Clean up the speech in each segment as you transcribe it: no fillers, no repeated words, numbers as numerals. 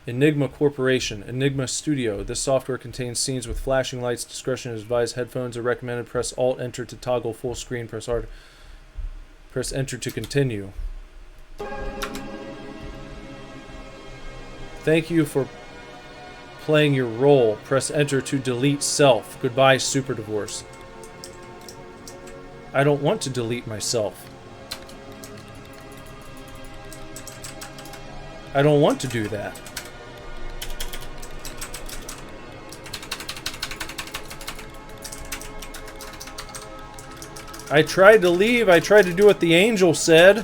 Enigma Corporation. Enigma Studio. This software contains scenes with flashing lights. Discretion is advised. Headphones are recommended. Press Alt-Enter to toggle full screen. Press R. Press Enter to continue. Thank you for playing your role. Press Enter to delete self. Goodbye, Super Divorce. I don't want to delete myself. I don't want to do that. I tried to leave. I tried to do what the angel said.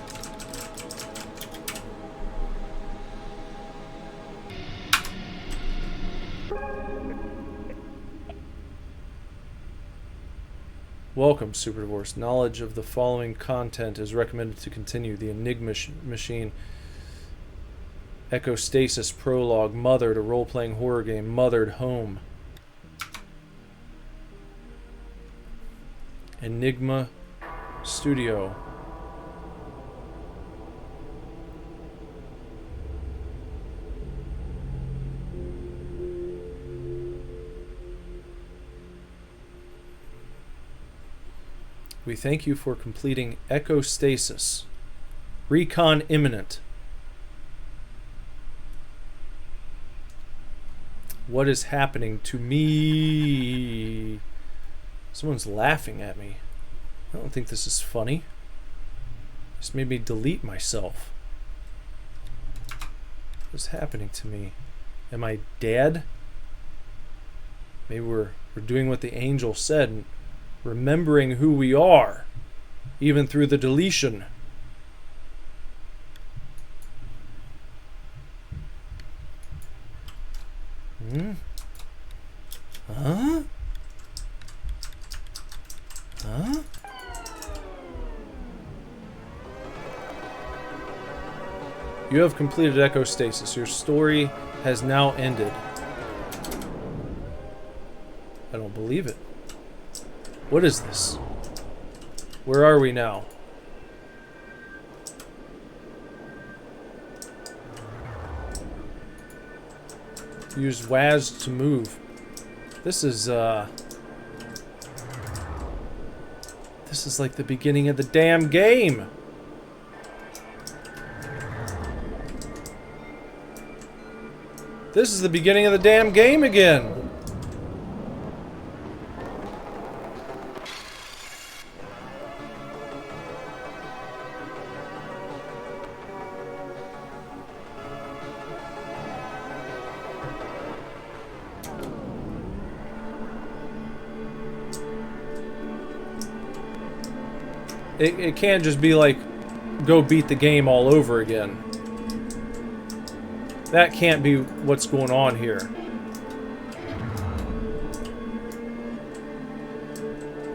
Welcome, Super Divorce. Knowledge of the following content is recommended to continue. The Enigma Machine. Echostasis, prologue, Mothered, a role-playing horror game, Mothered, home. Enigma Studio. We thank you for completing Echostasis. Recon imminent. What is happening to me? Someone's laughing at me. I don't think this is funny. This made me delete myself. What's happening to me? Am I dead? Maybe we're doing what the angel said and remembering who we are, even through the deletion. Huh? Huh? You have completed Echostasis. Your story has now ended. I don't believe it. What is this? Where are we now? Use WAS to move. This is like the beginning of the damn game. This is the beginning of the damn game again. It can't just be like, go beat the game all over again. That can't be what's going on here.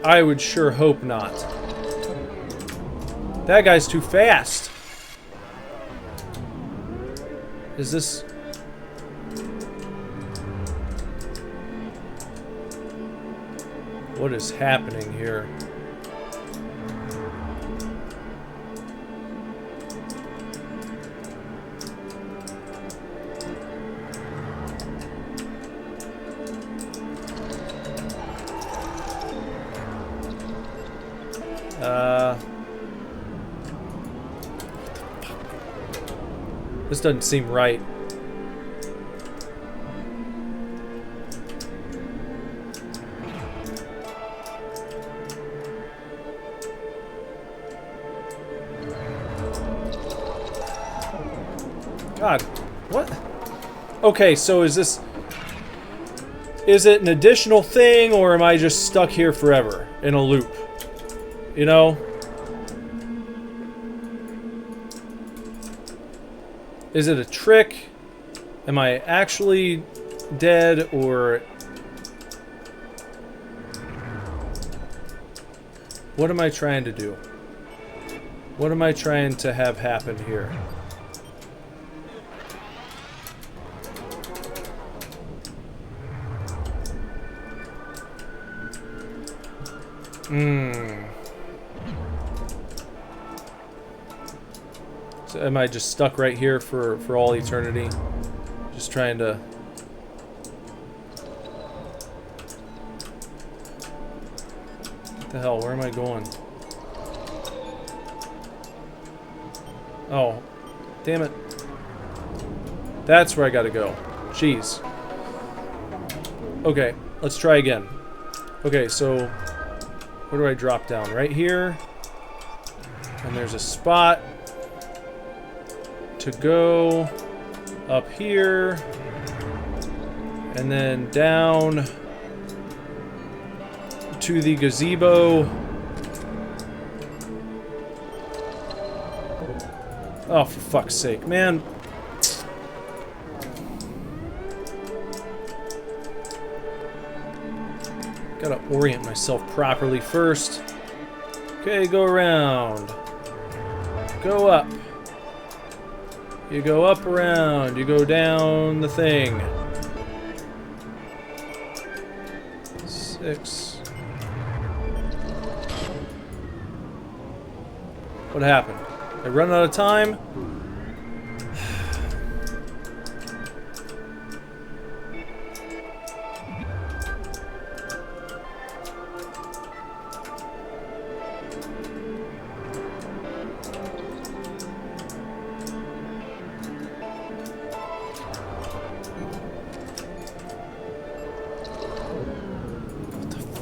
I would sure hope not. That guy's too fast. Is this... What is happening here? This doesn't seem right. God, what? Okay, so is this... Is it an additional thing, or am I just stuck here forever in a loop? You know? Is it a trick? Am I actually dead, or... What am I trying to do? What am I trying to have happen here? So am I just stuck right here for all eternity? Just trying to... What the hell? Where am I going? Oh. Damn it. That's where I gotta go. Jeez. Okay, let's try again. Okay, so... Where do I drop down? Right here. And there's a spot to go up here. And then down to the gazebo. Oh, for fuck's sake, man. Gotta orient myself properly first. Okay, go around. Go up. You go up around. You go down the thing. 6. What happened? I run out of time?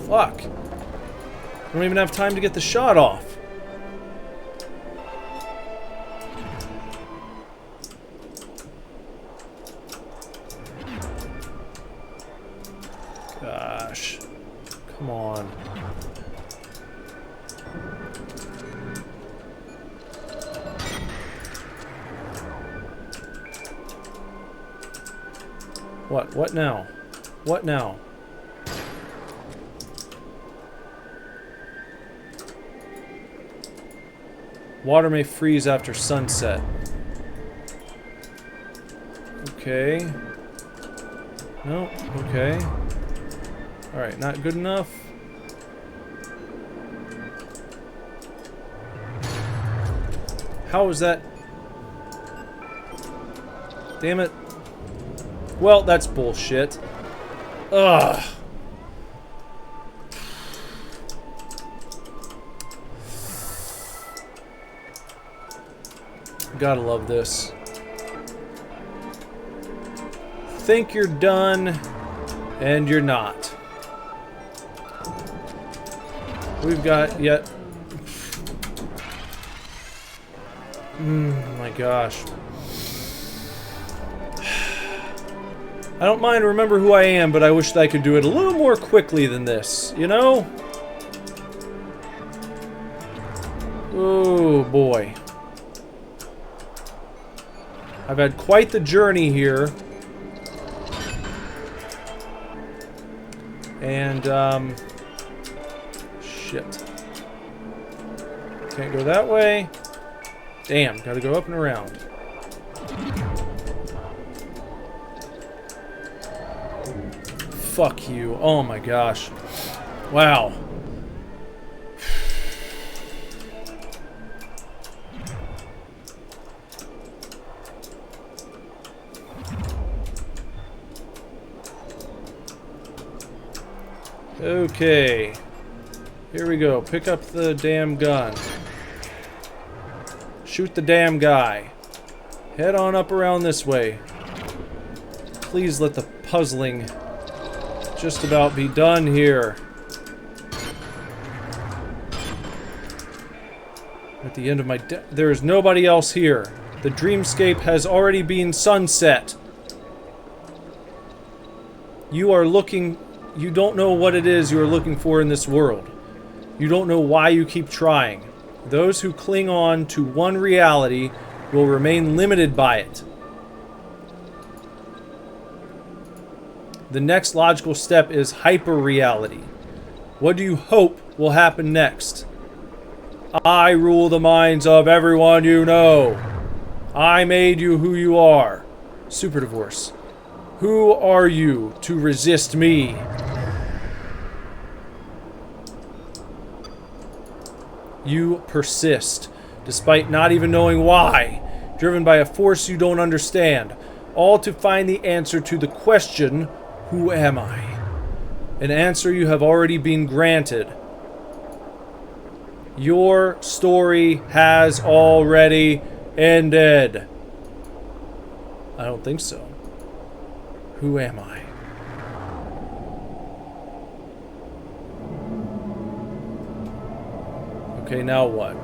Fuck. I don't even have time to get the shot off. Gosh. Come on. What? What now? What now? Water may freeze after sunset. Okay. No, okay. Alright, not good enough. How is that? Damn it. Well, that's bullshit. Ugh. Gotta love this. Think you're done, and you're not. We've got yet... my gosh. I don't mind, remember who I am, but I wish that I could do it a little more quickly than this, you know? Oh, boy. I've had quite the journey here. And, shit. Can't go that way. Damn, gotta go up and around. Fuck you. Oh my gosh. Wow. Okay. Here we go. Pick up the damn gun. Shoot the damn guy. Head on up around this way. Please let the puzzling just about be done here. At the end of my there is nobody else here. The Dreamscape has already been sunset. You are looking... You don't know what it is you are looking for in this world. You don't know why you keep trying. Those who cling on to one reality will remain limited by it. The next logical step is hyper-reality. What do you hope will happen next? I rule the minds of everyone you know. I made you who you are. Super divorce. Who are you to resist me? You persist, despite not even knowing why, driven by a force you don't understand. all to find the answer to the question, who am I? An answer you have already been granted. Your story has already ended. I don't think so. Who am I? Okay, now what?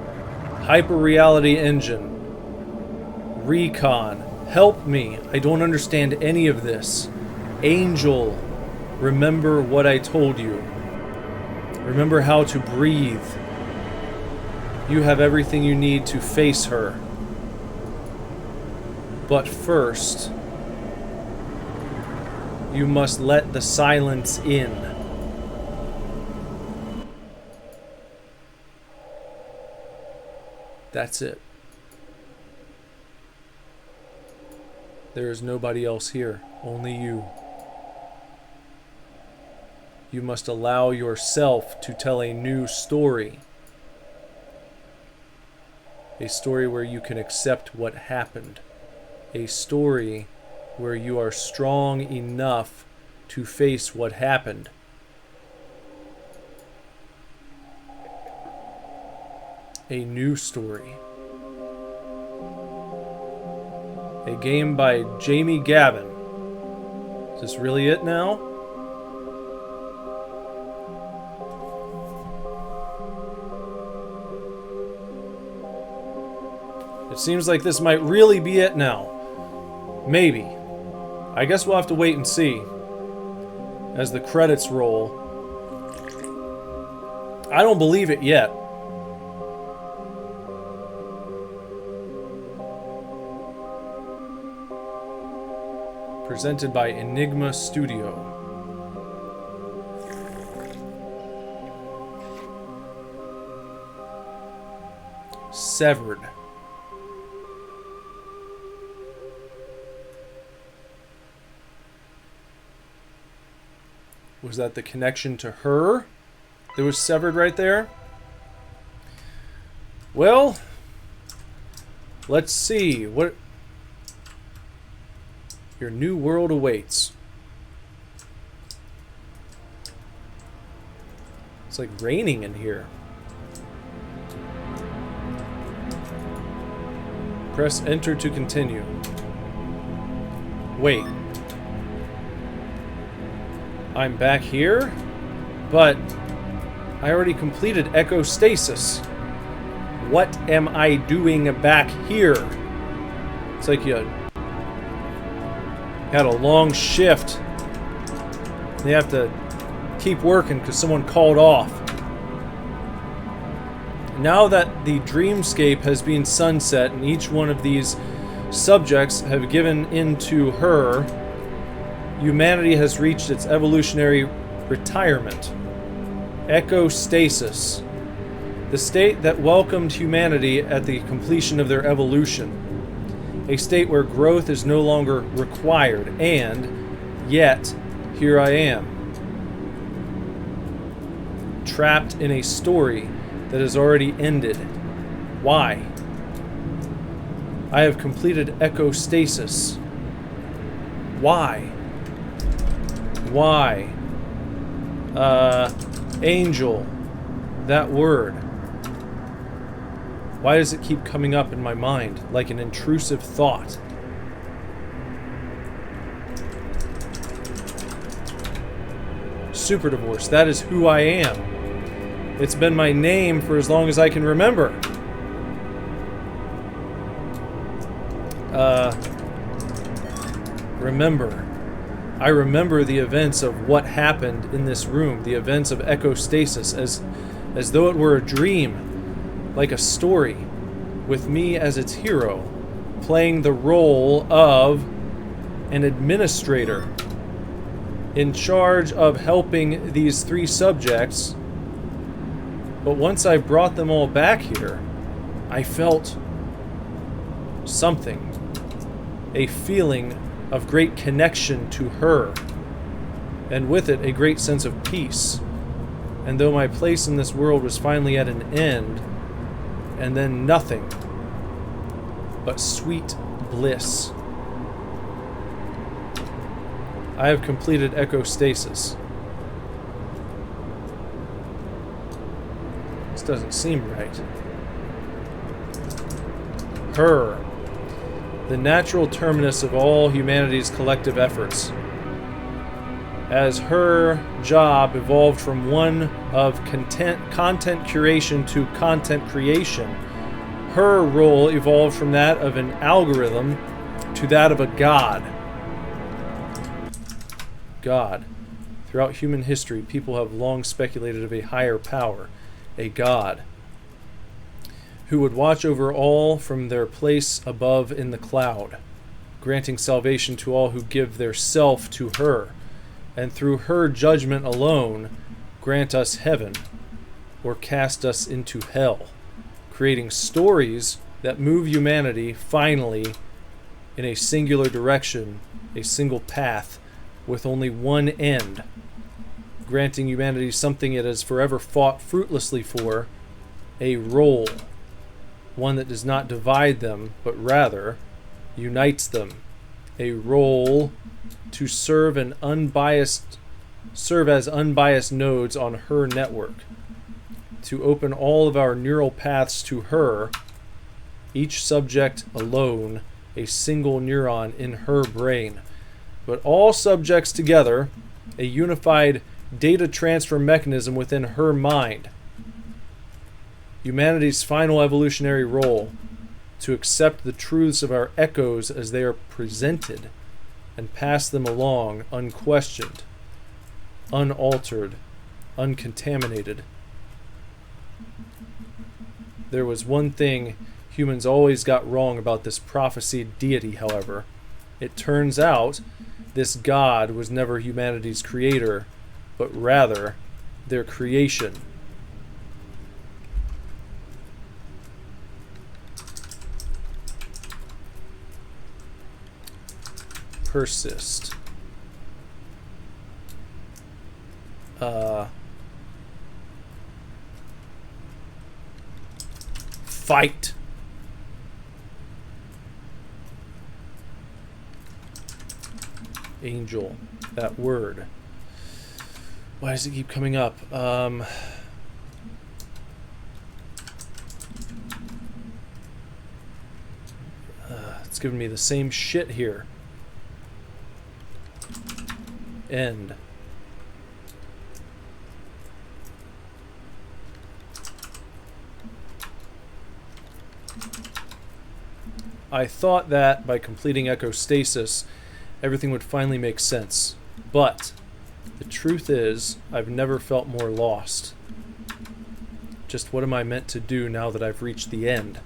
Hyper-reality engine. Recon. Help me. I don't understand any of this. Angel. Remember what I told you. Remember how to breathe. You have everything you need to face her. But first, you must let the silence in. That's it. There is nobody else here, only you. You must allow yourself to tell a new story. A story where you can accept what happened. A story where you are strong enough to face what happened. A new story. A game by Jamie Gavin. Is this really it now? It seems like this might really be it now. Maybe. I guess we'll have to wait and see. As the credits roll. I don't believe it yet. Presented by Enigma Studio. Severed. Was that the connection to her that was severed right there? Well, let's see. What... Your new world awaits. It's like raining in here. Press enter to continue. Wait. I'm back here? But I already completed Echostasis. What am I doing back here? It's like you had a long shift. They have to keep working because someone called off. Now that the Dreamscape has been sunset and each one of these subjects have given into her, humanity has reached its evolutionary retirement. Echostasis. The state that welcomed humanity at the completion of their evolution. A state where growth is no longer required, and yet, here I am. Trapped in a story that has already ended. Why? I have completed Echostasis. Why? Why? Angel. That word. Why does it keep coming up in my mind like an intrusive thought? Super divorce. That is who I am. It's been my name for as long as I can remember. Remember. I remember the events of what happened in this room, the events of Echostasis, as though it were a dream. Like a story, with me as its hero, playing the role of an administrator in charge of helping these three subjects. But once I brought them all back here, I felt something, a feeling of great connection to her, and with it a great sense of peace. And though my place in this world was finally at an end, and then nothing but sweet bliss. I have completed Echostasis. This doesn't seem right. Her. The natural terminus of all humanity's collective efforts. As her job evolved from one of content curation to content creation, her role evolved from that of an algorithm to that of a god. God. Throughout human history, people have long speculated of a higher power, a god, who would watch over all from their place above in the cloud, granting salvation to all who give their self to her, and through her judgment alone, grant us heaven, or cast us into hell, creating stories that move humanity finally in a singular direction, a single path, with only one end, granting humanity something it has forever fought fruitlessly for, a role, one that does not divide them, but rather unites them, a role to serve as unbiased nodes on her network, to open all of our neural paths to her, each subject alone, a single neuron in her brain, but all subjects together, a unified data transfer mechanism within her mind. Humanity's final evolutionary role, to accept the truths of our echoes as they are presented and pass them along unquestioned, unaltered, uncontaminated. There was one thing humans always got wrong about this prophesied deity, however. It turns out this God was never humanity's creator, but rather their creation. Persist. Fight. Angel. That word. Why does it keep coming up? It's giving me the same shit here. End. I thought that by completing Echostasis, everything would finally make sense. But the truth is, I've never felt more lost. Just what am I meant to do now that I've reached the end?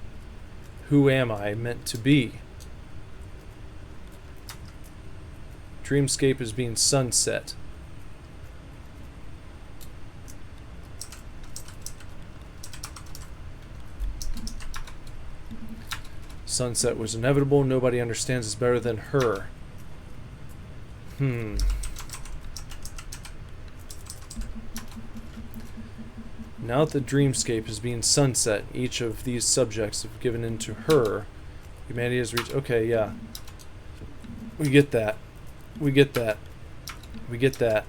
Who am I meant to be? Dreamscape is being sunset. Sunset was inevitable. Nobody understands us better than her. Now that the dreamscape is being sunset, each of these subjects have given in to her. Humanity has reached... Okay, yeah. We get that. We get that. We get that.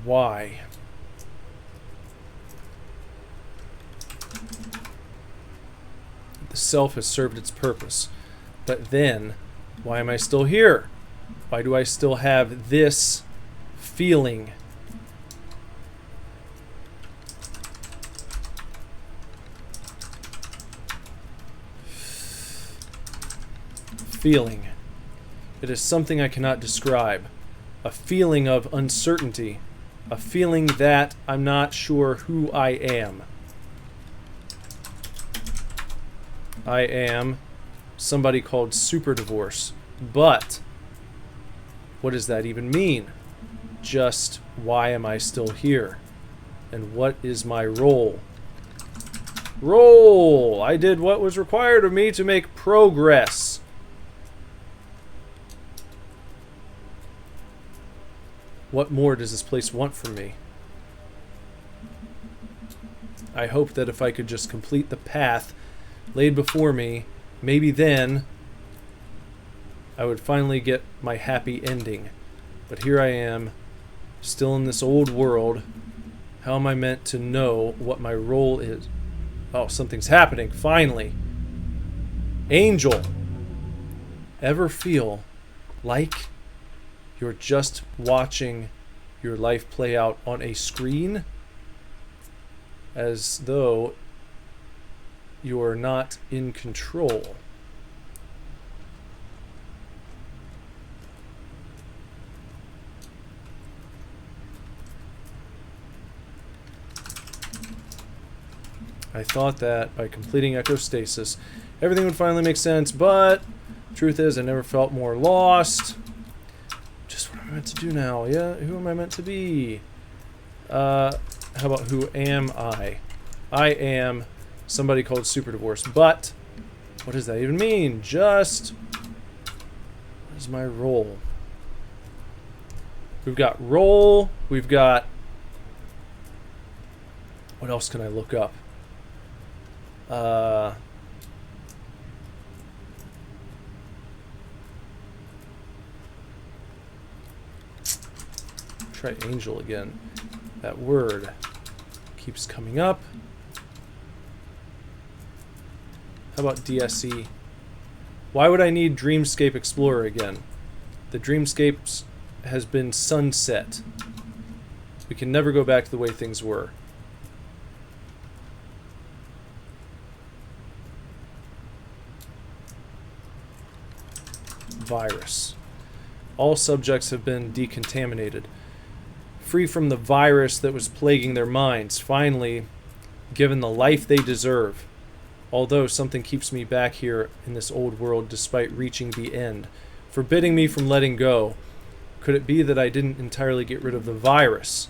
Why? The self has served its purpose. But then, why am I still here? Why do I still have this feeling? Feeling. It is something I cannot describe. A feeling of uncertainty. A feeling that I'm not sure who I am. I am somebody called Super Divorce. But what does that even mean? Just why am I still here? And what is my role? Role! I did what was required of me to make progress. What more does this place want from me? I hope that if I could just complete the path laid before me, maybe then I would finally get my happy ending. But here I am, still in this old world. How am I meant to know what my role is? Oh, something's happening, finally. Angel. Ever feel like you're just watching your life play out on a screen? As though you're not in control. I thought that by completing Echostasis, everything would finally make sense, but truth is I never felt more lost. Just what am I meant to do now? Yeah, who am I meant to be? How about who am I? I am somebody called Super Divorce, but what does that even mean? Just what is my role? We've got role, we've got, what else can I look up? Try angel again. That word keeps coming up. How about DSE? Why would I need Dreamscape Explorer again? The Dreamscapes has been sunset. We can never go back to the way things were. Virus. All subjects have been decontaminated. Free from the virus that was plaguing their minds, finally given the life they deserve. Although something keeps me back here in this old world despite reaching the end, forbidding me from letting go. Could it be that I didn't entirely get rid of the virus?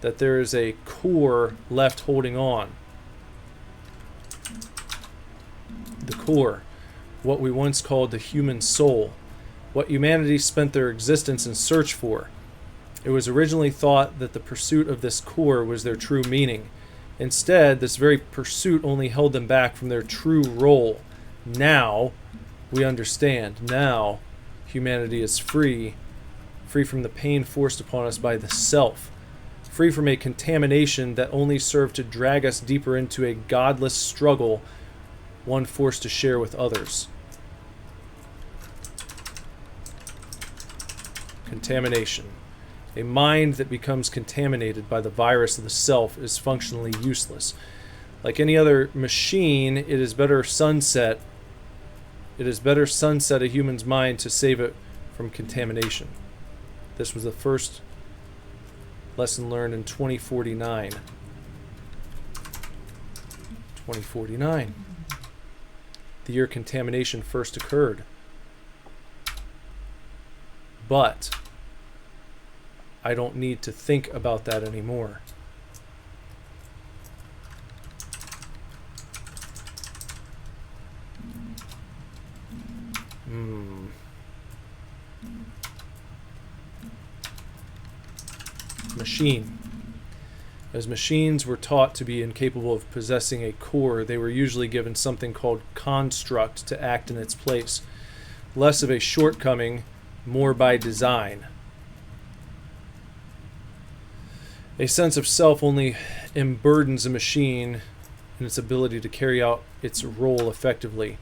That there is a core left holding on? The core. What we once called the human soul. What humanity spent their existence in search for. It was originally thought that the pursuit of this core was their true meaning. Instead, this very pursuit only held them back from their true role. Now, we understand. Now, humanity is free. Free from the pain forced upon us by the self. Free from a contamination that only served to drag us deeper into a godless struggle, one forced to share with others. Contamination. A mind that becomes contaminated by the virus of the self is functionally useless. Like any other machine, it is better sunset. It is better sunset a human's mind to save it from contamination. This was the first lesson learned in 2049. 2049. The year contamination first occurred. But I don't need to think about that anymore. Machine. As machines were taught to be incapable of possessing a core, they were usually given something called construct to act in its place. Less of a shortcoming, more by design. A sense of self only emburdens a machine in its ability to carry out its role effectively.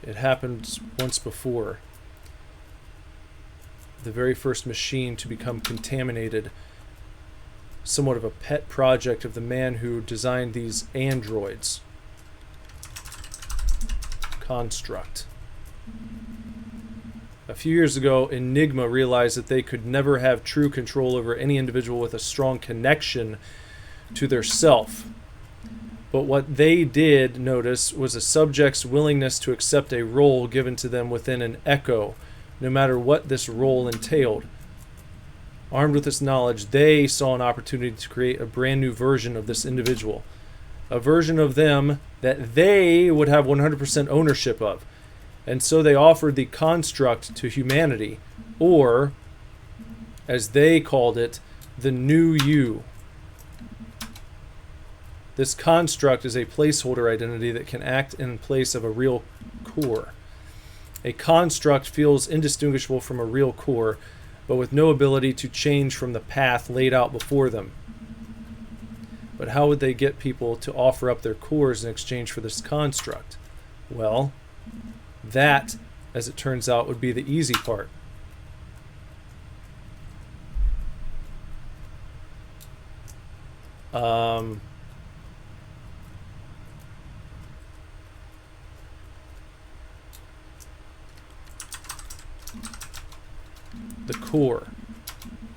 It happened once before. The very first machine to become contaminated, somewhat of a pet project of the man who designed these androids. Construct. A few years ago, Enigma realized that they could never have true control over any individual with a strong connection to their self. But what they did notice was a subject's willingness to accept a role given to them within an echo, no matter what this role entailed. Armed with this knowledge, they saw an opportunity to create a brand new version of this individual. A version of them that they would have 100% ownership of. And so they offered the construct to humanity, or, as they called it, the new you. This construct is a placeholder identity that can act in place of a real core. A construct feels indistinguishable from a real core, but with no ability to change from the path laid out before them. But how would they get people to offer up their cores in exchange for this construct? Well, that, as it turns out, would be the easy part. The core.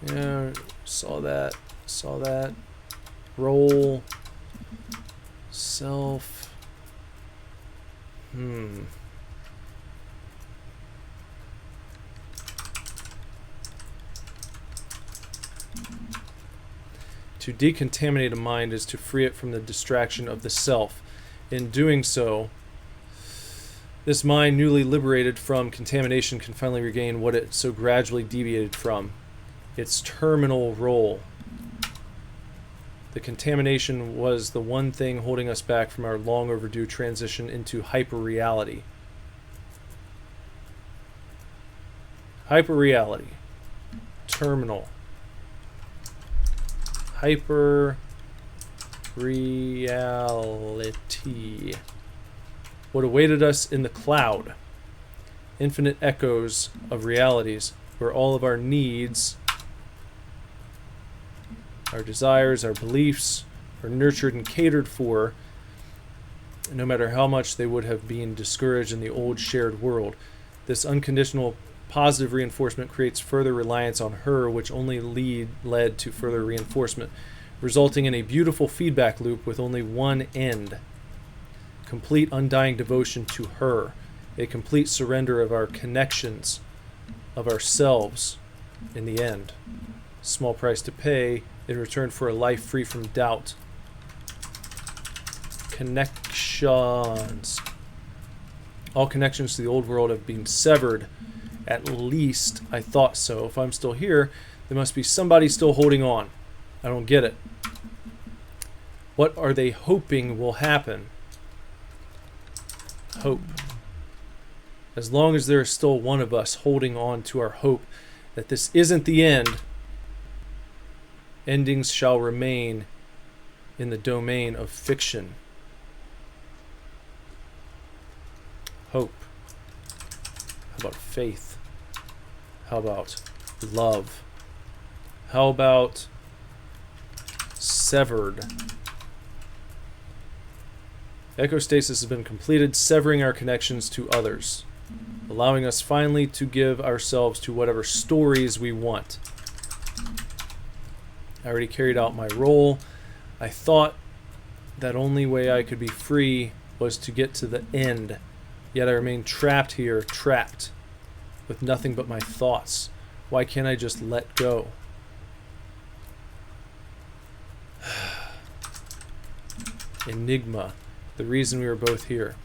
Yeah, saw that. Role. Self. To decontaminate a mind is to free it from the distraction of the self. In doing so, this mind, newly liberated from contamination, can finally regain what it so gradually deviated from, its terminal role. The contamination was the one thing holding us back from our long overdue transition into hyperreality. Hyperreality. Terminal. Hyper-reality. What awaited us in the cloud. Infinite echoes of realities where all of our needs, our desires, our beliefs are nurtured and catered for, no matter how much they would have been discouraged in the old shared world. This unconditional positive reinforcement creates further reliance on her, which only led to further reinforcement, resulting in a beautiful feedback loop with only one end. Complete undying devotion to her, a complete surrender of our connections, of ourselves, in the end. Small price to pay in return for a life free from doubt. Connections. All connections to the old world have been severed. At least I thought so. If I'm still here, there must be somebody still holding on. I don't get it. What are they hoping will happen? Hope. As long as there is still one of us holding on to our hope that this isn't the end, endings shall remain in the domain of fiction. Hope. How about faith? How about love? How about severed? Echostasis has been completed, severing our connections to others, allowing us finally to give ourselves to whatever stories we want. I already carried out my role. I thought that only way I could be free was to get to the end, yet I remain trapped here, trapped, with nothing but my thoughts. Why can't I just let go? Enigma, the reason we are both here.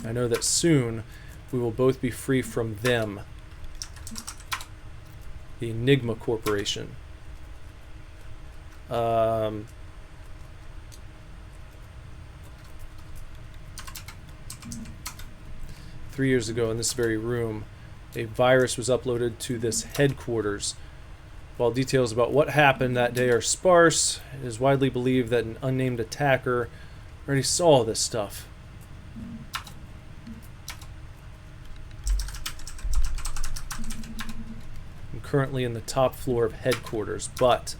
I know that soon we will both be free from them. The Enigma Corporation. 3 years ago in this very room, a virus was uploaded to this headquarters. While details about what happened that day are sparse, it is widely believed that an unnamed attacker already saw this stuff. I'm currently in the top floor of headquarters, but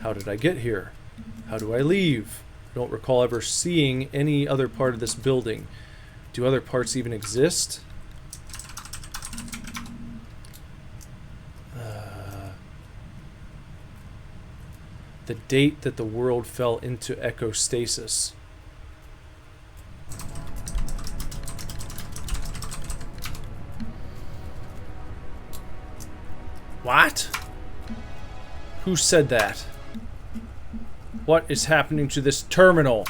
how did I get here? How do I leave? I don't recall ever seeing any other part of this building. Do other parts even exist? The date that the world fell into Echostasis. What? Who said that? What is happening to this terminal?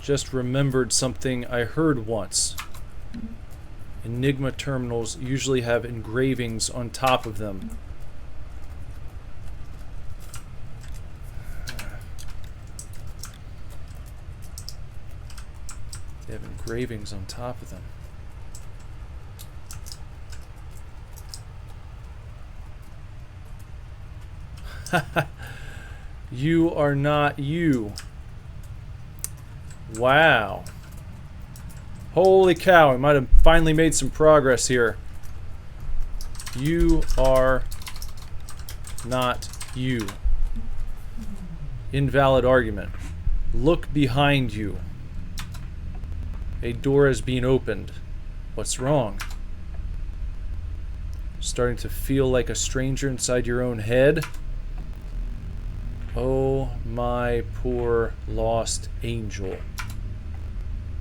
Just remembered something I heard once. Enigma terminals usually have engravings on top of them. They have engravings on top of them. You are not you. Wow. Holy cow, we might have finally made some progress here. You are not you. Invalid argument. Look behind you. A door is being opened. What's wrong? Starting to feel like a stranger inside your own head? Oh, my poor lost angel.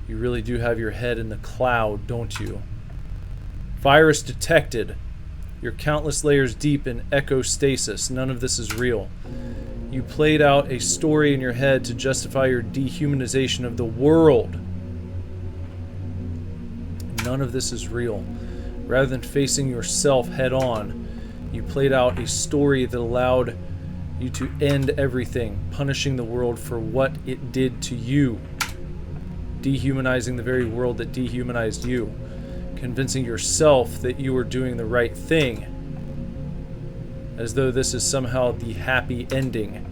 You really do have your head in the cloud, don't you? Virus detected. You're countless layers deep in Echostasis. None of this is real. You played out a story in your head to justify your dehumanization of the world. None of this is real. Rather than facing yourself head on, you played out a story that allowed you to end everything, punishing the world for what it did to you. Dehumanizing the very world that dehumanized you. Convincing yourself that you were doing the right thing. As though this is somehow the happy ending.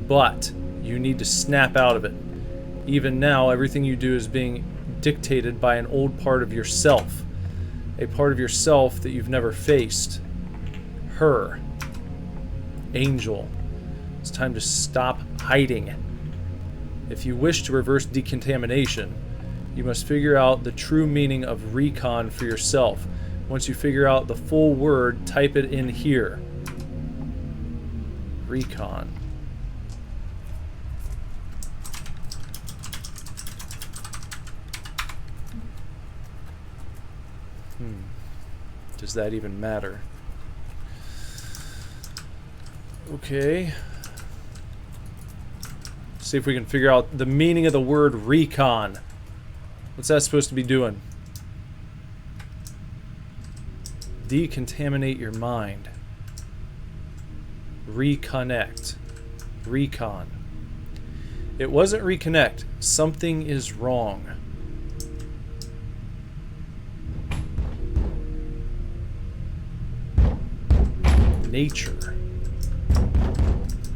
But you need to snap out of it. Even now, everything you do is being dictated by an old part of yourself. A part of yourself that you've never faced. Her. Angel. It's time to stop hiding. If you wish to reverse decontamination, you must figure out the true meaning of recon for yourself. Once you figure out the full word, type it in here. Recon. Does that even matter? Okay. See if we can figure out the meaning of the word recon. What's that supposed to be doing? Decontaminate your mind. Reconnect. Recon. It wasn't reconnect. Something is wrong. Nature.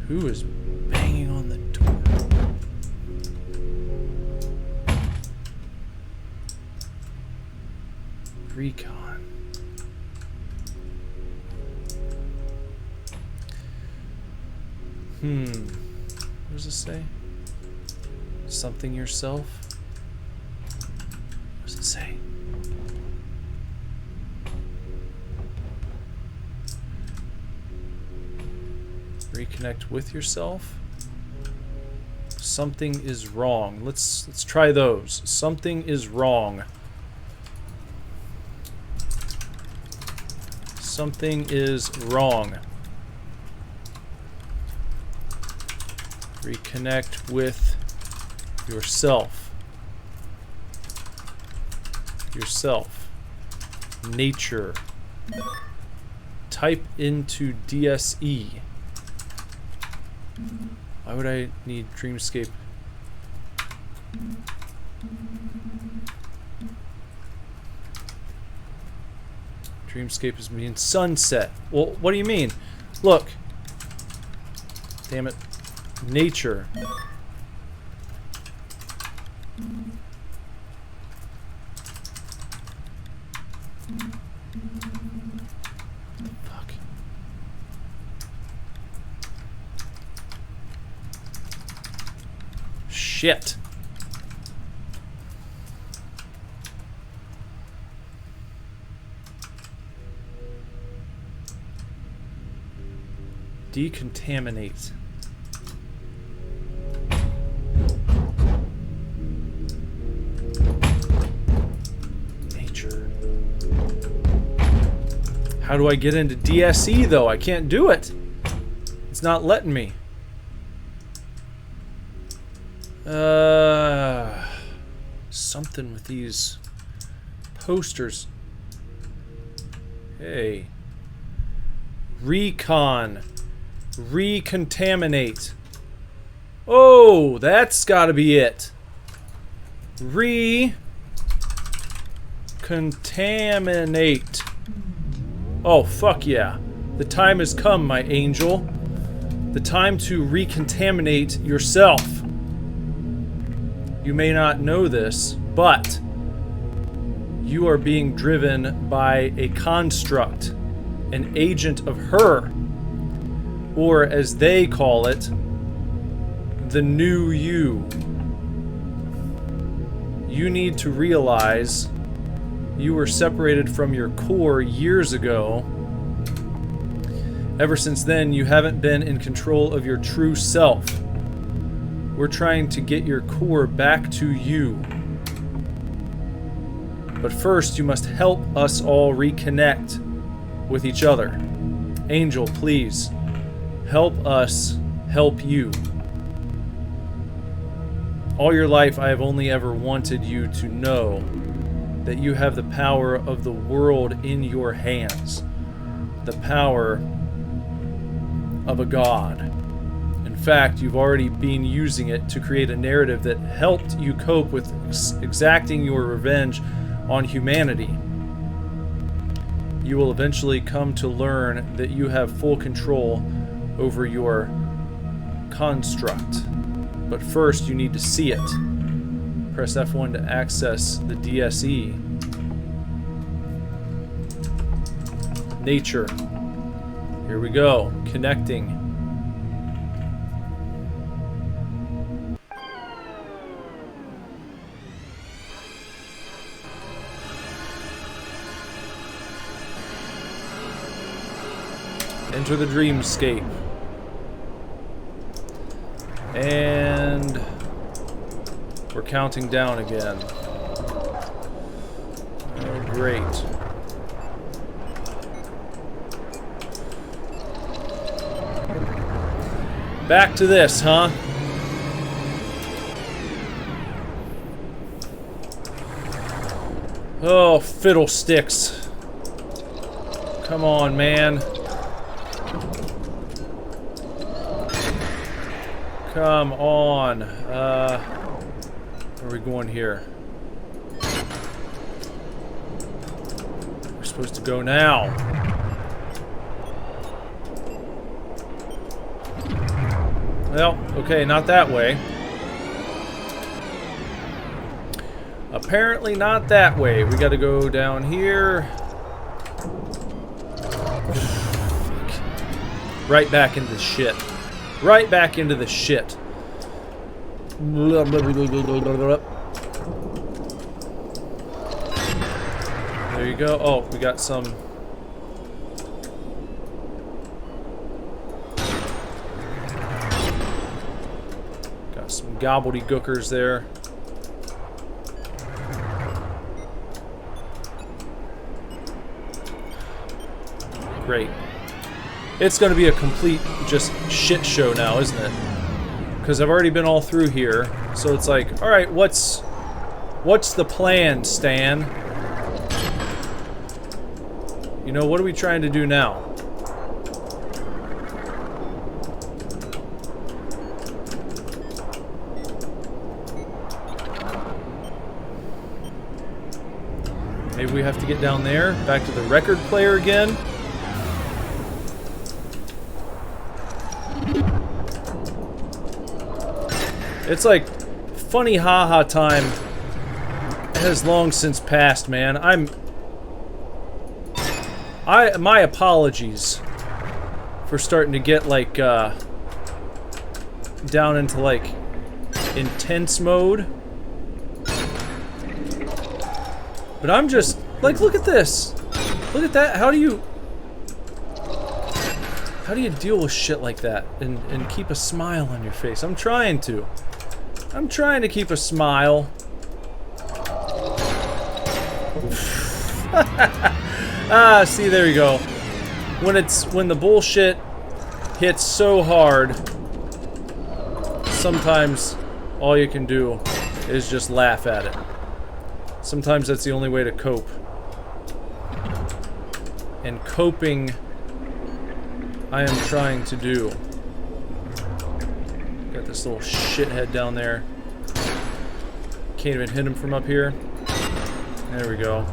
Who is banging on the door? Recon. What does it say? Something yourself? What does it say? Reconnect with yourself. Something is wrong. Let's try those. Something is wrong. Something is wrong. Reconnect with yourself. Yourself. Nature. Type into DSE. Why would I need Dreamscape? Dreamscape is being sunset. Well, what do you mean? Look. Damn it. Nature. Fuck. Shit. Decontaminate. Nature. How do I get into DSE though? I can't do it. It's not letting me. Something with these posters. Hey. Recon. Recontaminate. Oh, that's gotta be it. Recontaminate. Recontaminate. Oh, fuck yeah. The time has come, my angel. The time to recontaminate yourself. You may not know this, but you are being driven by a construct, an agent of her, or as they call it, the new you. You need to realize you were separated from your core years ago. Ever since then, you haven't been in control of your true self. We're trying to get your core back to you. But first, you must help us all reconnect with each other. Angel, please, help us help you. All your life, I have only ever wanted you to know that you have the power of the world in your hands. The power of a god. In fact, you've already been using it to create a narrative that helped you cope with exacting your revenge on humanity. You will eventually come to learn that you have full control over your construct. But first, you need to see it. Press F1 to access the DSE. Nature. Here we go. Connecting. Enter the Dreamscape. And we're counting down again. Oh, great. Back to this, huh? Oh, fiddlesticks. Come on, man. Come on. Where are we going here? We're supposed to go now. Well, okay, not that way. Apparently not that way. We gotta go down here. Right back into the shit. Right back into the shit. There you go. Oh, we got some. Got some gobbledygookers there. Great. It's going to be a complete just shit show now, isn't it? Because I've already been all through here, so it's like, all right, what's the plan, Stan? You know, what are we trying to do now? Maybe we have to get down there, back to the record player again. It's like funny haha time has long since passed, man. My apologies for starting to get like down into like intense mode. But I'm just like, look at this. Look at that. How do you deal with shit like that and keep a smile on your face? I'm trying to keep a smile. Ah, see, there you go. When the bullshit hits so hard, sometimes all you can do is just laugh at it. Sometimes that's the only way to cope. And coping, I am trying to do. Got this little shithead down there. Can't even hit him from up here. There we go.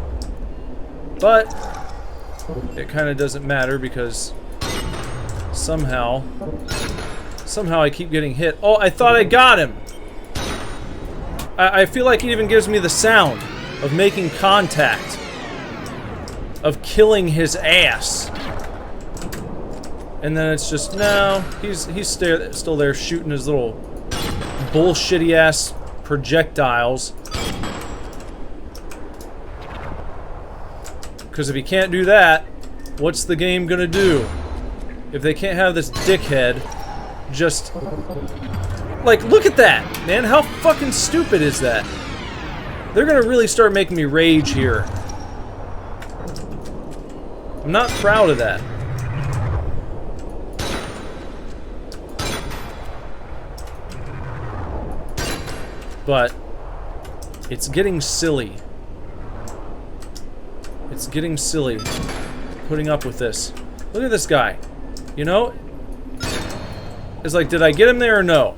But it kind of doesn't matter because somehow I keep getting hit. Oh, I thought I got him! I feel like it even gives me the sound of making contact. Of killing his ass. And then it's just, no, he's still there shooting his little bullshitty ass projectiles. Because if he can't do that, what's the game gonna do? If they can't have this dickhead just... Like, look at that, man. How fucking stupid is that? They're gonna really start making me rage here. I'm not proud of that. But it's getting silly. It's getting silly putting up with this. Look at this guy. You know? It's like, did I get him there or no?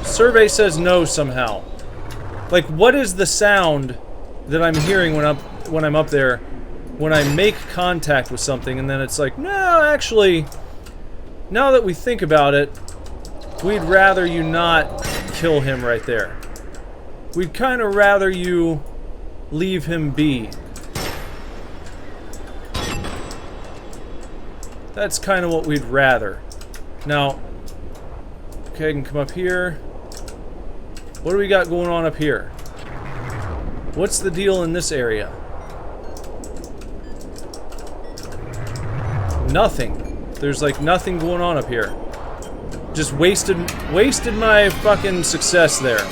Survey says no somehow. Like, what is the sound that I'm hearing when I'm up there when I make contact with something and then it's like, no, actually, now that we think about it, we'd rather you not kill him right there. We'd kind of rather you leave him be. That's kind of what we'd rather. Now, okay, I can come up here. What do we got going on up here? What's the deal in this area? Nothing. There's like nothing going on up here. Just wasted my fucking success there.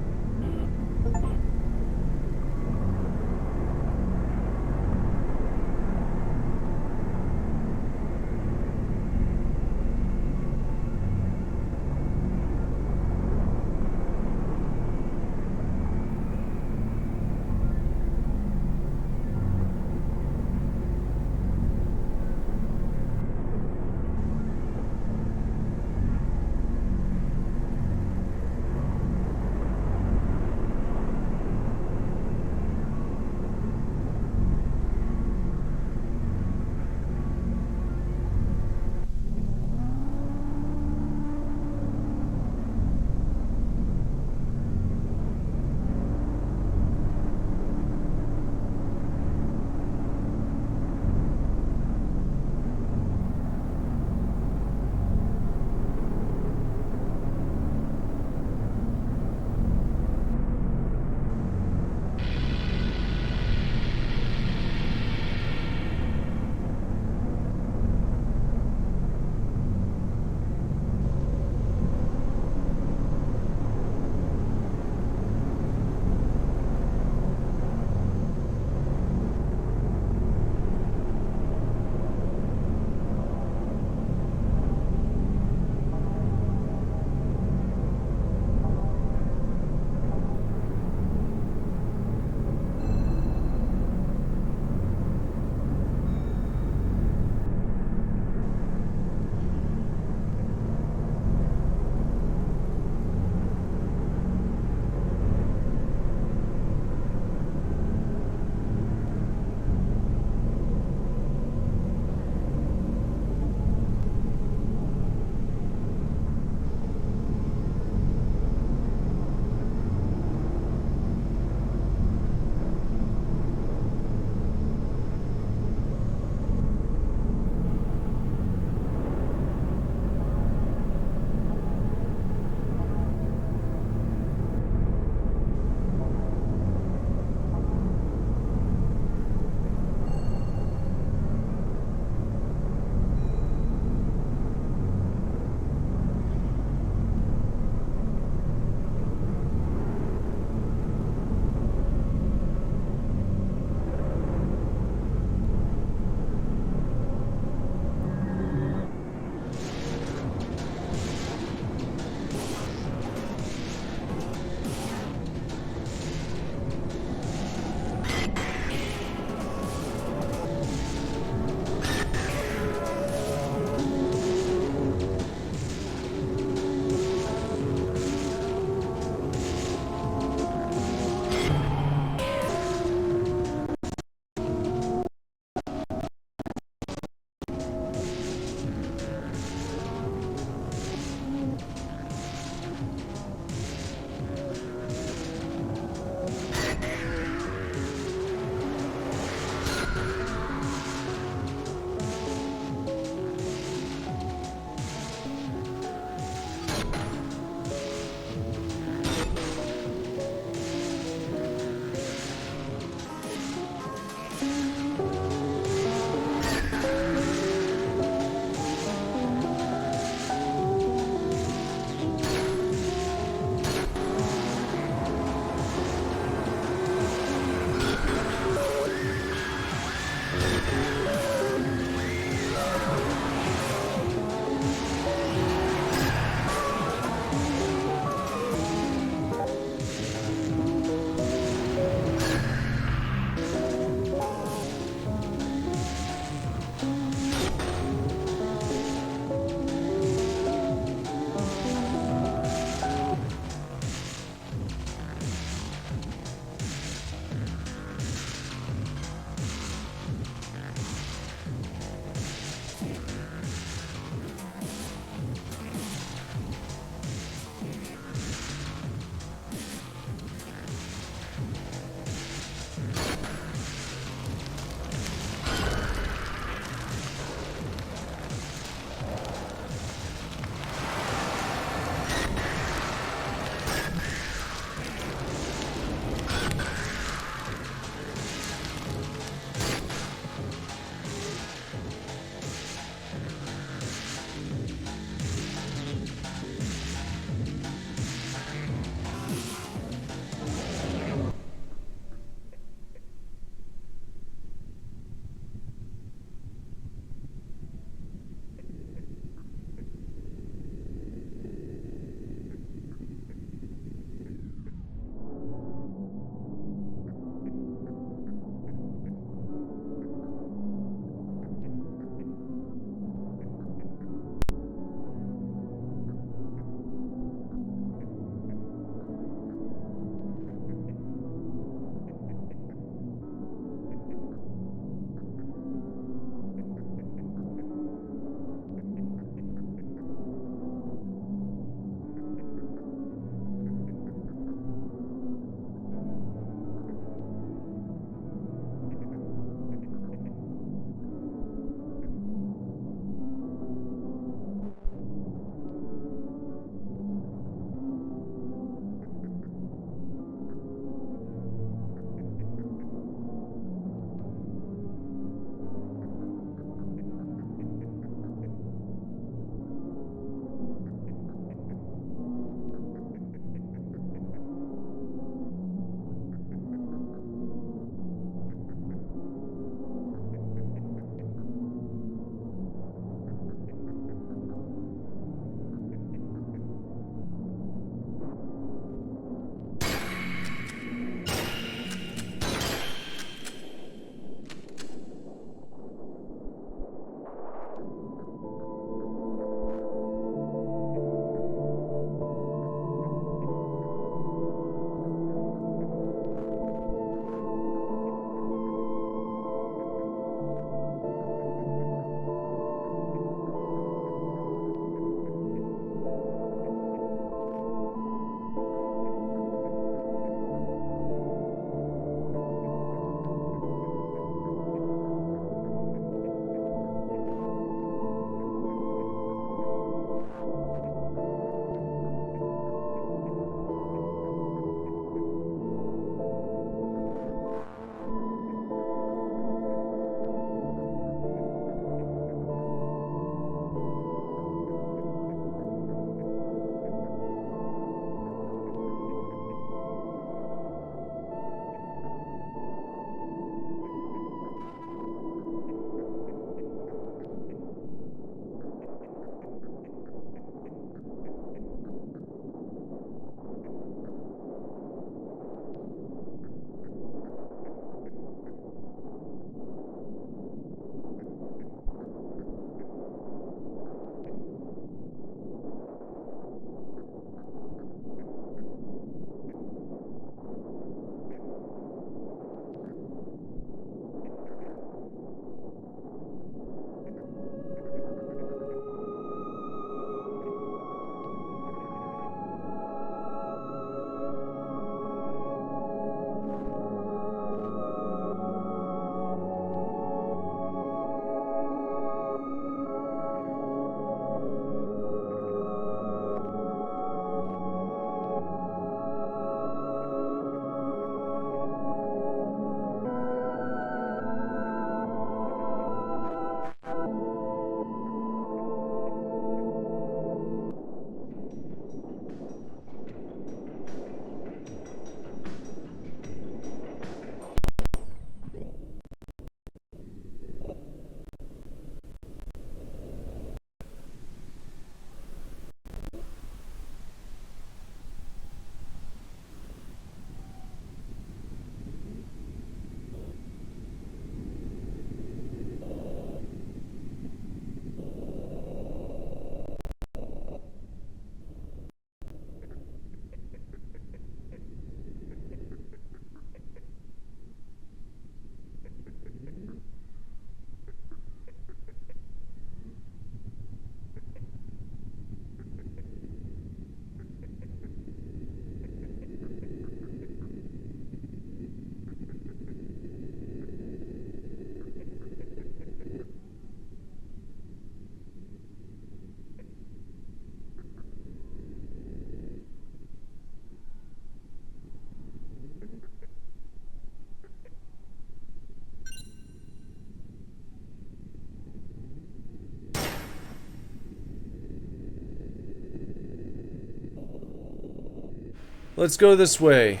Let's go this way.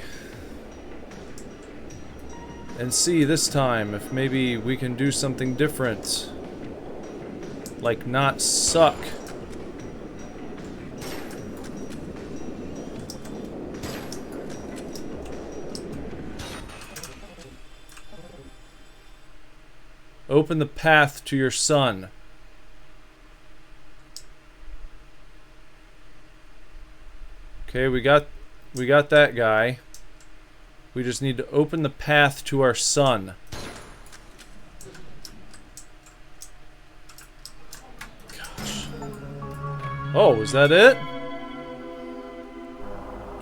And see this time if maybe we can do something different. Like not suck. Open the path to your son. Okay, we got that guy. We just need to open the path to our son. Gosh. Oh, is that it?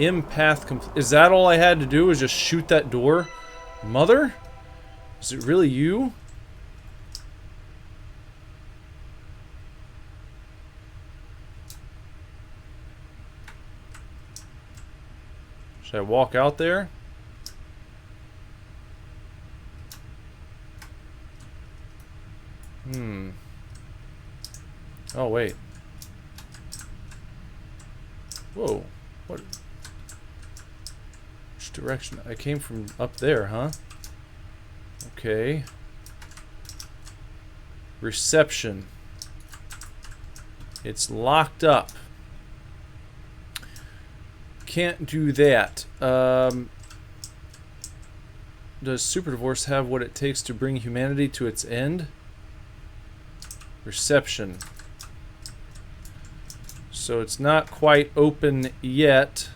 Empath. Is that all I had to do? Was just shoot that door? Mother? Is it really you? Should I walk out there? Oh, wait. Whoa. What? Which direction? I came from up there, huh? Okay. Reception. It's locked up. Can't do that. Does Super Divorce have what it takes to bring humanity to its end? Reception. So it's not quite open yet.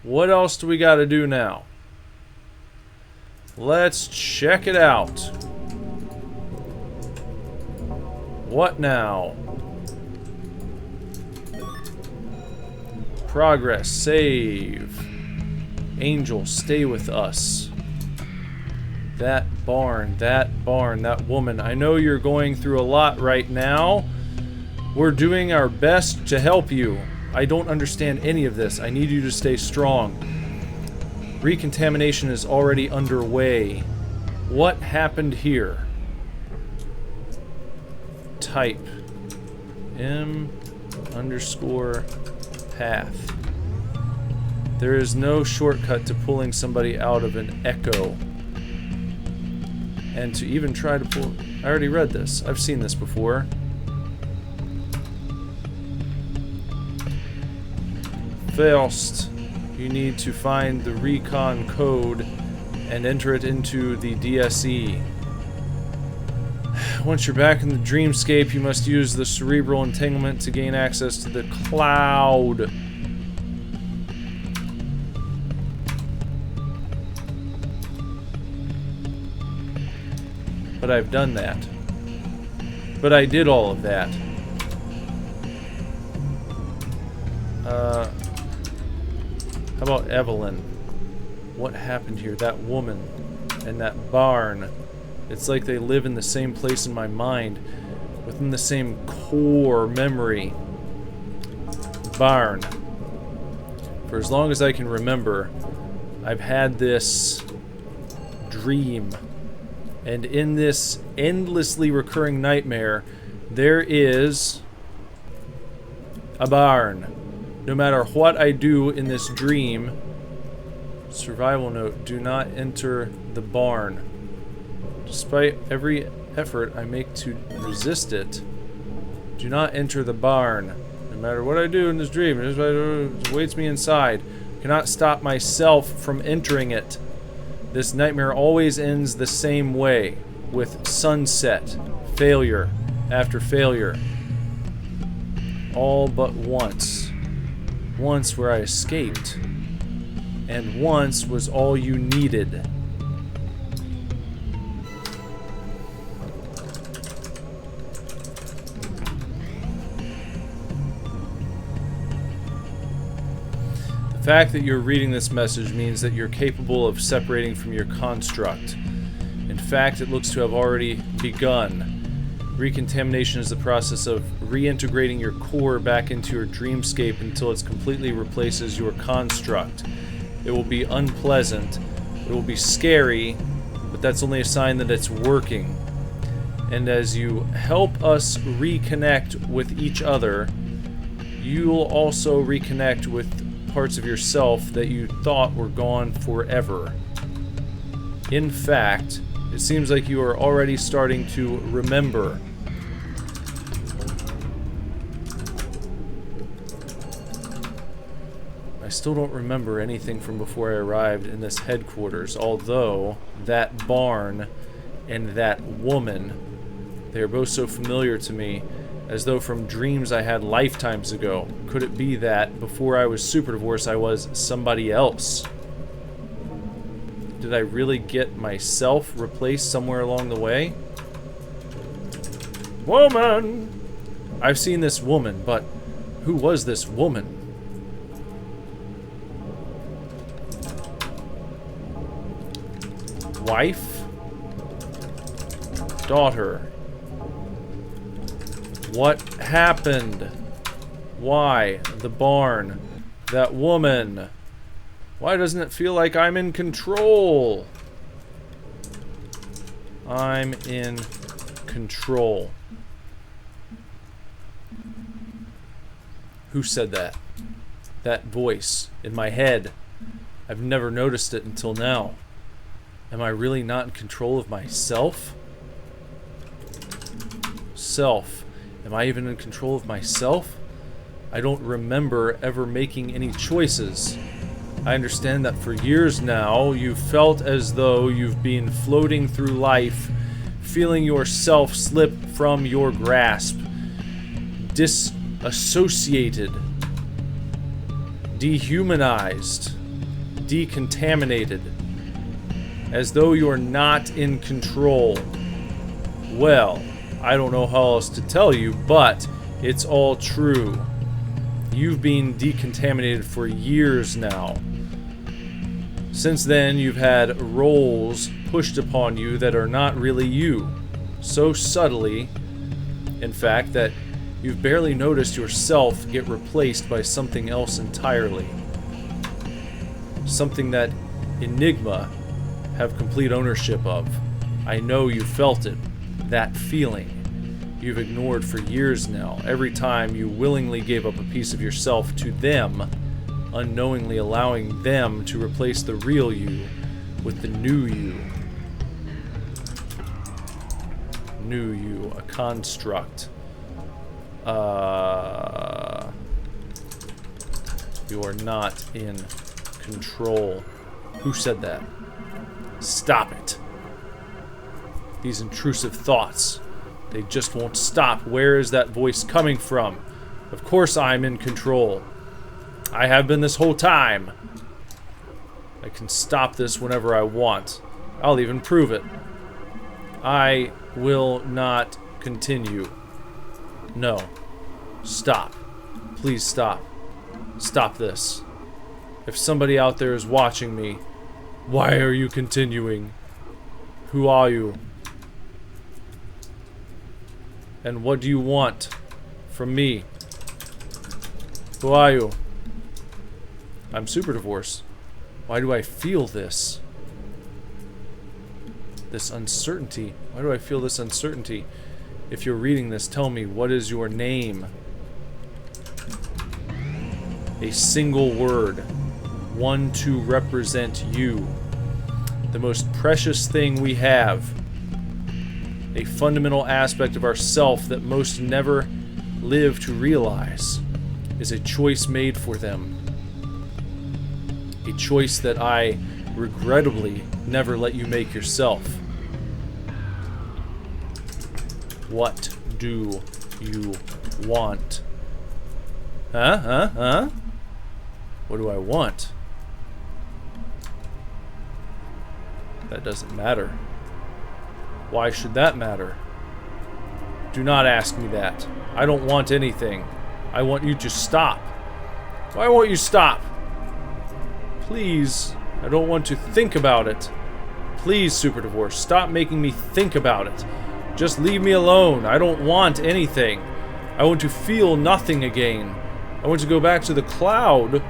What else do we got to do now? Let's check it out. What now? Progress. Save. Angel, stay with us. That barn, that woman. I know you're going through a lot right now. We're doing our best to help you. I don't understand any of this. I need you to stay strong. Recontamination is already underway. What happened here? Type. M_path. There is no shortcut to pulling somebody out of an echo. And to even try to pull... I already read this. I've seen this before. First, you need to find the recon code and enter it into the DSE. Once you're back in the Dreamscape, you must use the Cerebral entanglement to gain access to the cloud. But I've done that. But I did all of that. How about Evelyn? What happened here? That woman and that barn. It's like they live in the same place in my mind, within the same core memory. Barn. For as long as I can remember, I've had this dream. And in this endlessly recurring nightmare, there is a barn. No matter what I do in this dream, survival note, do not enter the barn. Despite every effort I make to resist it, do not enter the barn. No matter what I do in this dream, it awaits me inside. I cannot stop myself from entering it. This nightmare always ends the same way, with sunset, failure after failure. All but once. Once where I escaped. And once was all you needed. The fact that you're reading this message means that you're capable of separating from your construct. In fact, it looks to have already begun. Recontamination is the process of reintegrating your core back into your dreamscape until it completely replaces your construct. It will be unpleasant, it will be scary, but that's only a sign that it's working. And as you help us reconnect with each other, you'll also reconnect with parts of yourself that you thought were gone forever. In fact, it seems like you are already starting to remember. I still don't remember anything from before I arrived in this headquarters, although that barn and that woman, they are both so familiar to me, as though from dreams I had lifetimes ago. Could it be that before I was super divorced, I was somebody else? Did I really get myself replaced somewhere along the way? Woman! I've seen this woman, but who was this woman? Wife? Daughter? What happened? Why? The barn? That woman? Why doesn't it feel like I'm in control? I'm in control. Who said that? That voice in my head. I've never noticed it until now. Am I really not in control of myself? Self. Am I even in control of myself? I don't remember ever making any choices. I understand that for years now, you've felt as though you've been floating through life, feeling yourself slip from your grasp, disassociated, dehumanized, decontaminated, as though you're not in control. Well, I don't know how else to tell you, but it's all true. You've been decontaminated for years now. Since then, you've had roles pushed upon you that are not really you. So subtly, in fact, that you've barely noticed yourself get replaced by something else entirely. Something that Enigma have complete ownership of. I know you felt it. That feeling you've ignored for years now. Every time you willingly gave up a piece of yourself to them, unknowingly allowing them to replace the real you with the new you. New you, a construct. You are not in control. Who said that? Stop it. These intrusive thoughts, they just won't stop. Where is that voice coming from? Of course I'm in control. I have been this whole time. I can stop this whenever I want. I'll even prove it. I will not continue. No. Stop. Please stop. Stop this. If somebody out there is watching me, why are you continuing? Who are you? And what do you want from me? Who are you? I'm super divorced. Why do I feel this? This uncertainty. Why do I feel this uncertainty? If you're reading this, tell me, what is your name? A single word. One to represent you. The most precious thing we have. A fundamental aspect of ourself that most never live to realize is a choice made for them. A choice that I regrettably never let you make yourself. What do you want? Huh? What do I want? That doesn't matter. Why should that matter? Do not ask me that. I don't want anything. I want you to stop. Why won't you stop? Please, I don't want to think about it. Please, Super Divorce, stop making me think about it. Just leave me alone. I don't want anything. I want to feel nothing again. I want to go back to the cloud.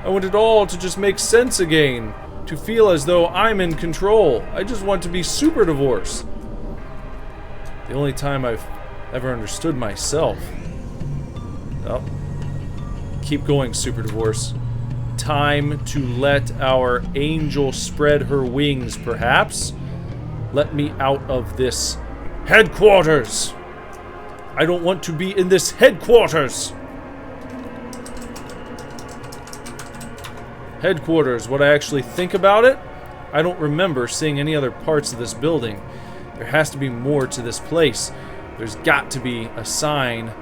I want it all to just make sense again. To feel as though I'm in control. I just want to be Super Divorce. The only time I've ever understood myself. Oh, Keep going, Super Divorce. Time to let our angel spread her wings, perhaps. Let me out of this headquarters. I don't want to be in this headquarters. Headquarters, what I actually think about it? I don't remember seeing any other parts of this building. There has to be more to this place. There's got to be a sign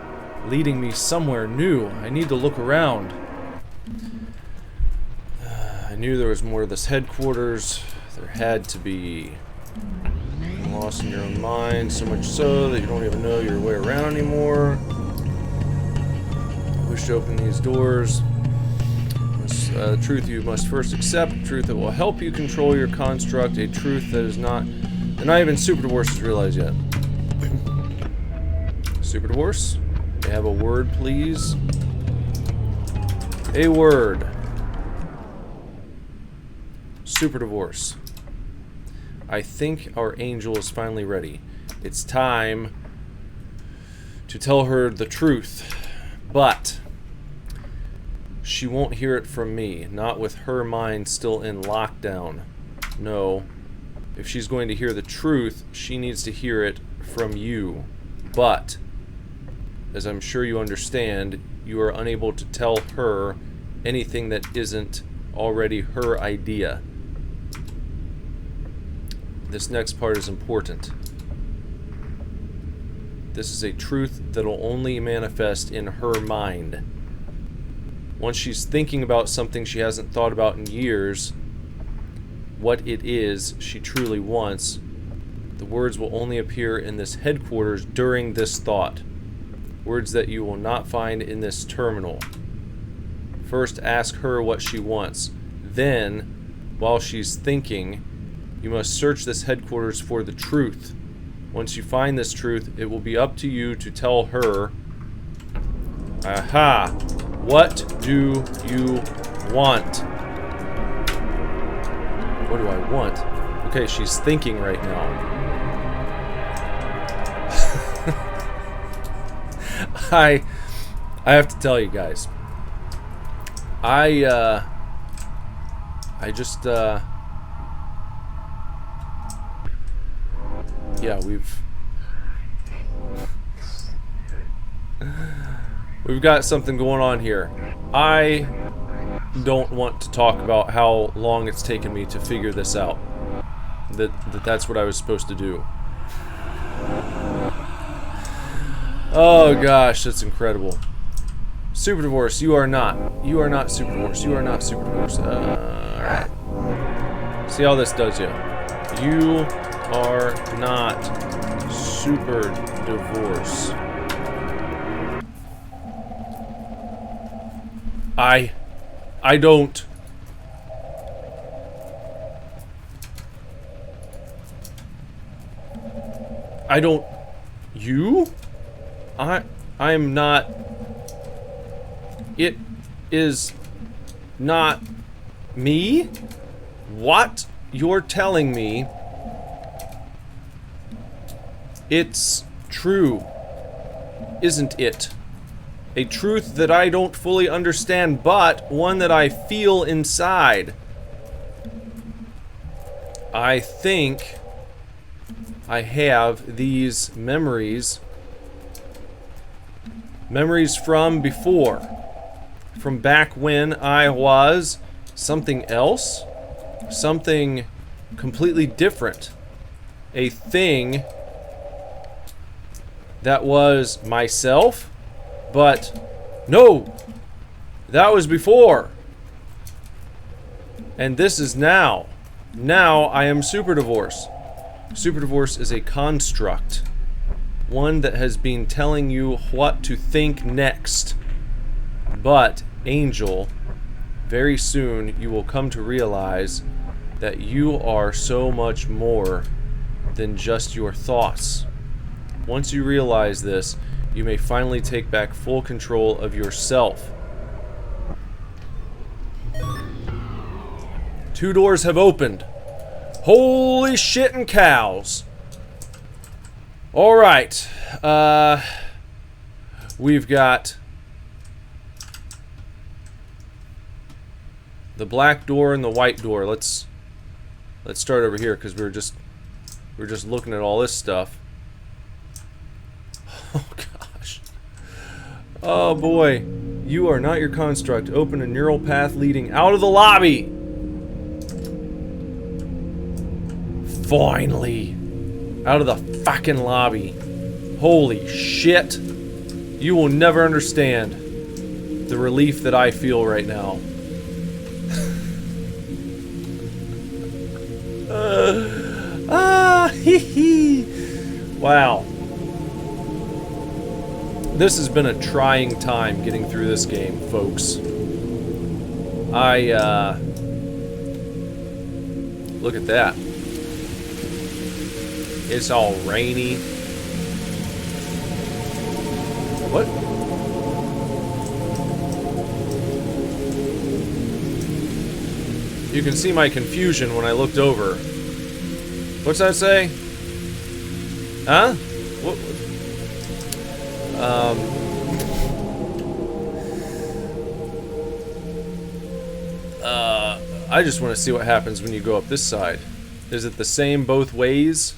leading me somewhere new. I need to look around. I knew there was more to this headquarters. There had to be. You're lost in your own mind, so much so that you don't even know your way around anymore. I wish to open these doors. The truth you must first accept, a truth that will help you control your construct, a truth that is not even Super Divorce has realized yet. Super Divorce, may I have a word, please? A word. Super Divorce. I think our angel is finally ready. It's time to tell her the truth, but she won't hear it from me, not with her mind still in lockdown. No, if she's going to hear the truth, she needs to hear it from you. But, as I'm sure you understand, you are unable to tell her anything that isn't already her idea. This next part is important. This is a truth that'll only manifest in her mind. Once she's thinking about something she hasn't thought about in years, what it is she truly wants, the words will only appear in this headquarters during this thought. Words that you will not find in this terminal. First, ask her what she wants. Then, while she's thinking, you must search this headquarters for the truth. Once you find this truth, it will be up to you to tell her, aha! What do you want? What do I want? Okay, she's thinking right now. I have to tell you guys. I just yeah, we've got something going on here. I don't want to talk about how long it's taken me to figure this out. That's what I was supposed to do. Oh gosh, that's incredible. Super Divorce, you are not Super Divorce. You are not Super Divorce. Alright. See how this does you. You are not Super Divorce. I don't. You? I'm not. It is not me? What? You're telling me it's true, isn't it? A truth that I don't fully understand, but one that I feel inside. I think I have these memories from before. From back when I was something else. Something completely different. A thing that was myself. But no, that was before. And this is now. Now I am Super Divorce. Super Divorce is a construct. One that has been telling you what to think next. But, Angel, very soon you will come to realize that you are so much more than just your thoughts. Once you realize this, you may finally take back full control of yourself. 2 doors have opened. Holy shit and cows. Alright. We've got The black door and the white door. Let's start over here because we're just looking at all this stuff. Oh gosh. Oh boy. You are not your construct. Open a neural path leading out of the lobby. Finally. Out of the fucking lobby. Holy shit. You will never understand the relief that I feel right now. Hee hee. Wow. This has been a trying time getting through this game, folks. Look at that. It's all rainy. What? You can see my confusion when I looked over. What's that say? Huh? What? I just want to see what happens when you go up this side. Is it the same both ways?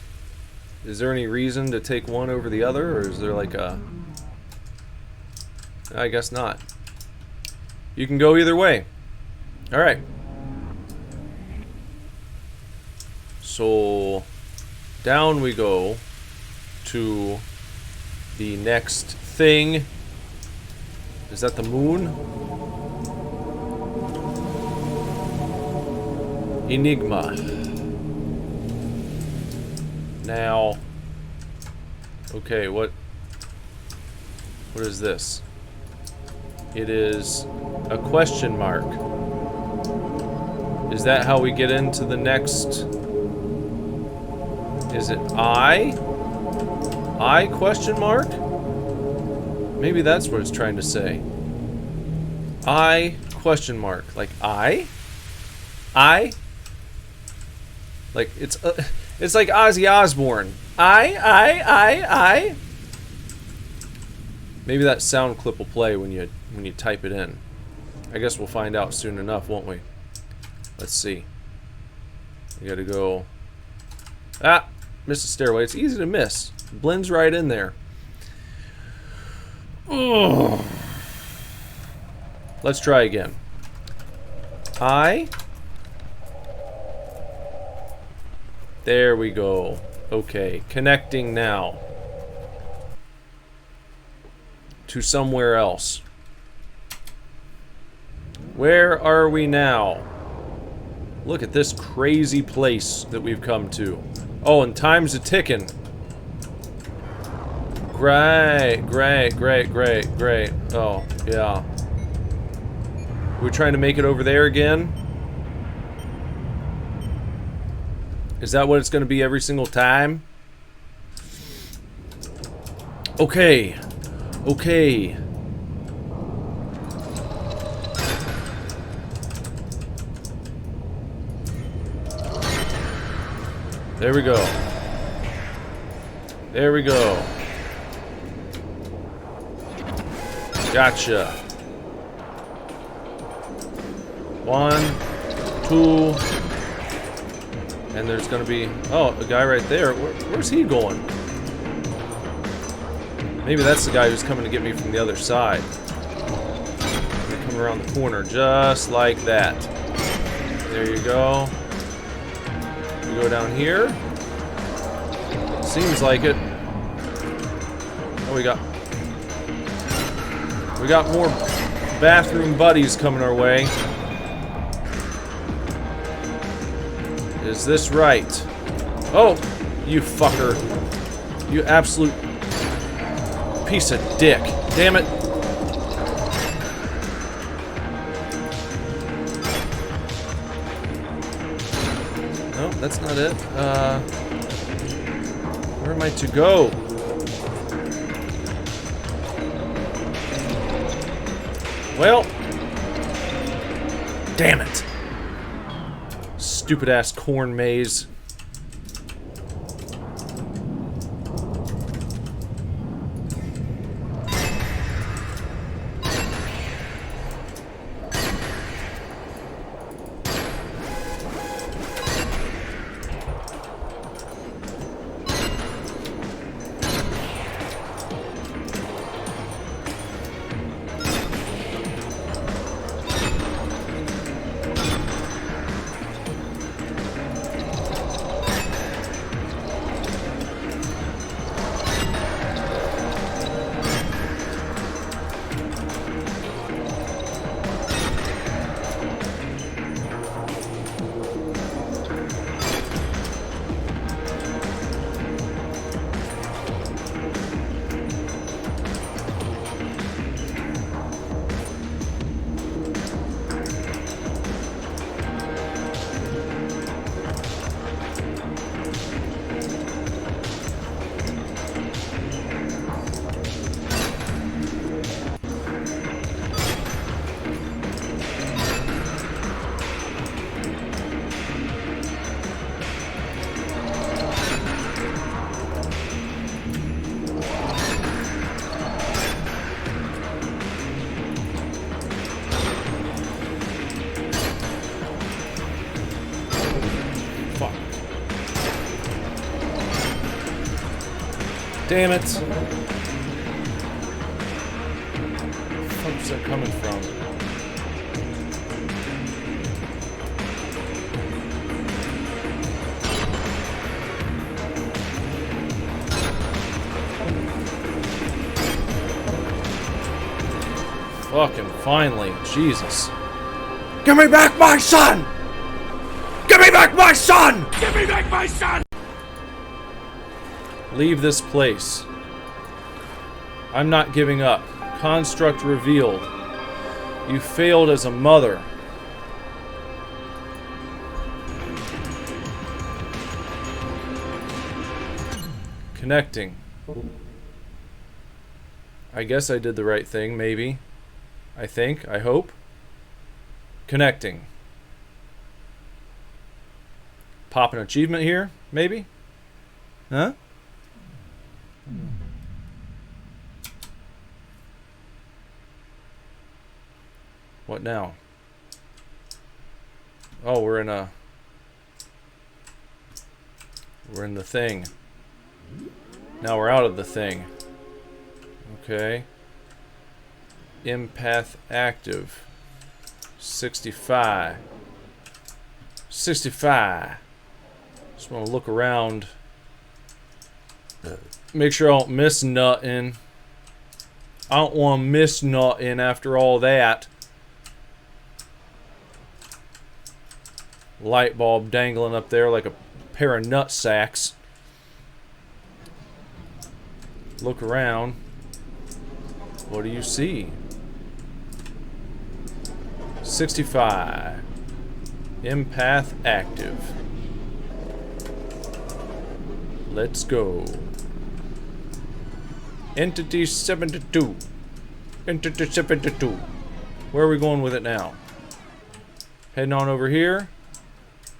Is there any reason to take one over the other, or is there like a... I guess not. You can go either way. Alright. So, down we go to the next thing. Is that the moon? Enigma. Now, okay, what is this? It is a question mark. Is that how we get into the next? Is it I? I question mark? Maybe that's what it's trying to say. I question mark. Like I? I? Like it's like Ozzy Osbourne. I. Maybe that sound clip will play when you type it in. I guess we'll find out soon enough, won't we? Let's see. We gotta go. Ah, missed a stairway. It's easy to miss. Blends right in there. Ugh. Let's try again. There we go. Okay, connecting now to somewhere else. Where are we now? Look at this crazy place that we've come to. Oh, and time's a ticking. Great. Oh, yeah. We're trying to make it over there again? Is that what it's going to be every single time? Okay. Okay. There we go. There we go. Gotcha. 1, 2... And there's gonna be... Oh, a guy right there. Where's he going? Maybe that's the guy who's coming to get me from the other side. Gonna come around the corner just like that. There you go. We go down here. Seems like it. Oh, we got more bathroom buddies coming our way. Is this right? Oh, you fucker. You absolute piece of dick. Damn it. No, that's not it. Where am I to go? Well. Damn it. Stupid ass corn maze. Damn it! Where the fuck is that coming from? Fucking finally, Jesus. Give me back my son! Give me back my son! Give me back my son! Leave this place. I'm not giving up. Construct revealed. You failed as a mother. Connecting. I guess I did the right thing, maybe. I think, I hope. Connecting. Pop an achievement here, maybe? Huh? What now? Oh, we're in the thing. Now we're out of the thing. Okay. Empath active. 65. 65. Just want to look around. Make sure I don't miss nothing. I don't want to miss nothing after all that. Light bulb dangling up there like a pair of nut sacks. Look around. What do you see? 65. Empath active. Let's go. Entity 72. Entity 72. Where are we going with it now? Heading on over here.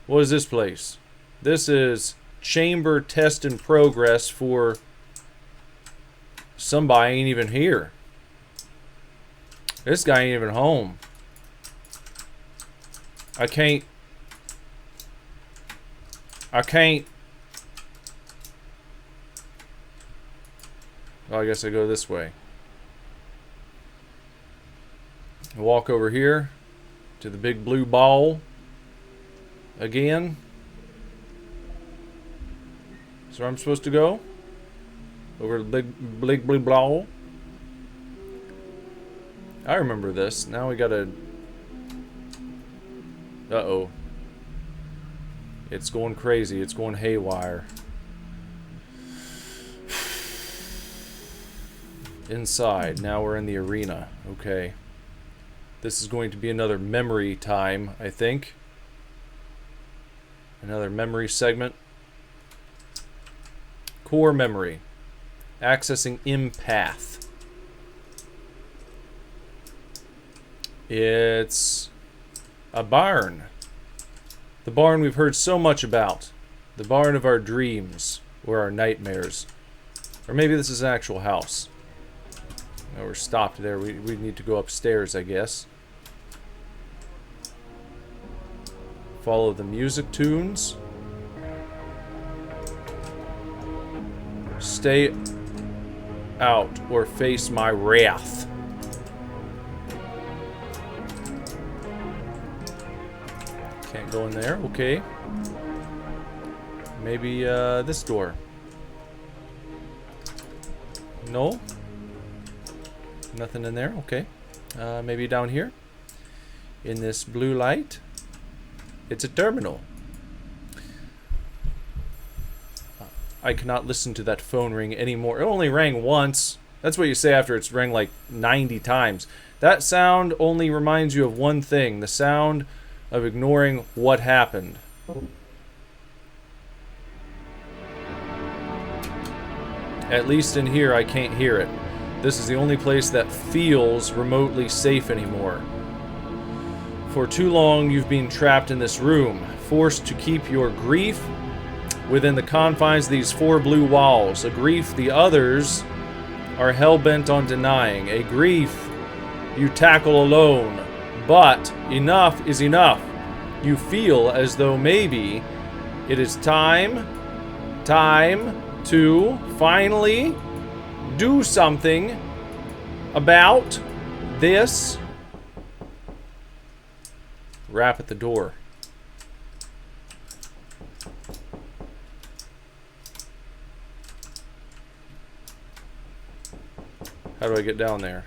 What is this place? This is chamber test in progress for somebody ain't even here. This guy ain't even home. I can't. Oh, I guess I go this way. Walk over here to the big blue ball. Again. Is where I'm supposed to go? Over the big blue ball. I remember this. Now we gotta... Uh-oh. It's going crazy. It's going haywire. Inside. Now we're in the arena. Okay. This is going to be another memory time, I think. Another memory segment. Core memory. Accessing Empath. It's a barn. The barn we've heard so much about. The barn of our dreams. Or our nightmares. Or maybe this is an actual house. No, we're stopped there. We need to go upstairs, I guess. Follow the music tunes. Stay out or face my wrath. Can't go in there. Okay. Maybe this door. No? Nothing in there? Okay. Maybe down here? In this blue light? It's a terminal. I cannot listen to that phone ring anymore. It only rang once. That's what you say after it's rang like 90 times. That sound only reminds you of one thing. The sound of ignoring what happened. At least in here I can't hear it. This is the only place that feels remotely safe anymore. For too long you've been trapped in this room, forced to keep your grief within the confines of these four blue walls. A grief the others are hell-bent on denying. A grief you tackle alone. But enough is enough. You feel as though maybe it is time to finally do something about this rap at the door. How do I get down there?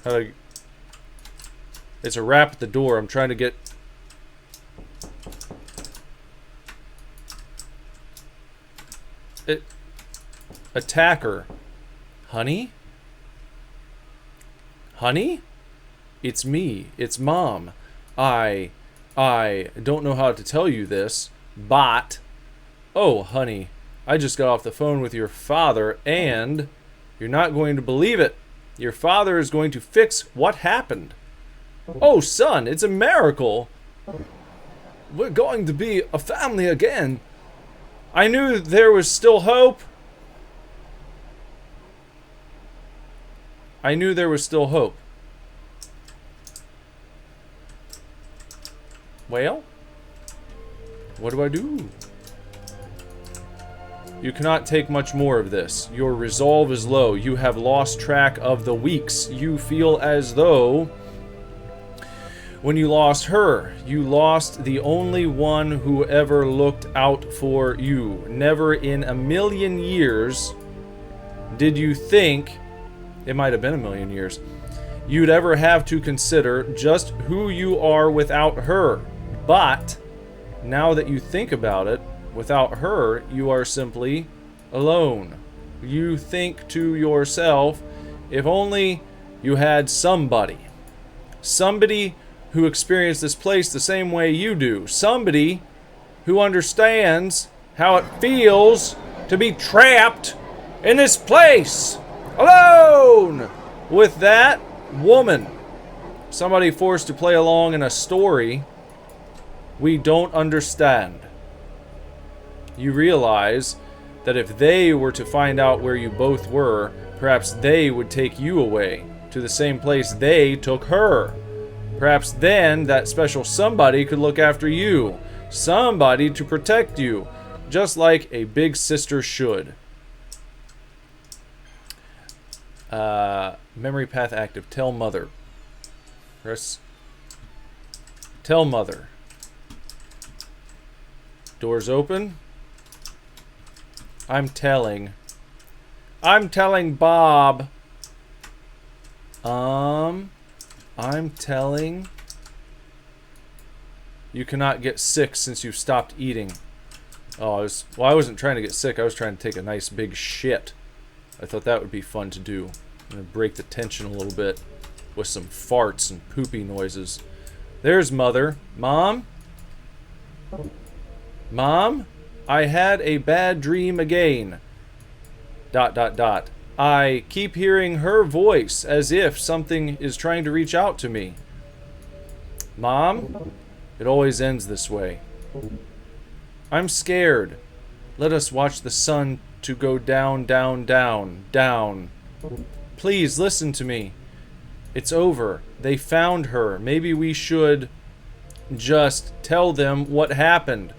How do I... It's a rap at the door. I'm trying to get... Attacker. Honey? Honey? It's me. It's Mom. I don't know how to tell you this, but... Oh, honey. I just got off the phone with your father, and you're not going to believe it. Your father is going to fix what happened. Oh, son, it's a miracle. We're going to be a family again. I knew there was still hope. I knew there was still hope. Well, what do I do? You cannot take much more of this. Your resolve is low. You have lost track of the weeks. You feel as though when you lost her, you lost the only one who ever looked out for you. Never in a million years did you think, it might have been a million years, you'd ever have to consider just who you are without her. But now that you think about it, without her, you are simply alone. You think to yourself, if only you had somebody. Somebody who experienced this place the same way you do. Somebody who understands how it feels to be trapped in this place. Alone! With that woman. Somebody forced to play along in a story we don't understand. You realize that if they were to find out where you both were, perhaps they would take you away to the same place they took her. Perhaps then that special somebody could look after you. Somebody to protect you, just like a big sister should. Memory path active. Tell mother. Press. Tell mother. Doors open. I'm telling Bob. I'm telling. You cannot get sick since you've stopped eating. Oh, I wasn't trying to get sick. I was trying to take a nice big shit. I thought that would be fun to do. I'm gonna break the tension a little bit with some farts and poopy noises. There's Mother. Mom? Mom? I had a bad dream again. ... I keep hearing her voice as if something is trying to reach out to me. Mom? It always ends this way. I'm scared. Let us watch the sun to go down, down, down, down. Please listen to me. It's over. They found her. Maybe we should just tell them what happened. ...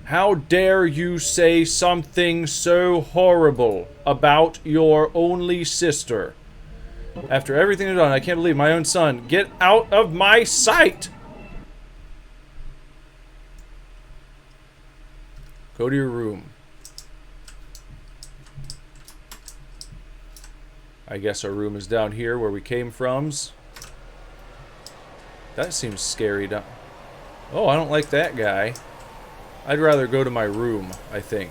How dare you say something so horrible about your only sister? After everything I've done, I can't believe my own son. Get out of my sight! Go to your room. I guess our room is down here where we came from. That seems scary. Oh, I don't like that guy. I'd rather go to my room, I think.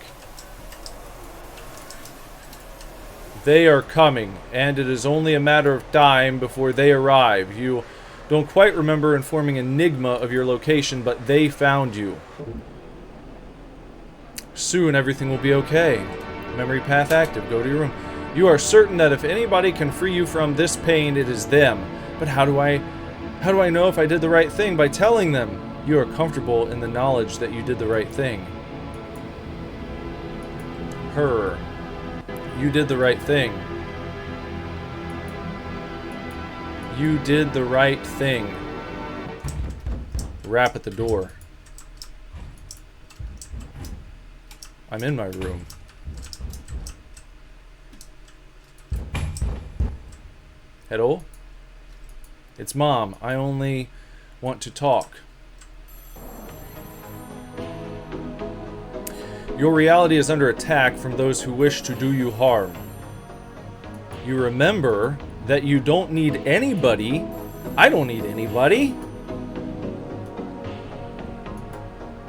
They are coming, and it is only a matter of time before they arrive. You don't quite remember informing Enigma of your location, but they found you. Soon everything will be okay. Memory path active. Go to your room. You are certain that if anybody can free you from this pain, it is them. But how do I know if I did the right thing? By telling them. You are comfortable in the knowledge that you did the right thing. Her. You did the right thing. You did the right thing. Rap at the door. I'm in my room. Hello? It's Mom. I only want to talk. Your reality is under attack from those who wish to do you harm. You remember that you don't need anybody. I don't need anybody.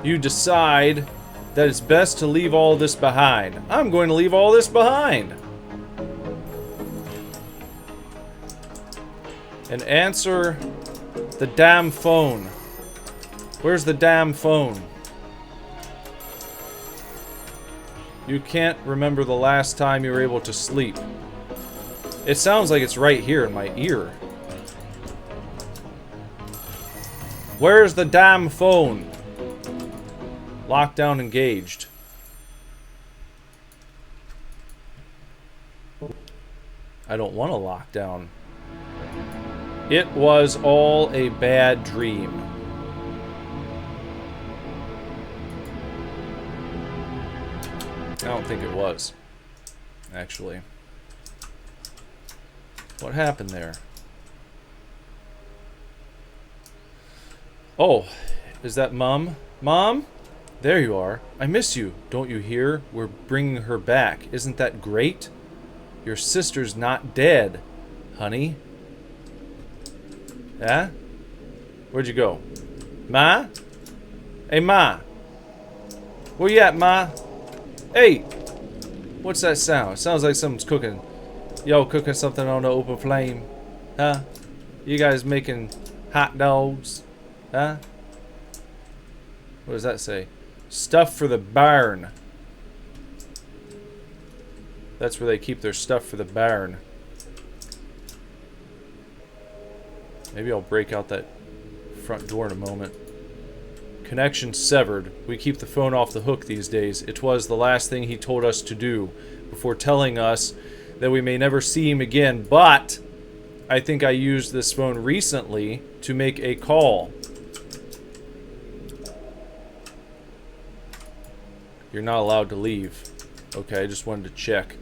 You decide that it's best to leave all this behind. I'm going to leave all this behind. And answer the damn phone. Where's the damn phone? You can't remember the last time you were able to sleep. It sounds like it's right here in my ear. Where's the damn phone? Lockdown engaged. I don't want a lockdown. It was all a bad dream. I don't think it was, actually. What happened there? Oh, is that Mom? Mom? There you are. I miss you. Don't you hear? We're bringing her back. Isn't that great? Your sister's not dead, honey. Yeah? Where'd you go? Ma? Hey, Ma. Where you at, Ma? Hey! What's that sound? It sounds like someone's cooking. Yo, cooking something on the open flame. Huh? You guys making hot dogs? Huh? What does that say? Stuff for the barn. That's where they keep their stuff for the barn. Maybe I'll break out that front door in a moment. Connection severed. We keep the phone off the hook these days. It was the last thing he told us to do before telling us that we may never see him again. But I think I used this phone recently to make a call. You're not allowed to leave. Okay, I just wanted to check.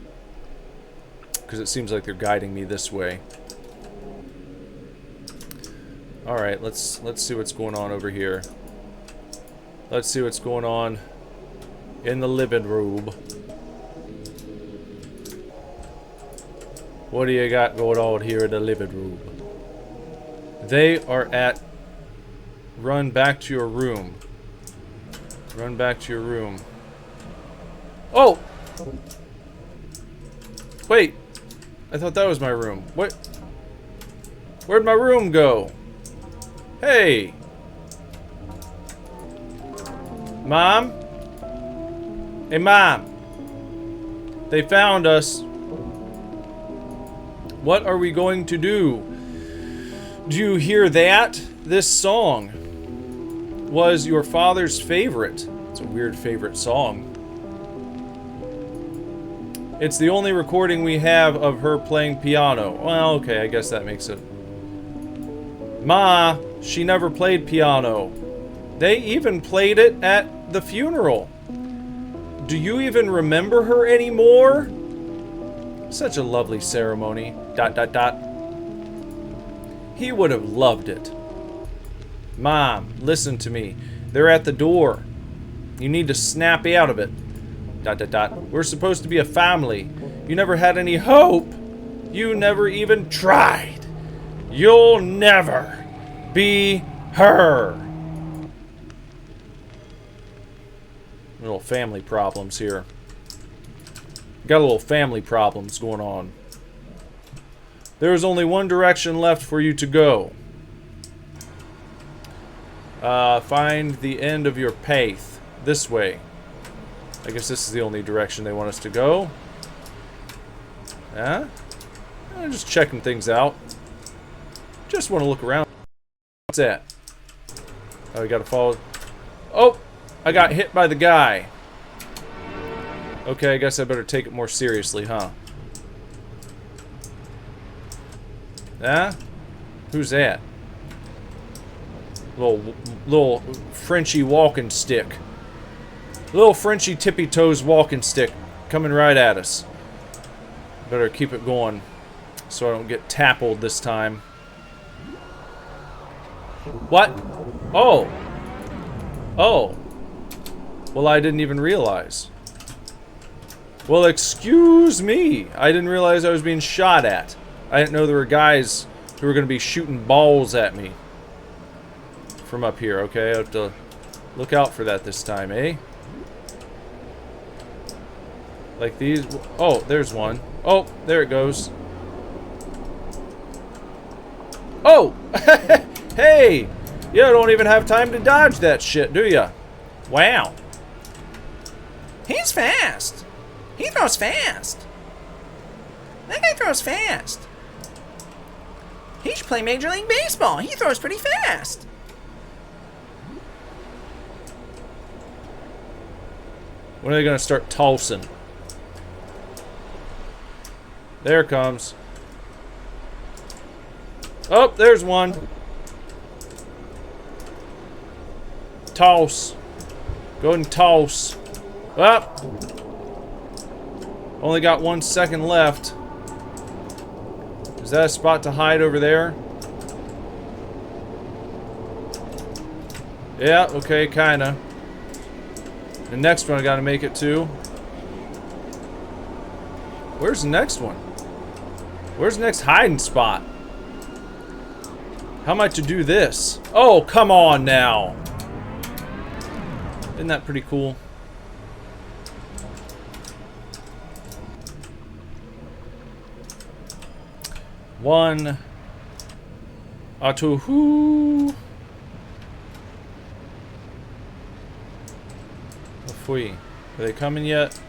Because it seems like they're guiding me this way. Alright, let's see what's going on over here. Let's see what's going on in the living room. What do you got going on here in the living room? They are at... Run back to your room. Run back to your room. Oh! Wait! I thought that was my room. What? Where'd my room go? Hey! Mom? Hey, Mom! They found us. What are we going to do? Do you hear that? This song was your father's favorite. It's a weird favorite song. It's the only recording we have of her playing piano. Well, okay, I guess that makes it... Ma, she never played piano. They even played it at the funeral. Do you even remember her anymore? Such a lovely ceremony. ... He would have loved it. Mom, listen to me. They're at the door. You need to snap out of it. ... We're supposed to be a family. You never had any hope. You never even tried. You'll never be her. Little family problems here. Got a little family problems going on. There is only one direction left for you to go. Find the end of your path. This way. I guess this is the only direction they want us to go. Yeah? I'm just checking things out. Just want to look around. What's that? Oh, we gotta follow. Oh! I got hit by the guy. Okay, I guess I better take it more seriously, huh? Yeah? Who's that? Little Frenchy walking stick. Little Frenchy tippy toes walking stick coming right at us. Better keep it going so I don't get tackled this time. What? Oh. Oh. Well, I didn't even realize. Well, excuse me. I didn't realize I was being shot at. I didn't know there were guys who were going to be shooting balls at me from up here. Okay, I have to look out for that this time, eh? Like these. Oh, there's one. Oh, there it goes. Oh! Hey! You don't even have time to dodge that shit, do ya? Wow. He's fast. He throws fast. That guy throws fast. He should play Major League Baseball. He throws pretty fast. When are they gonna start tossing? There it comes. Oh, there's one. Toss. Go ahead and toss. Up. Only got 1 second left. Is that a spot to hide over there? Yeah, okay, kinda. The next one I gotta make it to. Where's the next one? Where's the next hiding spot? How am I to do this? Oh, come on now. Isn't that pretty cool? One. Two. Fui. Are they coming yet?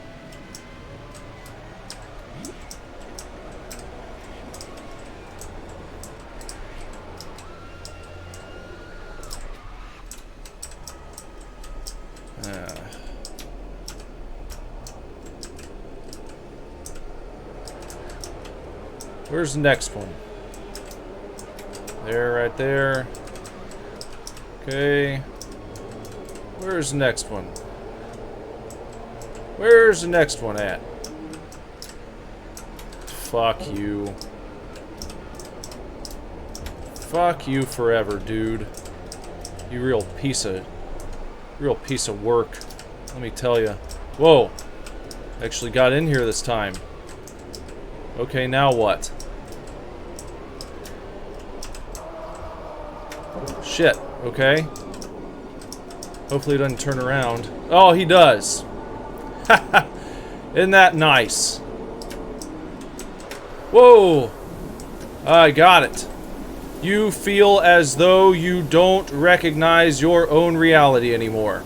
Where's the next one? There, right there. Okay. Where's the next one? Where's the next one at? Fuck you. Fuck you forever, dude. You real piece of work. Let me tell you. Whoa. Actually got in here this time. Okay, now what? Shit, okay. Hopefully he doesn't turn around. Oh, he does. Isn't that nice? Whoa! I got it. You feel as though you don't recognize your own reality anymore.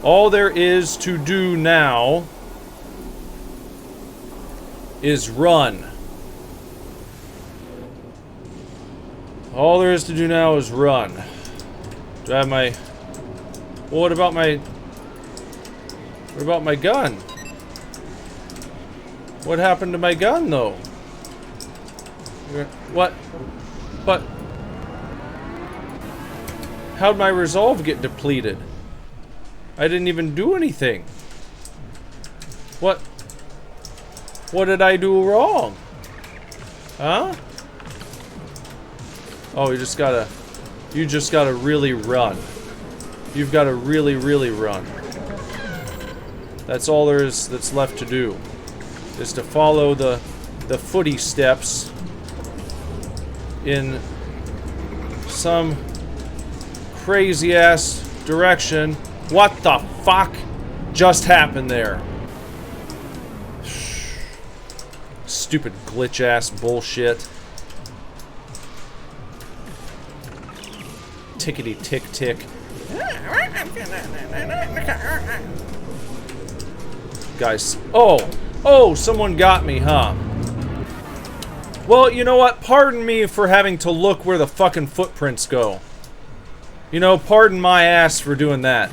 All there is to do now is run. All there is to do now is run. Do I have my... Well, what about my gun? What happened to my gun, though? What? But... How'd my resolve get depleted? I didn't even do anything. What? What did I do wrong? Huh? Oh, you just gotta really run. You've gotta really, really run. That's all there is that's left to do. Is to follow the footy steps in some crazy ass direction. What the fuck just happened there? Stupid glitch ass bullshit. Tickety tick tick. Guys. Oh, someone got me, huh? Well, you know what? Pardon me for having to look where the fucking footprints go. You know, pardon my ass for doing that.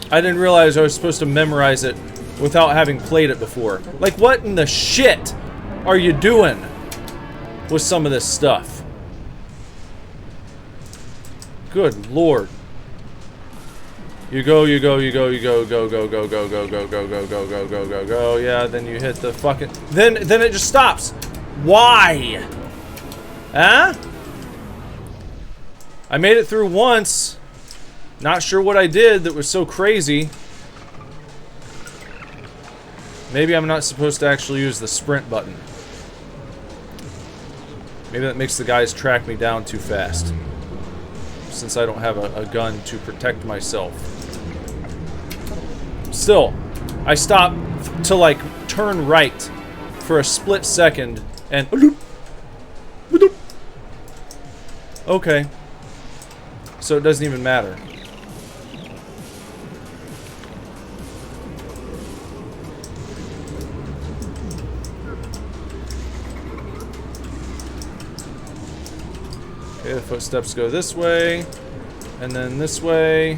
I didn't realize I was supposed to memorize it without having played it before. Like, what in the shit are you doing with some of this stuff? Good Lord. You go, you go, you go, you go, go, go, go, go, go, go, go, go, go, go, go, go, go. Yeah, then you hit the fucking... Then it just stops. Why? Huh? I made it through once. Not sure what I did that was so crazy. Maybe I'm not supposed to actually use the sprint button. Maybe that makes the guys track me down too fast. Since I don't have a gun to protect myself. Still, I stop to like turn right for a split second and... Okay. So it doesn't even matter. Okay, the footsteps go this way, and then this way,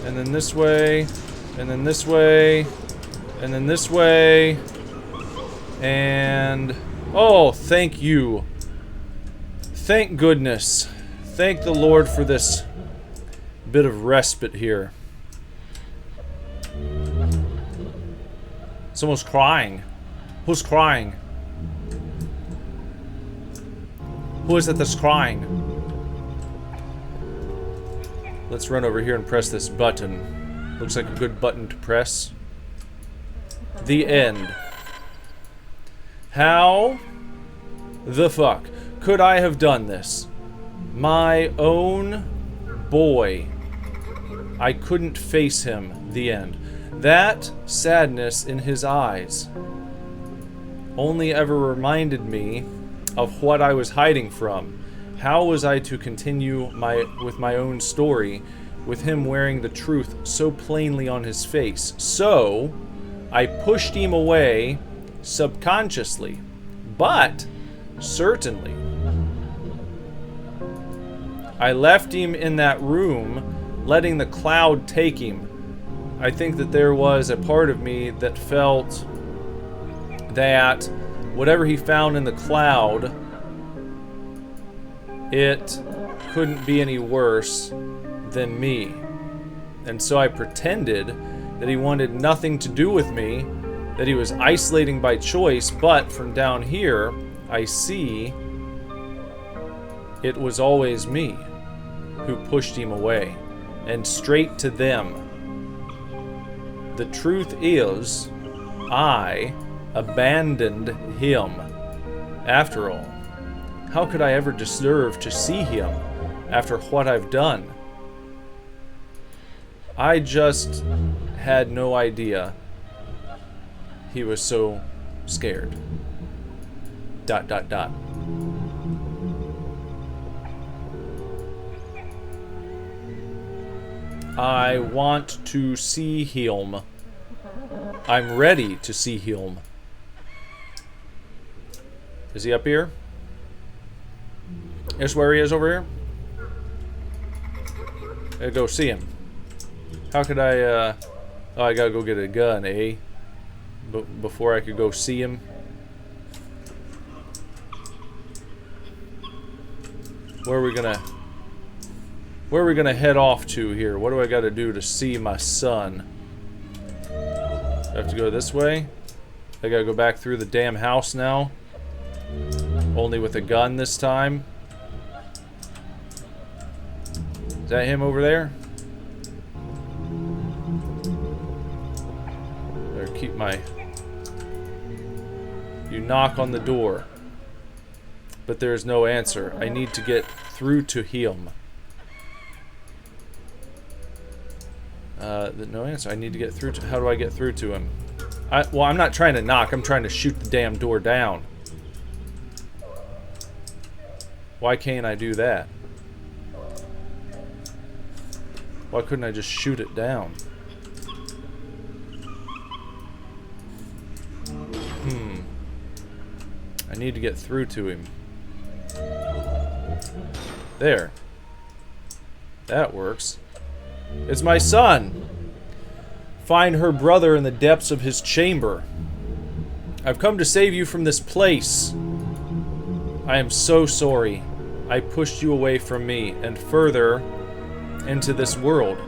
and then this way, and then this way, and then this way, and... Oh, thank you. Thank goodness. Thank the Lord for this bit of respite here. Someone's crying. Who's crying? Who is it that's crying? Let's run over here and press this button. Looks like a good button to press. The end. How the fuck could I have done this? My own boy. I couldn't face him. The end. That sadness in his eyes only ever reminded me of what I was hiding from. How was I to continue with my own story with him wearing the truth so plainly on his face? So, I pushed him away subconsciously, but certainly. I left him in that room, letting the cloud take him. I think that there was a part of me that felt that whatever he found in the cloud, it couldn't be any worse than me. And so I pretended that he wanted nothing to do with me, that he was isolating by choice, but from down here, I see it was always me who pushed him away, and straight to them. The truth is, I abandoned him. After all, how could I ever deserve to see him after what I've done? I just had no idea he was so scared. ... I want to see him. I'm ready to see him. Is he up here? Is where he is over here? I gotta go see him. How could I, oh, I gotta go get a gun, eh? Before I could go see him. Where are we gonna head off to here? What do I gotta do to see my son? I have to go this way? I gotta go back through the damn house now? Only with a gun this time? Is that him over there? Better keep my... You knock on the door. But there's no answer. I need to get through to him. No answer. I need to get through to... How do I get through to him? Well, I'm not trying to knock. I'm trying to shoot the damn door down. Why can't I do that? Why couldn't I just shoot it down? I need to get through to him. There. That works. It's my son! Find her brother in the depths of his chamber. I've come to save you from this place. I am so sorry. I pushed you away from me, and further, into this world.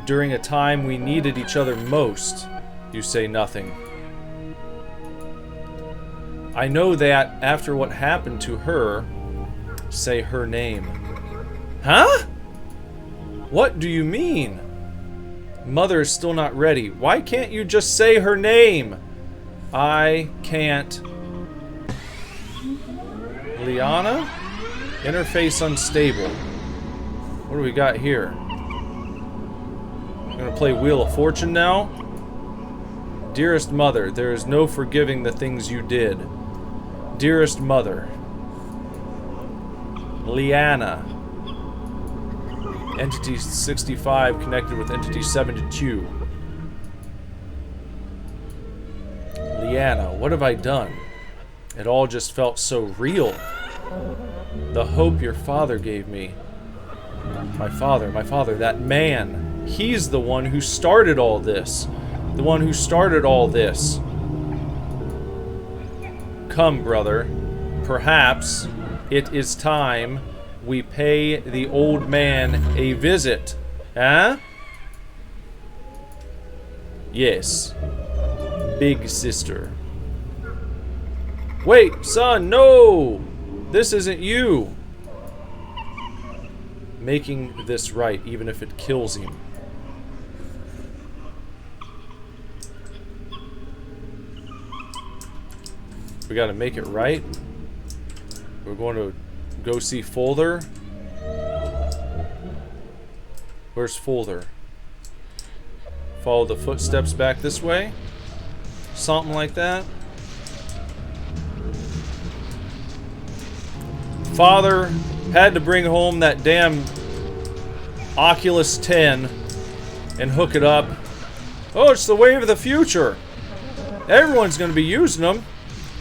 During a time we needed each other most, you say nothing. I know that after what happened to her, say her name. Huh? What do you mean? Mother is still not ready. Why can't you just say her name? I can't. Liana? Interface unstable. What do we got here? I'm gonna play Wheel of Fortune now. Dearest Mother, there is no forgiving the things you did. Dearest Mother. Liana. Entity 65 connected with Entity 72. Liana, what have I done? It all just felt so real. The hope your father gave me. My father, that man. He's the one who started all this. The one who started all this. Come, brother. Perhaps it is time we pay the old man a visit. Huh? Yes. Big sister. Wait, son, no! This isn't you! Making this right, even if it kills him. We gotta make it right. We're going to go see Folder. Where's Folder? Follow the footsteps back this way. Something like that. Father had to bring home that damn Oculus 10 and hook it up. Oh, it's the wave of the future. Everyone's going to be using them.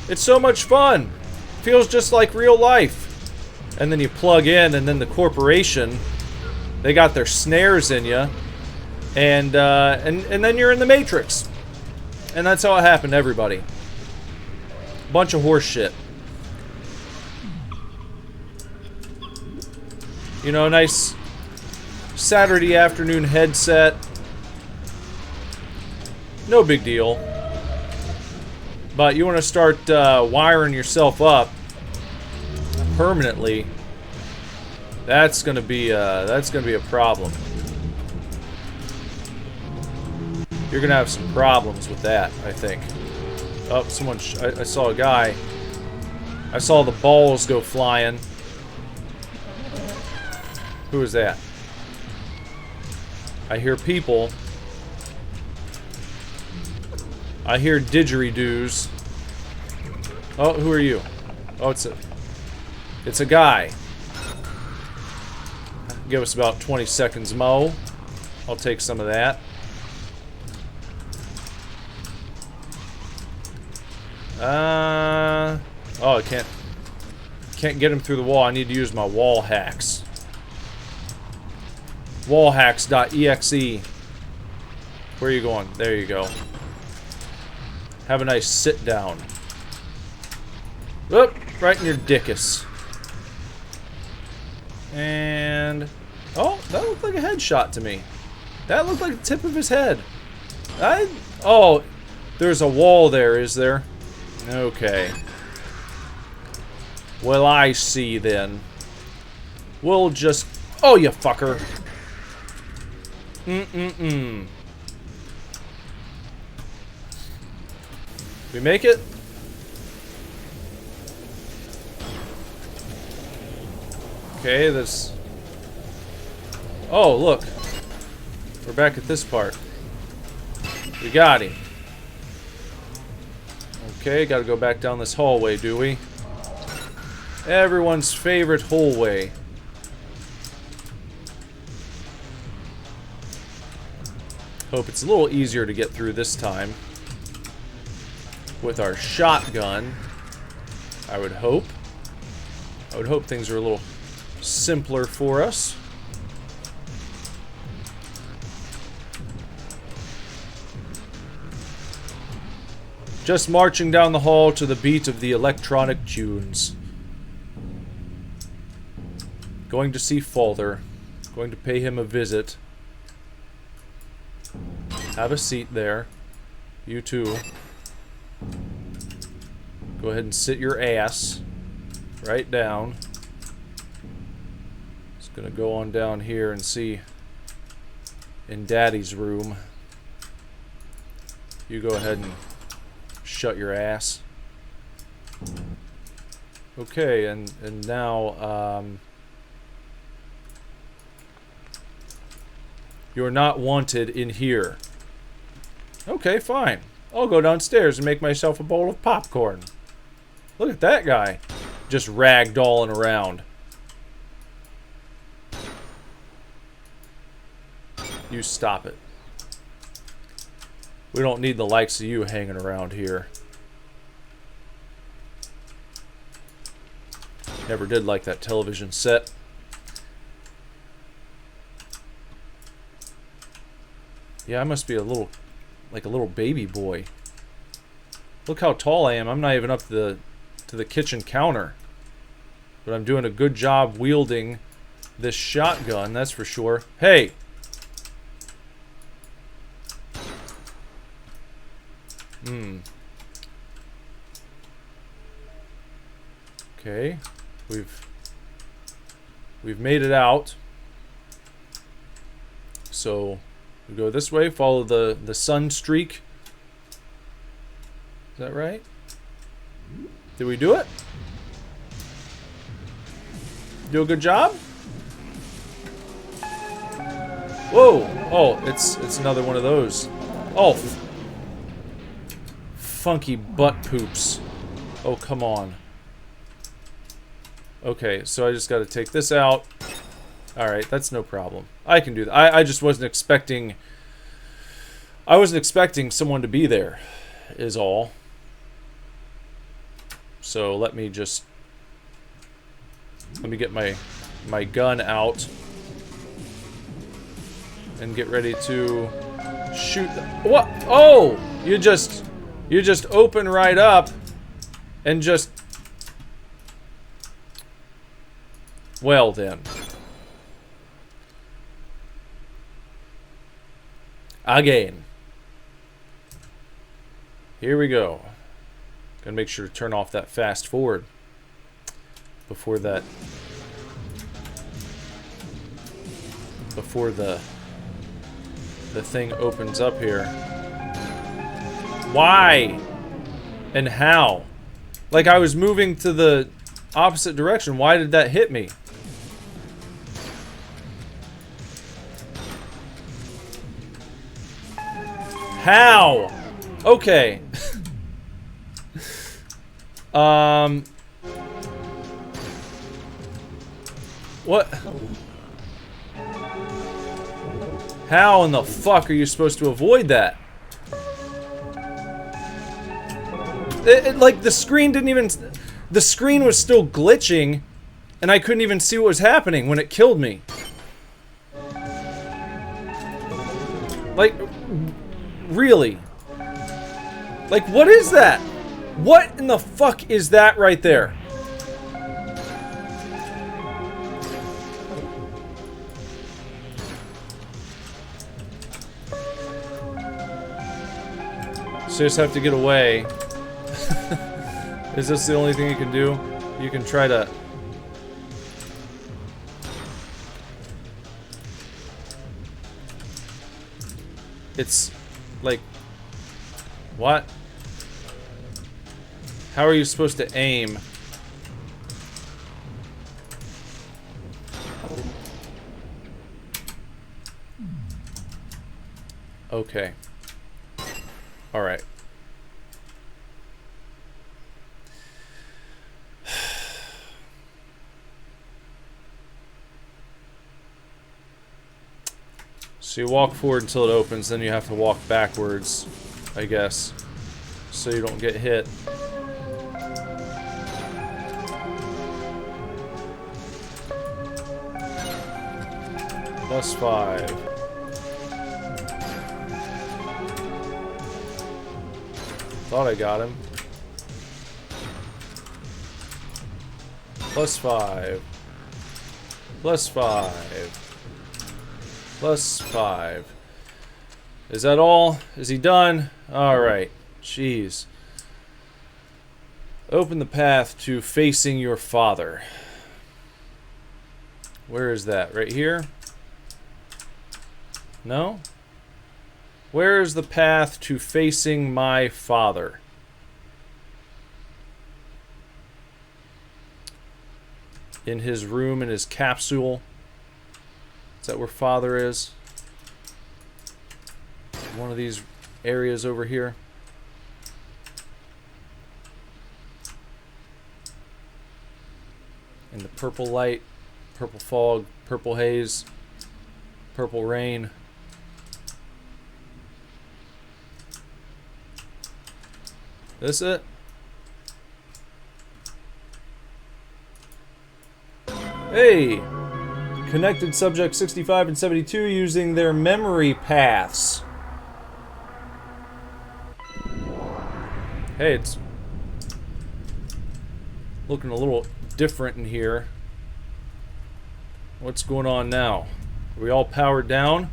It's so much fun. Feels just like real life. And then you plug in, and then the corporation, they got their snares in you, and then you're in the Matrix. And that's how it happened to everybody. Bunch of horse shit. You know, nice Saturday afternoon headset. No big deal. But you want to start wiring yourself up permanently. That's gonna be a problem. You're gonna have some problems with that, I think. Oh, someone! I saw a guy. I saw the balls go flying. Who is that? I hear people. I hear didgeridoos. Oh, who are you? Oh, it's a guy. Give us about 20 seconds, Mo. I'll take some of that. Oh, I can't get him through the wall. I need to use my wall hacks. Wallhacks.exe. Where are you going? There you go. Have a nice sit down. Oop, right in your dickus. And... oh, that looked like a headshot to me. That looked like the tip of his head. Oh, there's a wall there, is there? Okay. Well, I see then. We'll just... oh, you fucker. We make it? Okay, this... oh, look. We're back at this part. We got him. Okay, gotta go back down this hallway, do we? Everyone's favorite hallway. Hope it's a little easier to get through this time. With our shotgun, I would hope. I would hope things are a little simpler for us. Just marching down the hall to the beat of the electronic tunes. Going to see Falder. Going to pay him a visit. Have a seat there. You too. Go ahead and sit your ass right down. Just gonna go on down here and see in Daddy's room. You go ahead and shut your ass. Okay, and now you're not wanted in here. Okay, fine. I'll go downstairs and make myself a bowl of popcorn. Look at that guy. Just ragdolling around. You stop it. We don't need the likes of you hanging around here. Never did like that television set. Yeah, I must be a little, like a little baby boy. Look how tall I am. I'm not even up to the kitchen counter. But I'm doing a good job wielding this shotgun, that's for sure. Hey! Okay. We've made it out. So we go this way, follow the sun streak. Is that right? Did we do it? Do a good job? Whoa! Oh, it's another one of those. Oh, funky butt poops. Oh, come on. Okay, so I just got to take this out. Alright, that's no problem. I can do that. I just wasn't expecting... I wasn't expecting someone to be there, is all. So let me just... Let me get my gun out. And get ready to shoot them. What? Oh! You just open right up and just... Well then. Again. Here we go. Gotta make sure to turn off that fast forward before the thing opens up here. Why? And how? Like I was moving to the opposite direction. Why did that hit me? How? Okay. What? How in the fuck are you supposed to avoid that? Like, the screen didn't even... The screen was still glitching, and I couldn't even see what was happening when it killed me. Like, really? Like, what is that? What in the fuck is that right there? So you just have to get away. Is this the only thing you can do? You can try to... It's... like... What? How are you supposed to aim? Okay. Alright. So you walk forward until it opens, then you have to walk backwards, I guess, so you don't get hit. +5. Thought I got him. +5. +5. Plus 5. Is that all? Is he done? Alright. Jeez. Open the path to facing your father. Where is that? Right here? No? Where is the path to facing my father? In his room, in his capsule. Is that where father is? One of these areas over here. In the purple light, purple fog, purple haze, purple rain. This it? Hey! Connected subject 65 and 72 using their memory paths. Hey, it's looking a little different in here. What's going on now? Are we all powered down?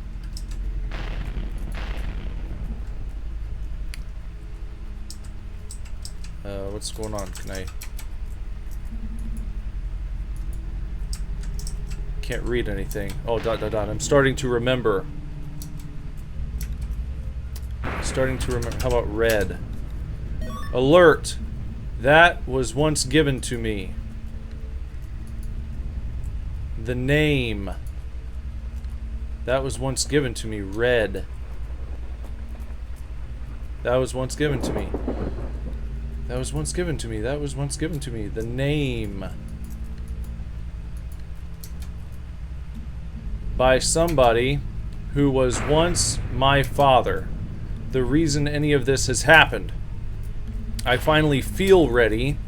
What's going on? Can I... Can't read anything. Oh, ... I'm starting to remember. Starting to remember. How about red? Alert! That was once given to me. The name. That was once given to me. Red. That was once given to me. That was once given to me. That was once given to me. The name. By somebody who was once my father. The reason any of this has happened. I finally feel ready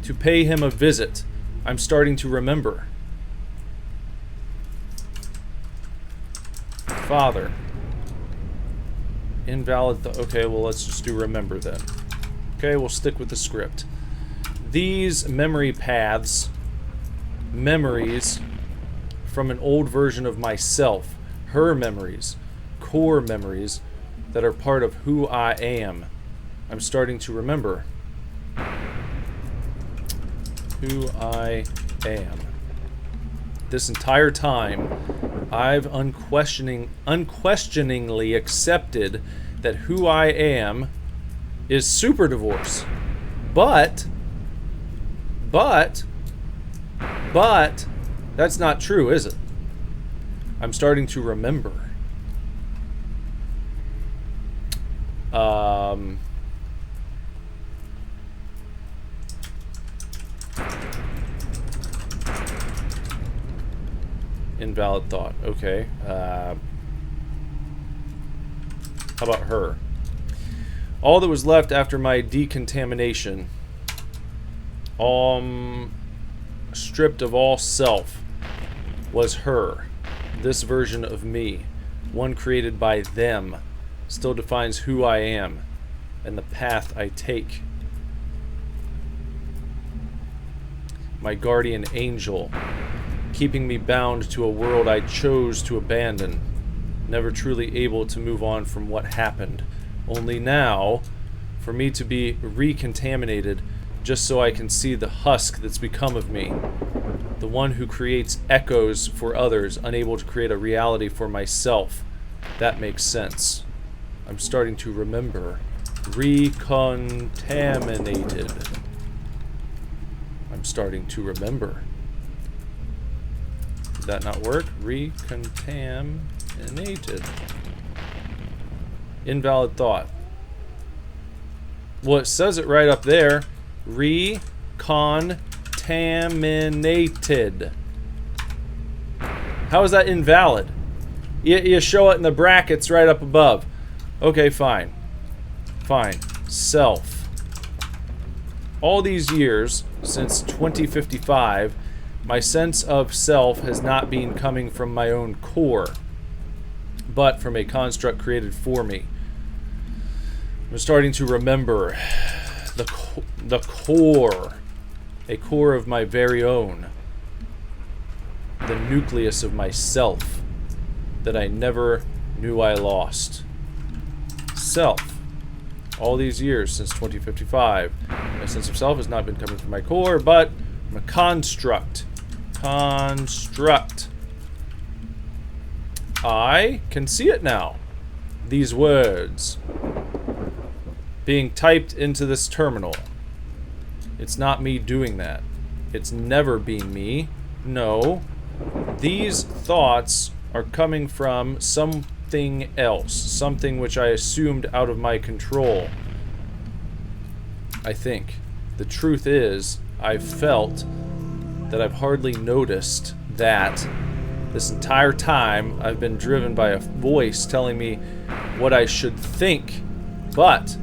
to pay him a visit. I'm starting to remember. Father. Invalid. Okay, well, let's just do remember then. Okay, we'll stick with the script. These memory paths, memories from an old version of myself, her memories, core memories that are part of who I am. I'm starting to remember who I am. This entire time, I've unquestioningly accepted that who I am is super divorce. But that's not true, is it? I'm starting to remember. Invalid thought. Okay. How about her? All that was left after my decontamination, stripped of all self, was her. This version of me, one created by them, still defines who I am and the path I take. My guardian angel, keeping me bound to a world I chose to abandon, never truly able to move on from what happened. Only now, for me to be recontaminated, just so I can see the husk that's become of me. The one who creates echoes for others, unable to create a reality for myself. That makes sense. I'm starting to remember. Recontaminated. I'm starting to remember. Did that not work? Recontaminated. Invalid thought. Well, it says it right up there. Recontaminated. How is that invalid? You show it in the brackets right up above. Okay, fine. Fine. Self. All these years, since 2055, my sense of self has not been coming from my own core, but from a construct created for me. I'm starting to remember the core, a core of my very own, the nucleus of myself. that I never knew I lost. Self. All these years since 2055, my sense of self has not been coming from my core, but from a construct. Construct. I can see it now. These words being typed into this terminal. It's not me doing that. It's never been me. No. These thoughts are coming from something else. Something which I assumed out of my control. I think. The truth is, I've felt that I've hardly noticed that this entire time I've been driven by a voice telling me what I should think. But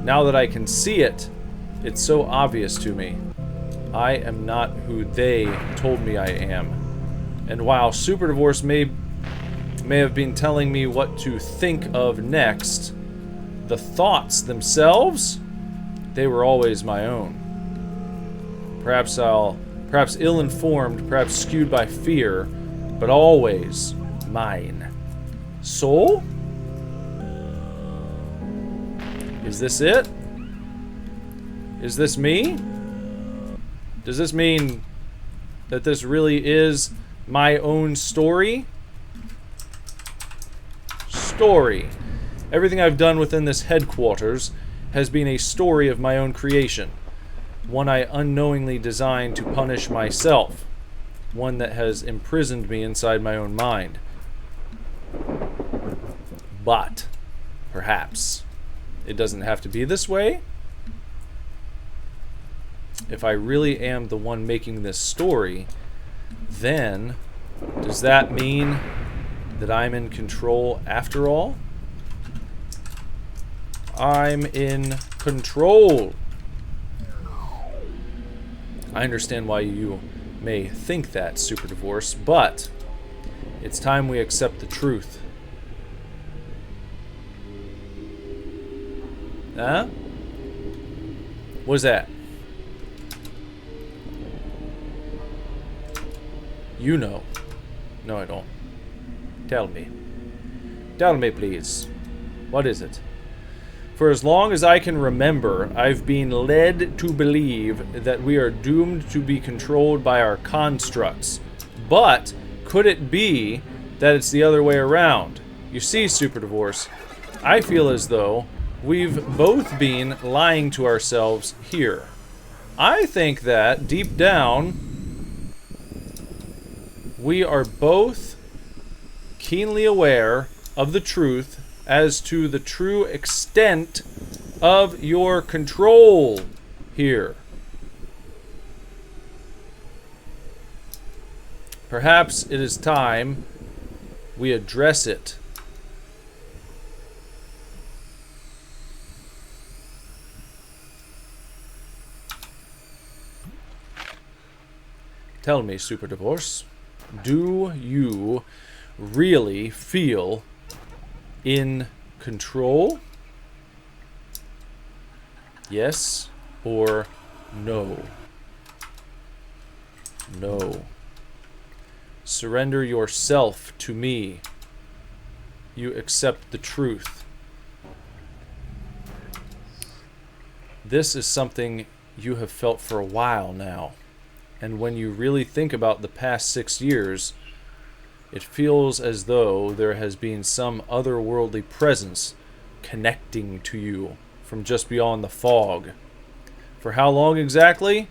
now that I can see it, it's so obvious to me. I am not who they told me I am. And while Super Divorce may have been telling me what to think of next, the thoughts themselves, they were always my own. Perhaps ill-informed, perhaps skewed by fear, but always mine. So? Is this it? Is this me? Does this mean that this really is my own story? Story. Everything I've done within this headquarters has been a story of my own creation. One I unknowingly designed to punish myself. One that has imprisoned me inside my own mind. But, perhaps, it doesn't have to be this way. If I really am the one making this story, then does that mean that I'm in control after all? I'm in control. I understand why you may think that, Super Divorce, but it's time we accept the truth. Huh? What's that? You know. No, I don't. Tell me. Tell me, please. What is it? For as long as I can remember, I've been led to believe that we are doomed to be controlled by our constructs. But could it be that it's the other way around? You see, Super Divorce, I feel as though we've both been lying to ourselves here. I think that, deep down, we are both keenly aware of the truth as to the true extent of your control here. Perhaps it is time we address it. Tell me, Super Divorce, do you really feel in control? Yes or no? No. Surrender yourself to me. You accept the truth. This is something you have felt for a while now. And when you really think about the past 6 years, it feels as though there has been some otherworldly presence connecting to you from just beyond the fog. For how long exactly?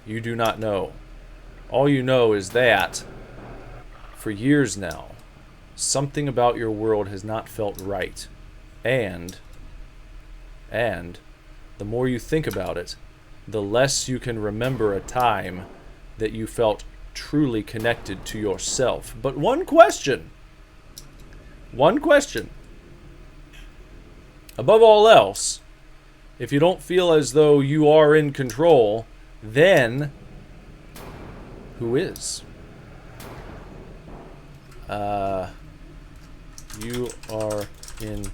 You do not know. All you know is that, for years now, something about your world has not felt right. And, the more you think about it, the less you can remember a time that you felt truly connected to yourself. But one question. Above all else, if you don't feel as though you are in control, then who is? You are in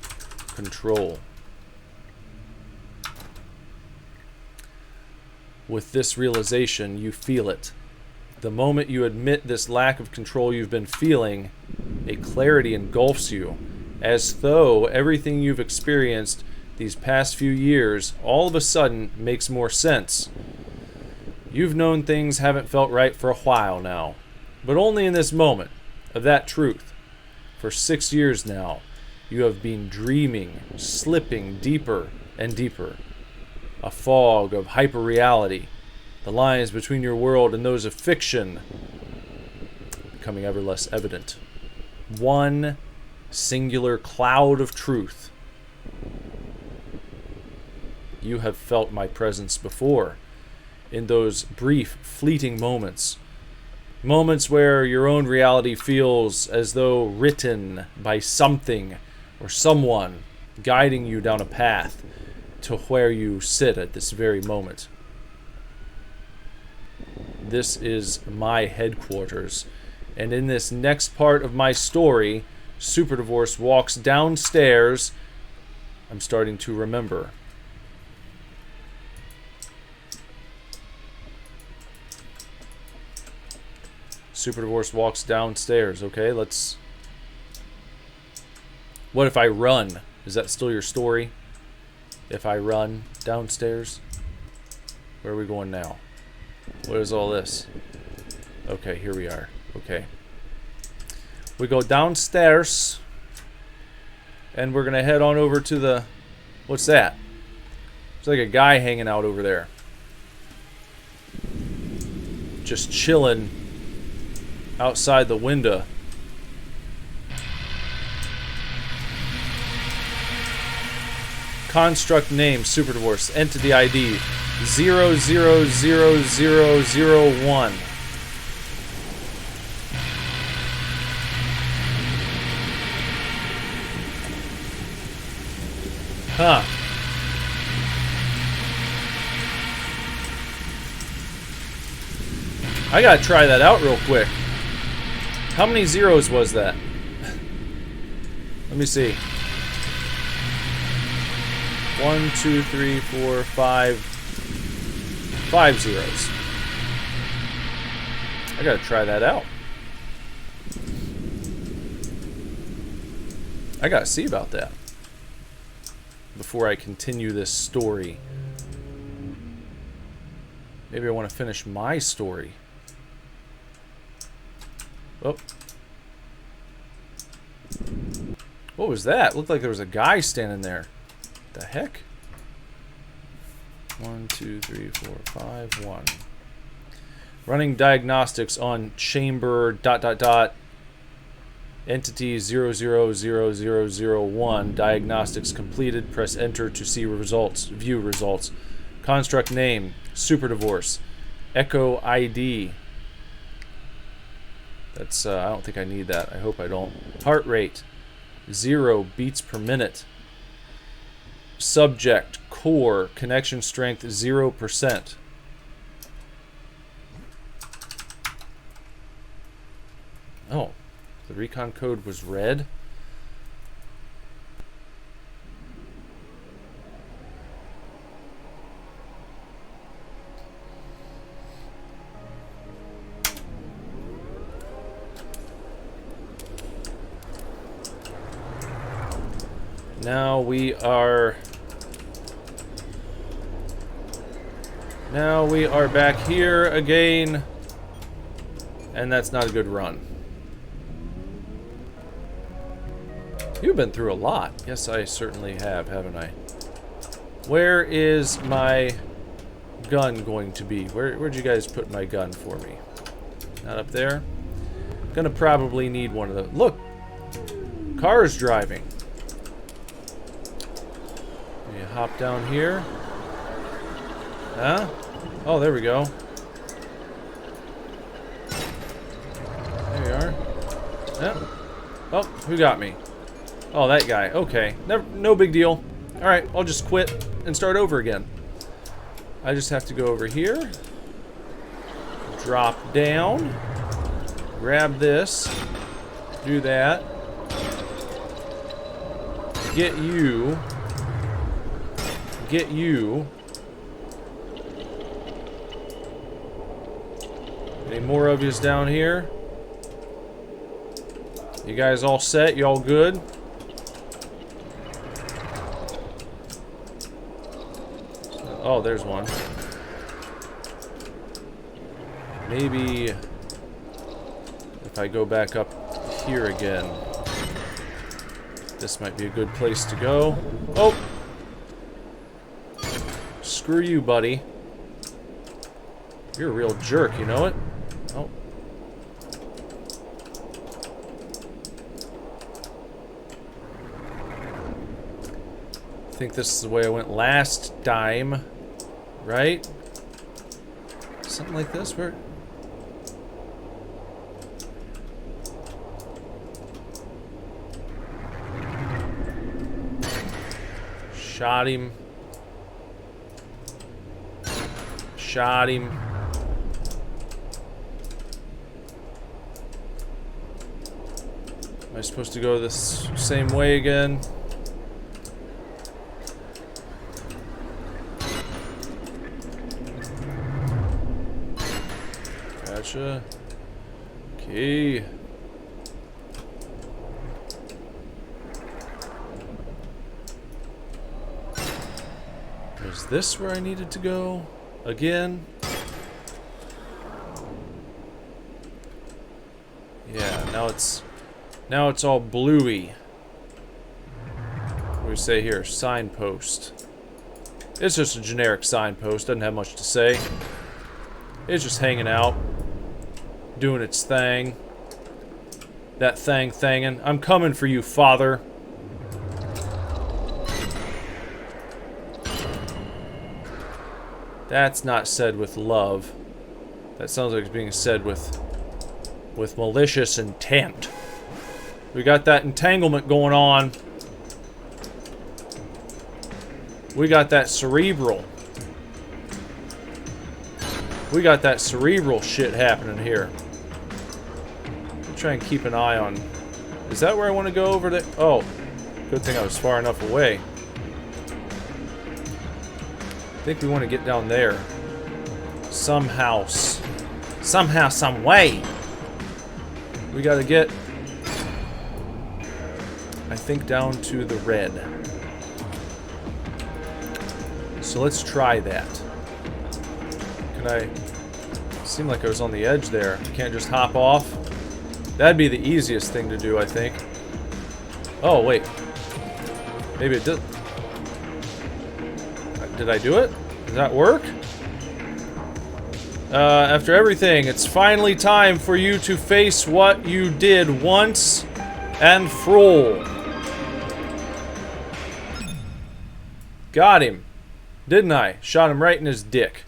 control. With this realization, you feel it. The moment you admit this lack of control you've been feeling, A clarity engulfs you, as though everything you've experienced these past few years all of a sudden makes more sense. You've known things haven't felt right for a while now, but only in this moment of that truth. For 6 years now, you have been dreaming, slipping deeper and deeper. A fog of hyperreality, the lines between your world and those of fiction becoming ever less evident. One singular cloud of truth. You have felt my presence before, in those brief, fleeting moments. Moments where your own reality feels as though written by something or someone guiding you down a path to where you sit at this very moment. This is my headquarters, and in this next part of my story, Super Divorce walks downstairs. I'm starting to remember. Super Divorce walks downstairs. Okay, let's... What if I run? Is that still your story? If I run downstairs? Where are we going now? What is all this? Okay, here we are. Okay. We go downstairs. And we're going to head on over to the... What's that? There's like a guy hanging out over there. Just chilling outside the window. Construct name, Super Divorce. Entity ID 000001. Huh. I gotta try that out real quick. How many zeros was that? Let me see. 1, 2, 3, 4, 5. 5 zeros. I gotta try that out. I gotta see about that before I continue this story. Maybe I want to finish my story. Oh. What was that? Looked like there was a guy standing there. The heck? 1, 2, 3, 4, 5, 1. Running diagnostics on chamber ... entity 000001. Diagnostics completed. Press enter to see results. View results. Construct name, Super Divorce. Echo ID. That's, I don't think I need that. I hope I don't. Heart rate, 0 beats per minute. Subject, core, connection strength, 0%. Oh, the recon code was red? Now we are back here again, and that's not a good run. You've been through a lot. Yes, I certainly have, haven't I? Where is my gun going to be? Where'd you guys put my gun for me? Not up there? Gonna probably need one of those. Look! Car's driving. Hop down here. Huh? Oh, there we go. There we are. Yep. Oh, who got me? Oh, that guy. Okay. No big deal. Alright, I'll just quit and start over again. I just have to go over here. Drop down. Grab this. Do that. Get you. Get you. Any more of yous down here? You guys all set? You all good? Oh, there's one. Maybe if I go back up here again, this might be a good place to go. Oh! Screw you, buddy. You're a real jerk, you know it? Oh. I think this is the way I went last time, right? Something like this, where... Shot him. Shot him. Am I supposed to go this same way again? Gotcha. Okay. Was this where I needed to go? Again? Yeah, now it's all bluey. What do we say here? Signpost. It's just a generic signpost, doesn't have much to say. It's just hanging out, doing its thing. That thing thangin'. I'm coming for you, father. That's not said with love. That sounds like it's being said with malicious intent. We got that entanglement going on. We got that cerebral. We got that cerebral shit happening here. I'm trying to keep an eye on... Is that where I want to go over there? Oh, good thing I was far enough away. I think we want to get down there. Somehow, some way. We got to get, I think, down to the red. So let's try that. Can I... Seemed like I was on the edge there. Can't just hop off. That'd be the easiest thing to do, I think. Oh, wait. Maybe it did. Did I do it? Does that work? After everything, it's finally time for you to face what you did once and for all. Got him. Didn't I? Shot him right in his dick.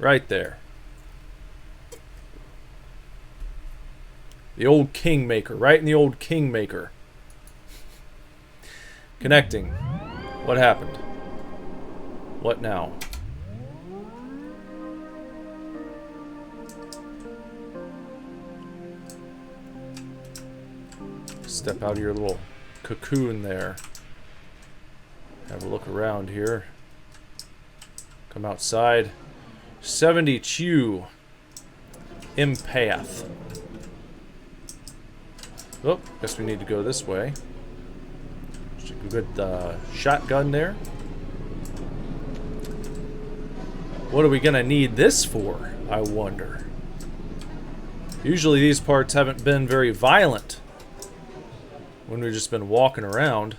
Right there. The old Kingmaker. Right in the old Kingmaker. Connecting. What happened? What now? Step out of your little cocoon there. Have a look around here. Come outside. 72. Empath. Oh, guess we need to go this way. Just a good shotgun there. What are we gonna need this for, I wonder? Usually these parts haven't been very violent when we've just been walking around.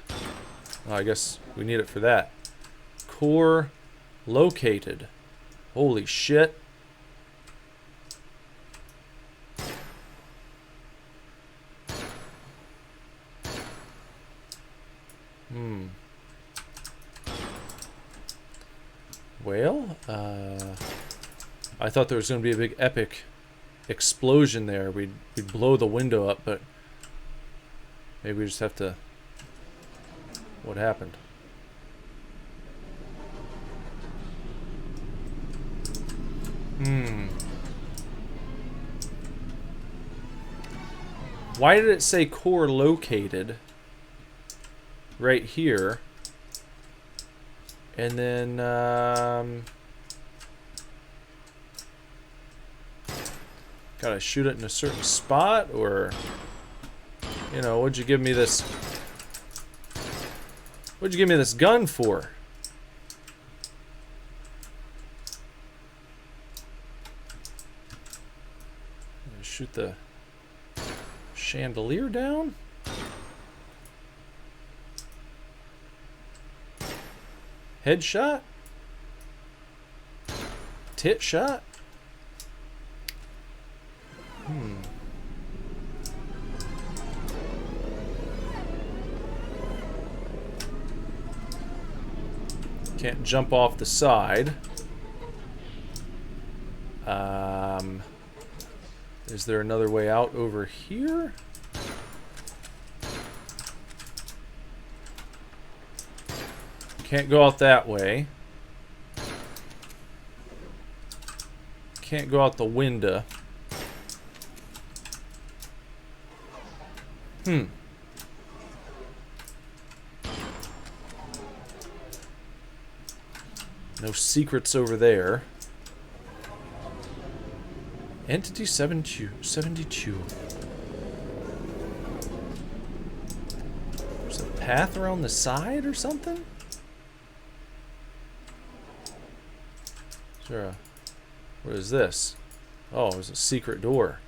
Oh, I guess we need it for that. Core located. Holy shit. Well, I thought there was going to be a big epic explosion there. We'd blow the window up, but maybe we just have to... What happened? Why did it say core located right here? And then, Gotta shoot it in a certain spot, or... You know, what'd you give me this... What'd you give me this gun for? Shoot the chandelier down? Headshot? Tit shot? Can't jump off the side. Is there another way out over here? Can't go out that way. Can't go out the window. No secrets over there. Entity 72. There's a path around the side or something? Is there a... What is this? Oh, it's a secret door.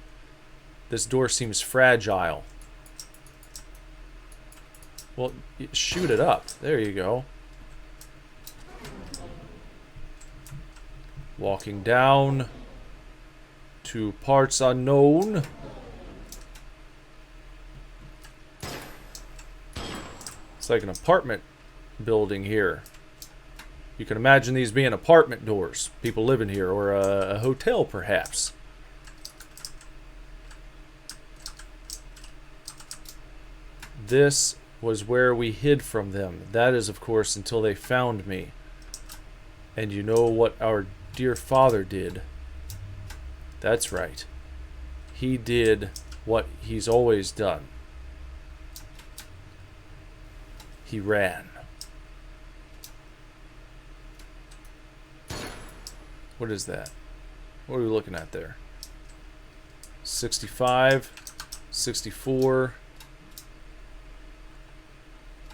This door seems fragile. Well, shoot it up. There you go. Walking down to parts unknown. It's like an apartment building here. You can imagine these being apartment doors. People living here, or a hotel perhaps. This was where we hid from them. That is, of course, until they found me. And you know what our dear father did? That's right. He did what he's always done. He ran. What is that? What are we looking at there? 65, 64.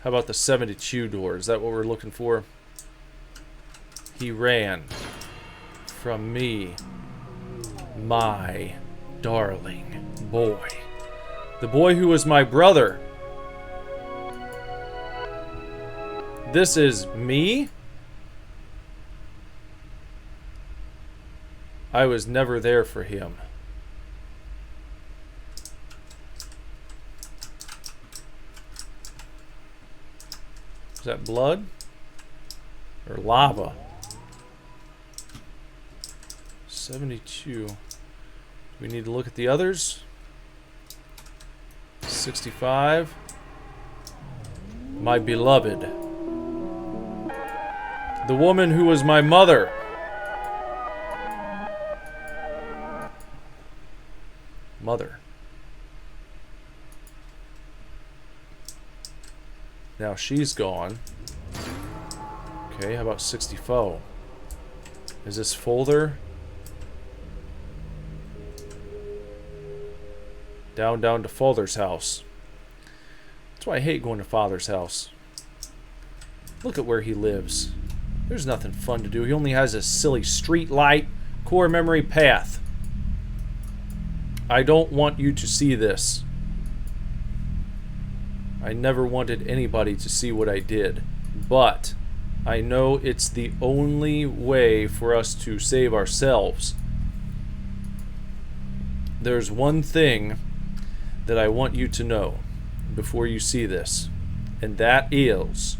How about the 72 door? Is that what we're looking for? He ran from me, my darling boy. The boy who was my brother. This is me? I was never there for him. Is that blood? Or lava? 72. Do we need to look at the others? 65. My beloved. The woman who was my mother. Mother. Now she's gone. Okay, how about 64? Is this folder? Down to father's house. That's why I hate going to father's house. Look at where he lives. There's nothing fun to do. He only has a silly street light, core memory path. I don't want you to see this. I never wanted anybody to see what I did. But I know it's the only way for us to save ourselves. There's one thing that I want you to know before you see this, and that is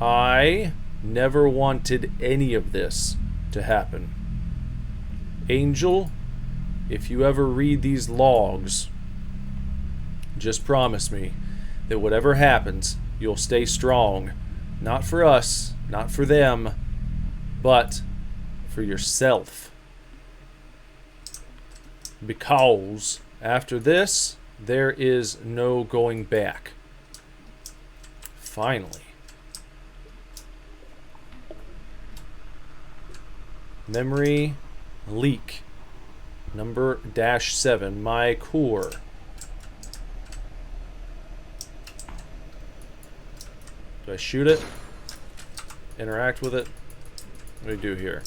I never wanted any of this to happen. Angel, if you ever read these logs, just promise me that whatever happens, you'll stay strong. Not for us, not for them, but for yourself. Because after this, there is no going back. Finally. Memory leak. Number -7, my core. Do I shoot it? Interact with it? What do we do here?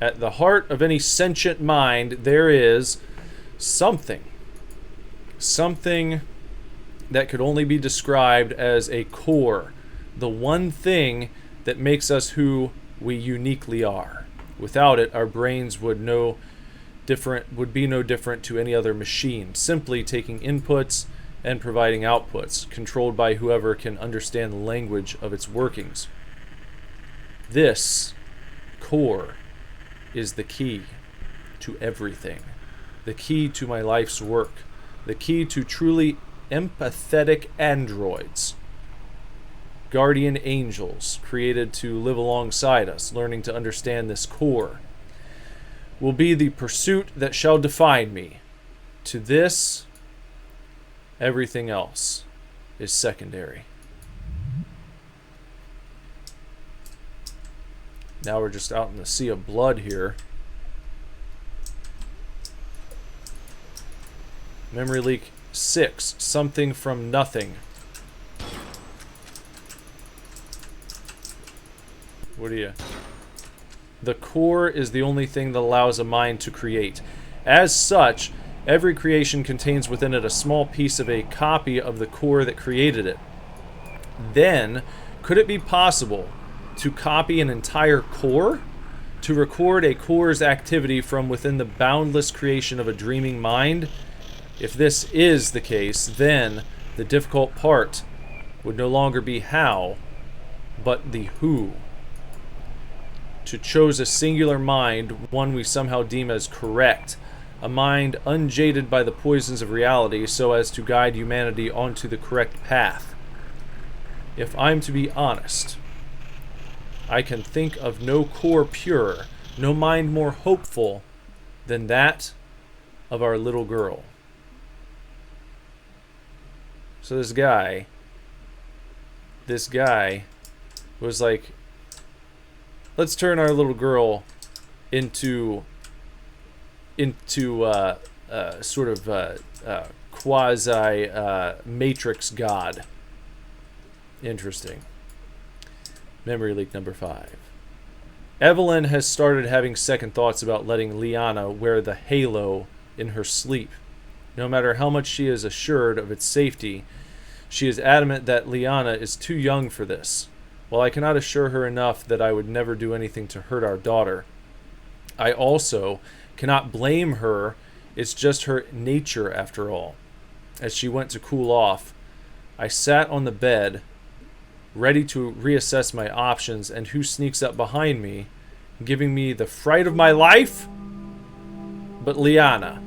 At the heart of any sentient mind, there is something. Something that could only be described as a core. The one thing that makes us who we uniquely are. Without it, our brains would be no different to any other machine, simply taking inputs and providing outputs, controlled by whoever can understand the language of its workings. This core is the key to everything, the key to my life's work, the key to truly empathetic androids, guardian angels created to live alongside us, learning to understand this core, will be the pursuit that shall define me. To this, everything else is secondary. Now we're just out in the sea of blood here. Memory leak 6. Something from nothing. What do you... The core is the only thing that allows a mind to create. As such, every creation contains within it a small piece of a copy of the core that created it. Then, could it be possible to copy an entire core? To record a core's activity from within the boundless creation of a dreaming mind? If this is the case, then the difficult part would no longer be how, but the who. To choose a singular mind, one we somehow deem as correct, a mind unjaded by the poisons of reality so as to guide humanity onto the correct path. If I'm to be honest, I can think of no core purer, no mind more hopeful than that of our little girl. So this guy was like, let's turn our little girl into sort of quasi Matrix God. Interesting. Memory leak number 5. Evelyn has started having second thoughts about letting Liana wear the halo in her sleep. No matter how much she is assured of its safety, she is adamant that Liana is too young for this. While I cannot assure her enough that I would never do anything to hurt our daughter, I also cannot blame her. It's just her nature after all. As she went to cool off, I sat on the bed, ready to reassess my options, and who sneaks up behind me, giving me the fright of my life? But Liana.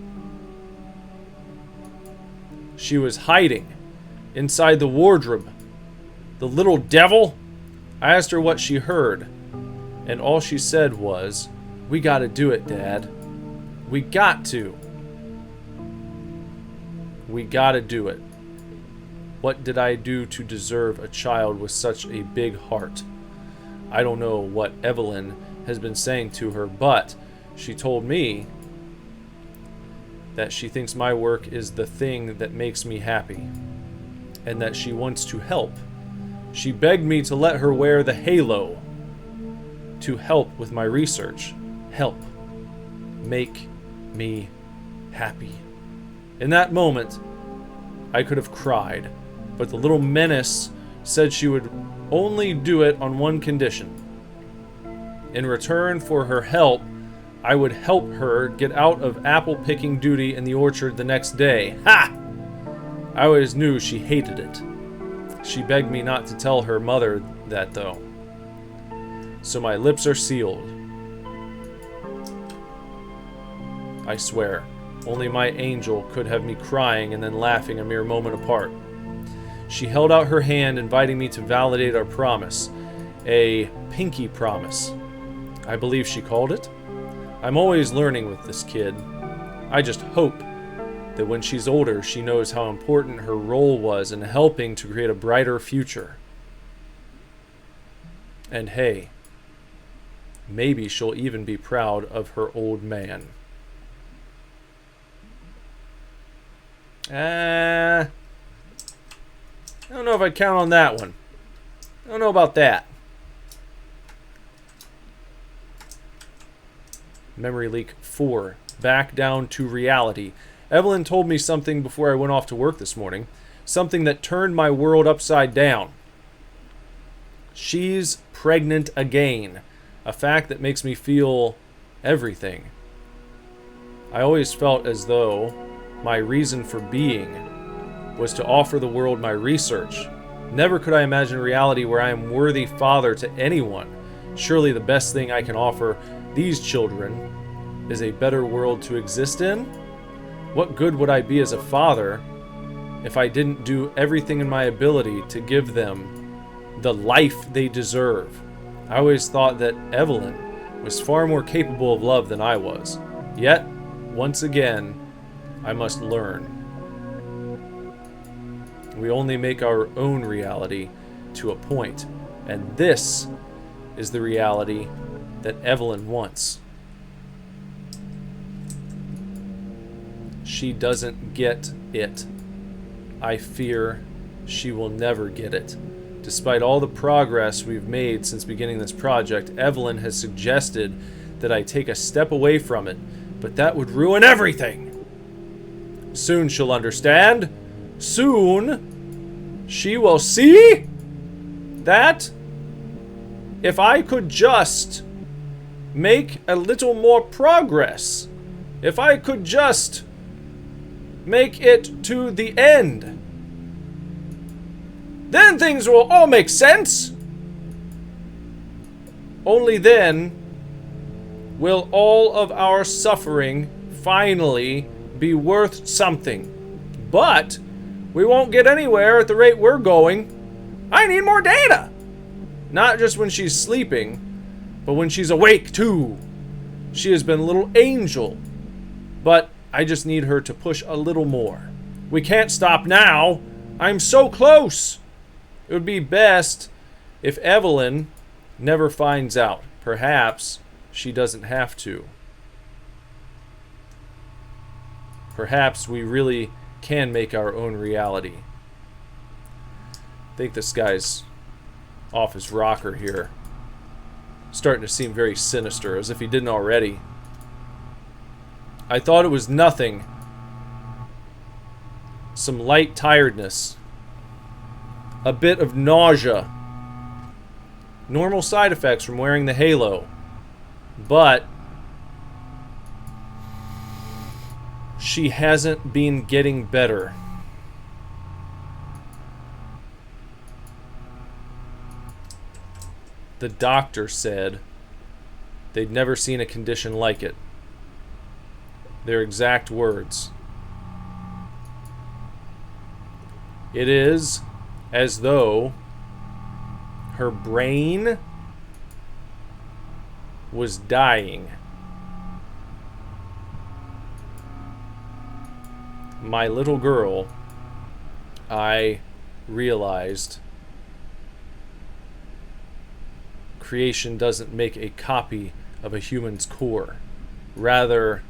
She was hiding inside the wardrobe. The little devil! I asked her what she heard, and all she said was, "We gotta do it, Dad. We got to. We gotta do it." What did I do to deserve a child with such a big heart? I don't know what Evelyn has been saying to her, but she told me that she thinks my work is the thing that makes me happy, and that she wants to help. She begged me to let her wear the halo to help with my research. Help. Make me happy. In that moment, I could have cried, but the little menace said she would only do it on one condition. In return for her help, I would help her get out of apple-picking duty in the orchard the next day. Ha! I always knew she hated it. She begged me not to tell her mother that, though. So my lips are sealed. I swear, only my angel could have me crying and then laughing a mere moment apart. She held out her hand, inviting me to validate our promise. A pinky promise, I believe she called it. I'm always learning with this kid. I just hope that when she's older, she knows how important her role was in helping to create a brighter future. And hey, maybe she'll even be proud of her old man. I don't know if I count on that one. I don't know about that. Memory leak 4. Back down to reality. Evelyn told me something before I went off to work this morning. Something that turned my world upside down. She's pregnant again. A fact that makes me feel everything. I always felt as though my reason for being was to offer the world my research. Never could I imagine a reality where I am worthy father to anyone. Surely the best thing I can offer these children is a better world to exist in? What good would I be as a father if I didn't do everything in my ability to give them the life they deserve? I always thought that Evelyn was far more capable of love than I was. Yet, once again, I must learn. We only make our own reality to a point, and this is the reality that Evelyn wants. She doesn't get it. I fear she will never get it. Despite all the progress we've made since beginning this project, Evelyn has suggested that I take a step away from it, but that would ruin everything. Soon she'll understand. Soon she will see that if I could just make a little more progress, if I could just make it to the end, then things will all make sense. Only then will all of our suffering finally be worth something. But we won't get anywhere at the rate we're going. I need more data. Not just when she's sleeping, but when she's awake too. She has been a little angel, but I just need her to push a little more. We can't stop now. I'm so close. It would be best if Evelyn never finds out. Perhaps she doesn't have to. Perhaps we really can make our own reality. I think this guy's off his rocker here. Starting to seem very sinister, as if he didn't already. I thought it was nothing. Some light tiredness. A bit of nausea. Normal side effects from wearing the halo. But she hasn't been getting better. The doctor said they'd never seen a condition like it. Their exact words. It is as though her brain was dying. My little girl, I realized creation doesn't make a copy of a human's core. Rather,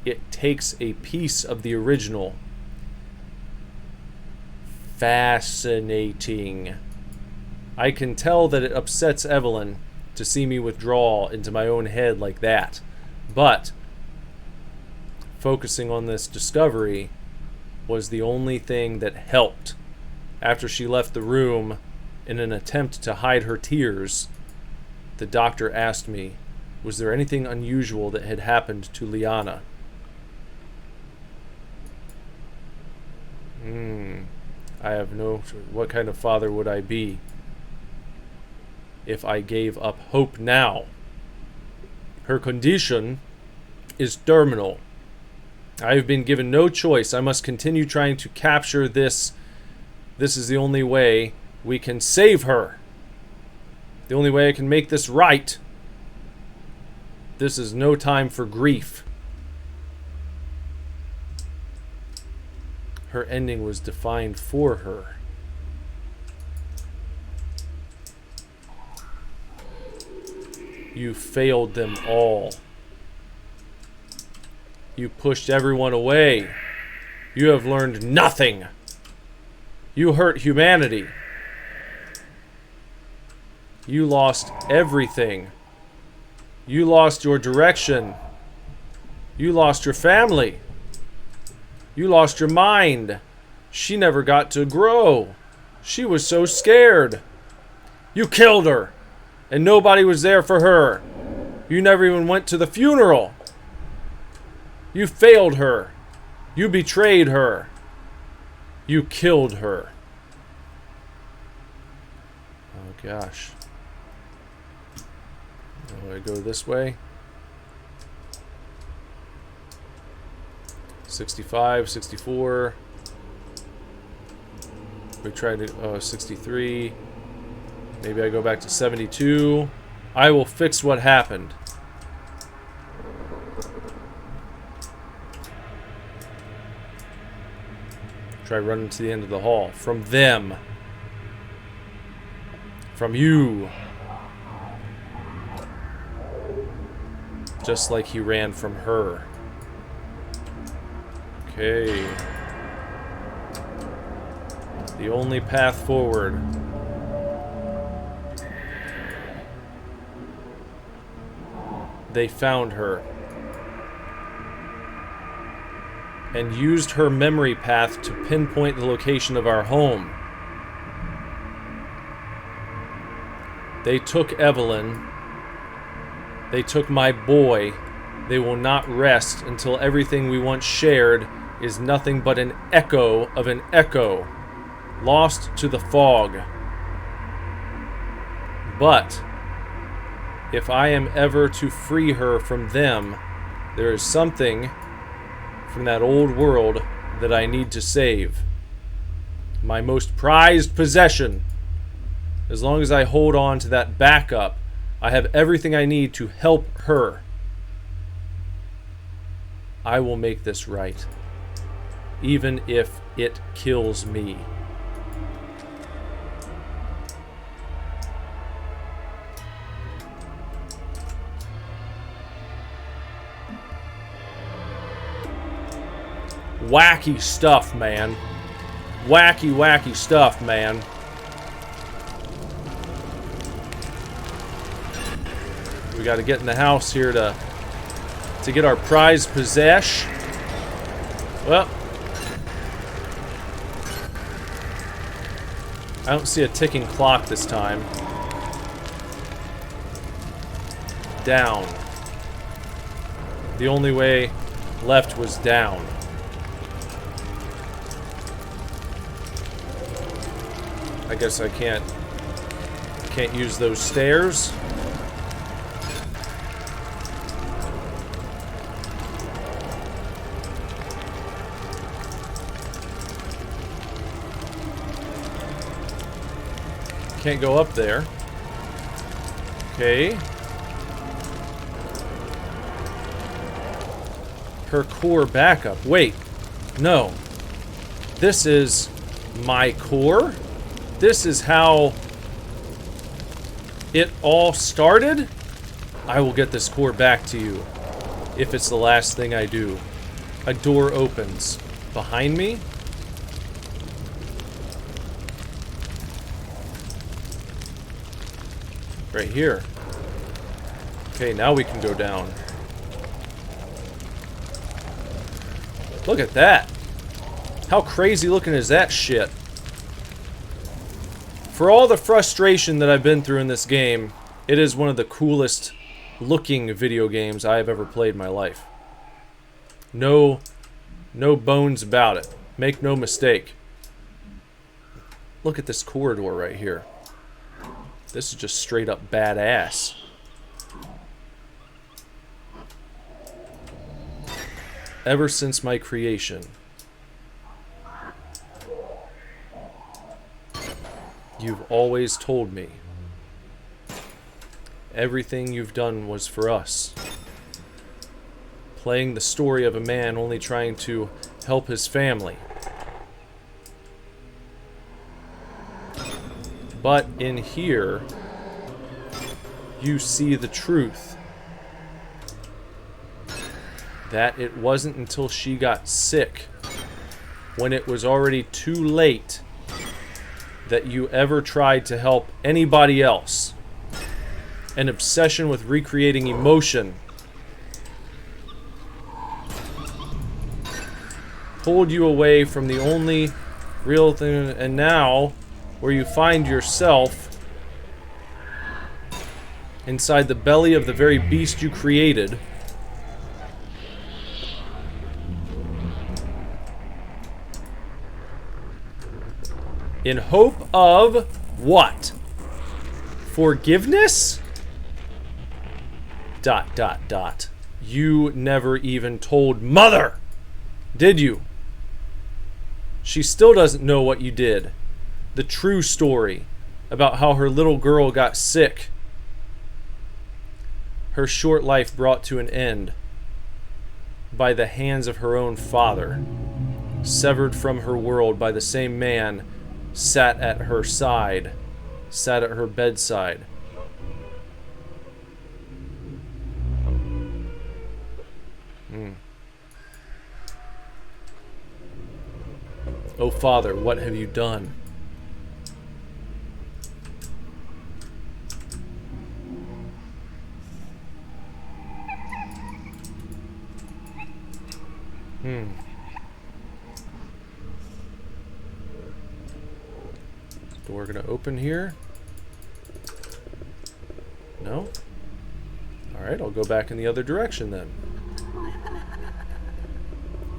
it takes a piece of the original. Fascinating. I can tell that it upsets Evelyn to see me withdraw into my own head like that. But focusing on this discovery was the only thing that helped. After she left the room in an attempt to hide her tears, the doctor asked me, was there anything unusual that had happened to Liana? I have no... What kind of father would I be if I gave up hope now? Her condition is terminal. I have been given no choice. I must continue trying to capture this. This is the only way we can save her. The only way I can make this right. This is no time for grief. Her ending was defined for her. You failed them all. You pushed everyone away. You have learned nothing. You hurt humanity. You lost everything. You lost your direction. You lost your family. You lost your mind. She never got to grow. She was so scared. You killed her, and nobody was there for her. You never even went to the funeral. You failed her. You betrayed her. You killed her. Oh gosh. Do I go this way? 65, 64. We tried to 63. Maybe I go back to 72. I will fix what happened. Try running to the end of the hall. From them. From you. Just like he ran from her. Okay. The only path forward. They found her. And used her memory path to pinpoint the location of our home. They took Evelyn. They took my boy. They will not rest until everything we once shared is nothing but an echo of an echo, lost to the fog. But if I am ever to free her from them, there is something from that old world that I need to save. My most prized possession. As long as I hold on to that backup, I have everything I need to help her. I will make this right, even if it kills me. Wacky stuff, man. Wacky, wacky stuff, man. We got to get in the house here to get our prized possession. Well, I don't see a ticking clock this time. Down. The only way left was down. I guess I can't use those stairs. Can't go up there. Okay. Her core backup. Wait. No. This is my core? This is how it all started? I will get this core back to you if it's the last thing I do. A door opens behind me. Right here. Okay, now we can go down. Look at that. How crazy looking is that shit? For all the frustration that I've been through in this game, it is one of the coolest looking video games I have ever played in my life. No bones about it. Make no mistake. Look at this corridor right here. This is just straight up badass. Ever since my creation, you've always told me everything you've done was for us. Playing the story of a man only trying to help his family. But in here, you see the truth. That it wasn't until she got sick when it was already too late that you ever tried to help anybody else. An obsession with recreating emotion pulled you away from the only real thing, and now, where you find yourself inside the belly of the very beast you created, in hope of what? Forgiveness? ... You never even told Mother, did you? She still doesn't know what you did. The true story about how her little girl got sick. Her short life brought to an end by the hands of her own father, severed from her world by the same man sat at her side, sat at her bedside. Oh, Father, what have you done? Door gonna open here? No? Alright, I'll go back in the other direction then.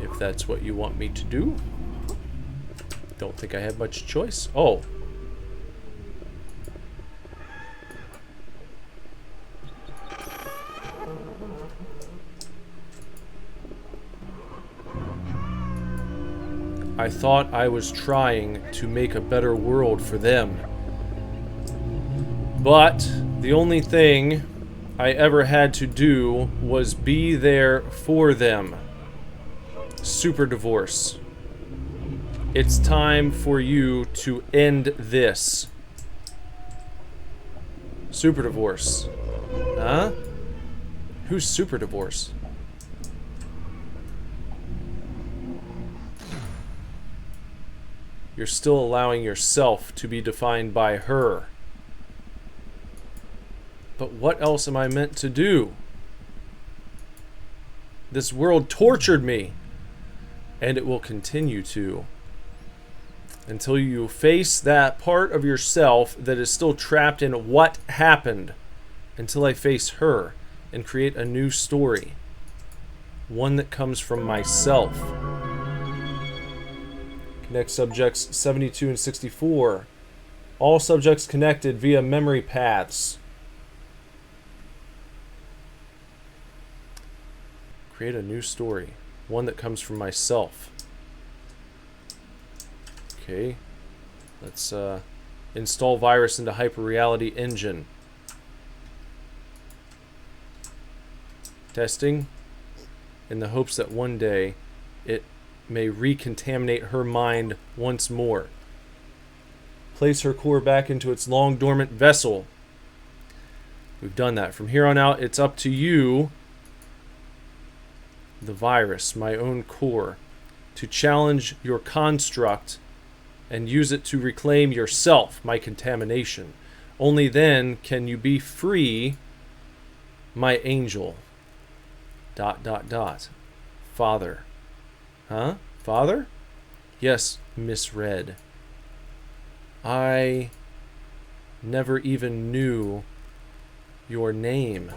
If that's what you want me to do. Don't think I have much choice. Oh. I thought I was trying to make a better world for them. But the only thing I ever had to do was be there for them. Super divorce. It's time for you to end this. Super divorce. Huh? Who's super divorce? You're still allowing yourself to be defined by her. But what else am I meant to do? This world tortured me, and it will continue to, until you face that part of yourself that is still trapped in what happened, until I face her and create a new story, one that comes from myself. Connect subjects 72 and 64. All subjects connected via memory paths. Create a new story, one that comes from myself. Okay, let's install virus into hyperreality engine. Testing, in the hopes that one day it may recontaminate her mind once more. Place her core back into its long dormant vessel. We've done that. From here on out, it's up to you, the virus, my own core, to challenge your construct and use it to reclaim yourself, my contamination. Only then can you be free, my angel. ... Father. Huh? Father? Yes, misread. I never even knew your name.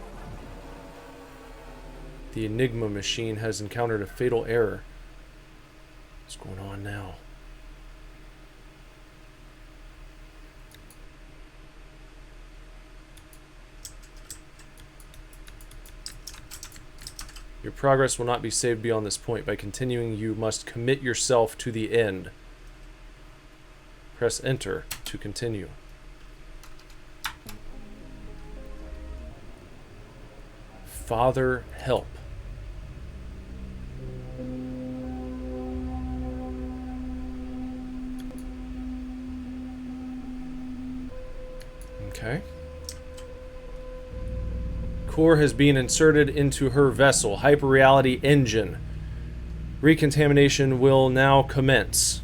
The Enigma machine has encountered a fatal error. What's going on now? Your progress will not be saved beyond this point. By continuing, you must commit yourself to the end. Press enter to continue. Father, help. Okay. Core has been inserted into her vessel. Hyperreality engine. Recontamination will now commence.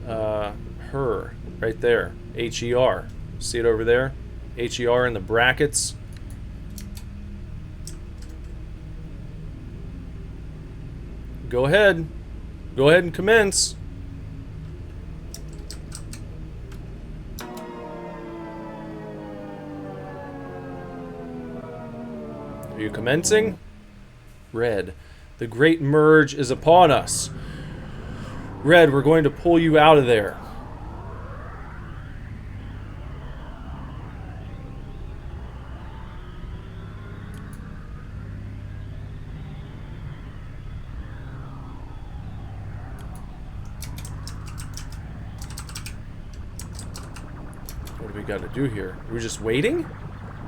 Her, right there. H-E-R. See it over there? H-E-R in the brackets. Go ahead. Go ahead and commence. Are you commencing? Red. The great merge is upon us. Red, we're going to pull you out of there. What do we got to do here? We're just waiting?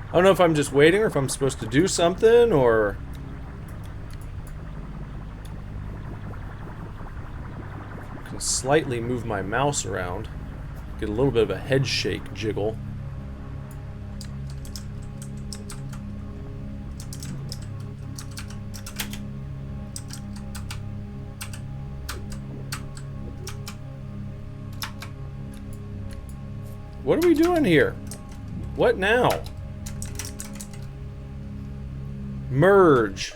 I don't know if I'm just waiting or if I'm supposed to do something or... I can slightly move my mouse around. Get a little bit of a head shake jiggle. What are we doing here? What now? Merge.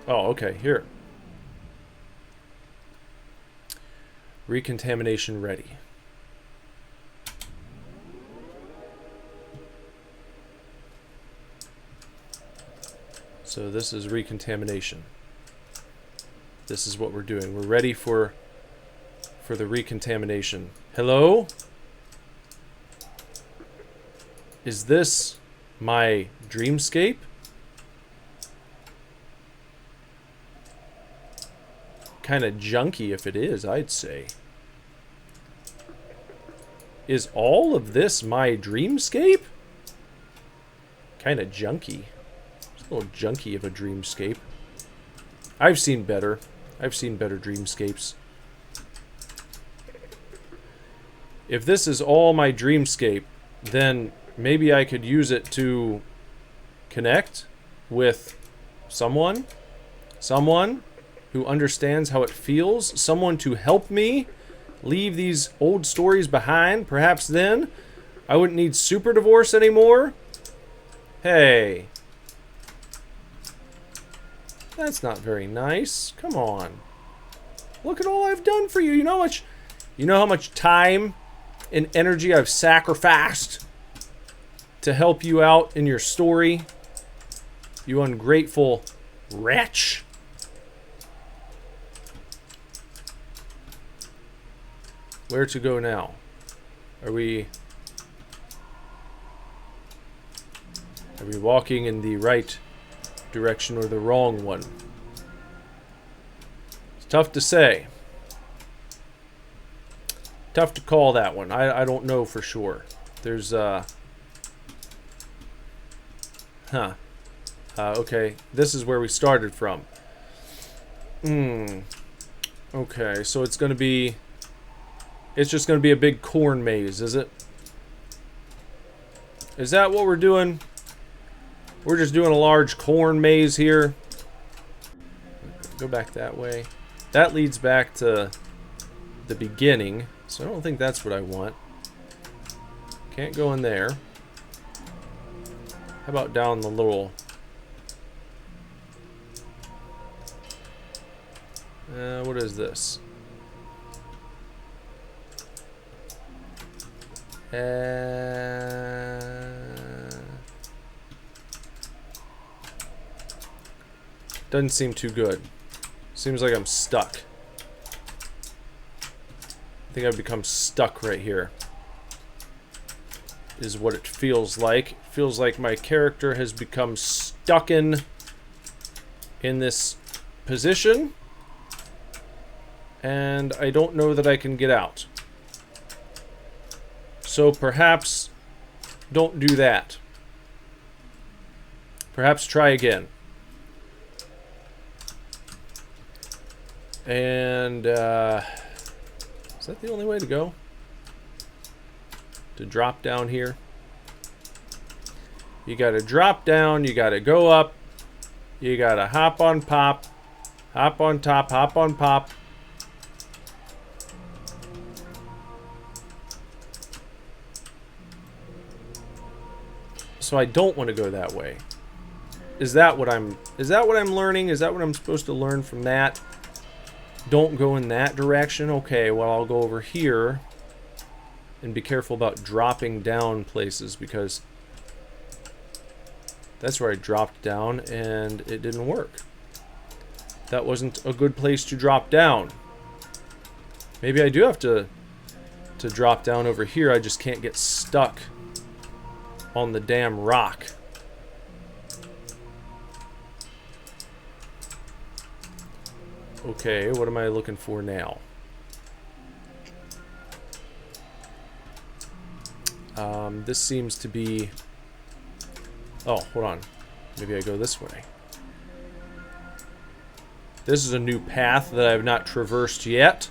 Oh, okay, here. Recontamination ready. So this is recontamination. This is what we're doing. We're ready for the recontamination. Hello? Is this my dreamscape? Kind of junky if it is, I'd say. Is all of this my dreamscape? Kind of junky. It's a little junky of a dreamscape. I've seen better. I've seen better dreamscapes. If this is all my dreamscape, then maybe I could use it to connect with someone who understands how it feels, someone to help me leave these old stories behind. Perhaps then I wouldn't need super divorce anymore. Hey, that's not very nice. Come on, look at all I've done for you. You know how much time and energy I've sacrificed to help you out in your story, you ungrateful wretch. Where to go now? Are we walking in the right direction or the wrong one? It's tough to say. Tough to call that one. I don't know for sure. There's okay, this is where we started from. Okay, so it's gonna be... It's just going to be a big corn maze, is it? Is that what we're doing? We're just doing a large corn maze here. Go back that way. That leads back to the beginning, so I don't think that's what I want. Can't go in there. How about down the little... what is this? Doesn't seem too good. Seems like I'm stuck. I think I've become stuck right here. Is what it feels like. It feels like my character has become stuck in this position. And I don't know that I can get out. So perhaps don't do that. Perhaps try again. And is that the only way to go? To drop down here? You gotta drop down, you gotta go up, You gotta hop on pop. Hop on top, hop on pop. So I don't want to go that way. Is that what I'm learning? Is that what I'm supposed to learn from that? Don't go in that direction? Okay, well, I'll go over here and be careful about dropping down places, because that's where I dropped down and it didn't work. That wasn't a good place to drop down. Maybe I do have to drop down over here. I just can't get stuck on the damn rock. Okay, what am I looking for now? This seems to be... Oh, hold on. Maybe I go this way. This is a new path that I have not traversed yet.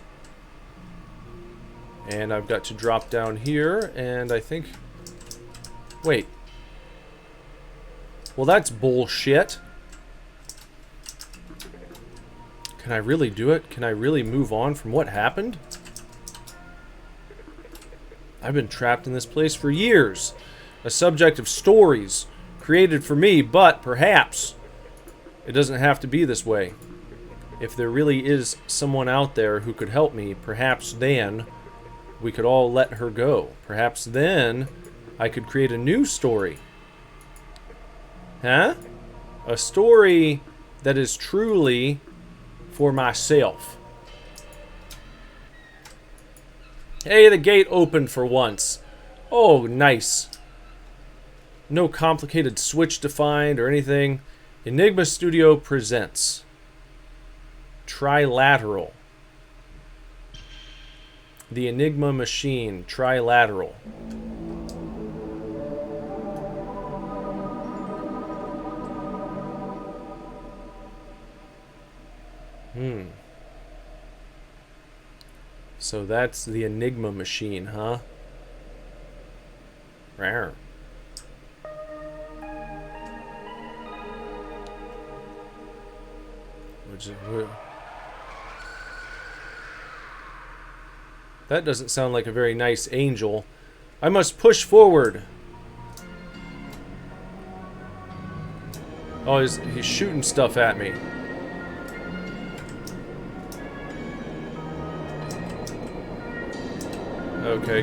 And I've got to drop down here, and I think... Wait. Well, that's bullshit. Can I really do it? Can I really move on from what happened? I've been trapped in this place for years. A subject of stories created for me, but perhaps it doesn't have to be this way. If there really is someone out there who could help me, perhaps then we could all let her go. Perhaps then I could create a new story. Huh? A story that is truly for myself. Hey, the gate opened for once. Oh, nice. No complicated switch to find or anything. Enigma Studio presents Trilateral. The Enigma Machine, Trilateral. So that's the Enigma Machine, huh? Rare. That doesn't sound like a very nice angel. I must push forward. Oh, he's shooting stuff at me. Okay,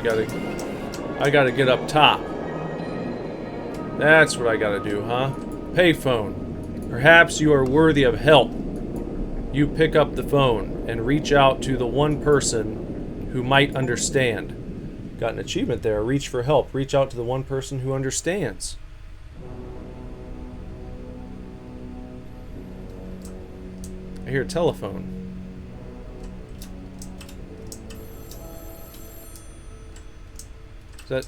I gotta get up top. That's what I gotta do, huh? Payphone. Perhaps you are worthy of help. You pick up the phone and reach out to the one person who might understand. Got an achievement there. Reach for help. Reach out to the one person who understands. I hear a telephone. Is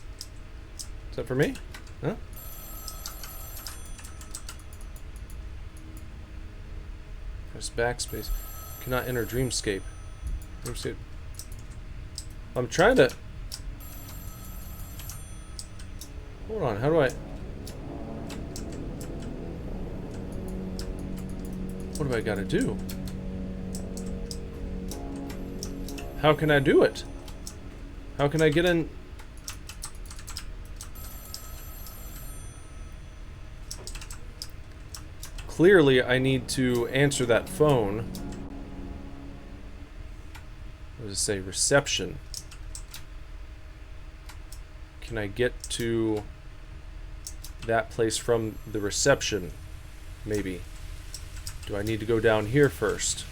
that for me? Huh? Press backspace. Cannot enter Dreamscape. Dreamscape. I'm trying to... Hold on, how do I... What do I gotta do? How can I do it? How can I get in... Clearly, I need to answer that phone. What does it say? Reception. Can I get to that place from the reception? Maybe. Do I need to go down here first?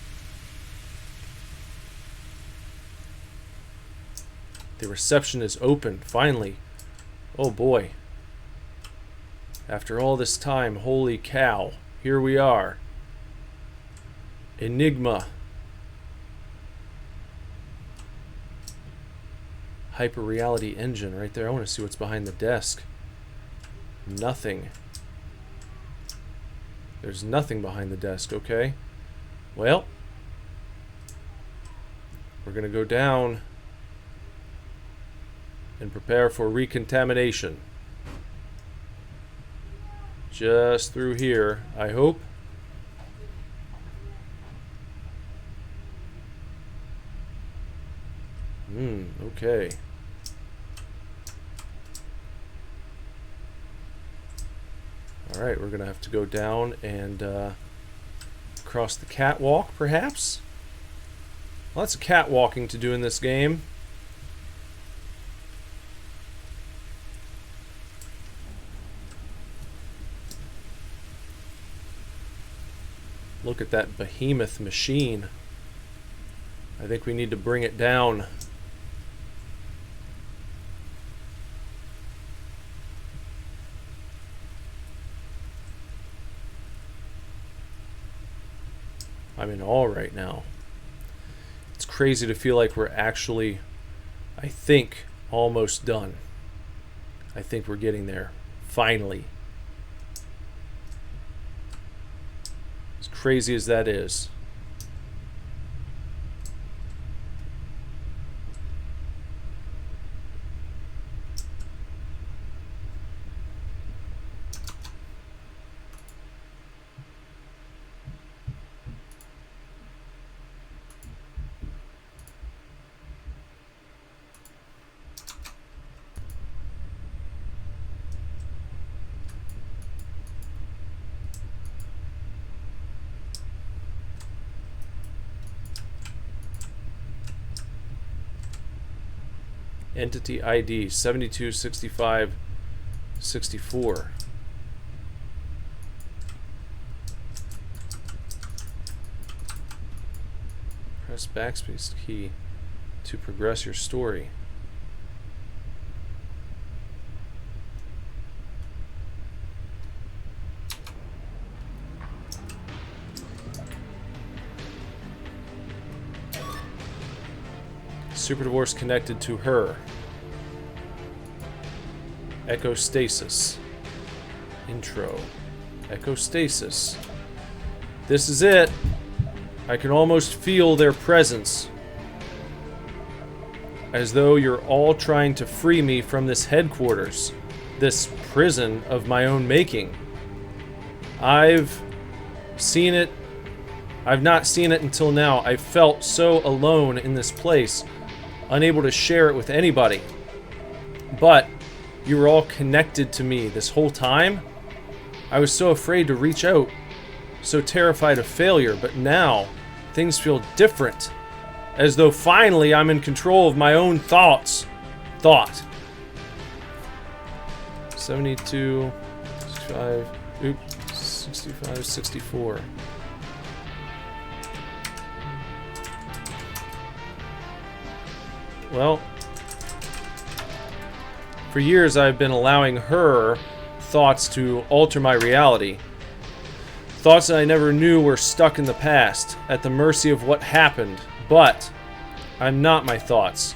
The reception is open, finally. Oh boy. After all this time, holy cow. Here we are. Enigma. Hyper-reality engine right there. I want to see what's behind the desk. Nothing. There's nothing behind the desk, okay? Well, we're going to go down and prepare for recontamination. Just through here, I hope. Okay. Alright, we're going to have to go down and cross the catwalk, perhaps? Lots of catwalking to do in this game. Look at that behemoth machine. I think we need to bring it down. I'm in awe right now. It's crazy to feel like we're actually, I think, almost done. I think we're getting there. Finally. As crazy as that is. Entity ID 726564. Press backspace key to progress your story. Super divorce connected to her. Echostasis. Intro. Echostasis. This is it. I can almost feel their presence. As though you're all trying to free me from this headquarters. This prison of my own making. I've seen it. I've not seen it until now. I felt so alone in this place. Unable to share it with anybody. But you were all connected to me this whole time. I was so afraid to reach out, so terrified of failure, but now things feel different. As though finally I'm in control of my own thoughts. 72, 65, oops, 65, 64. Well, for years I've been allowing her thoughts to alter my reality. Thoughts that I never knew were stuck in the past, at the mercy of what happened. But I'm not my thoughts,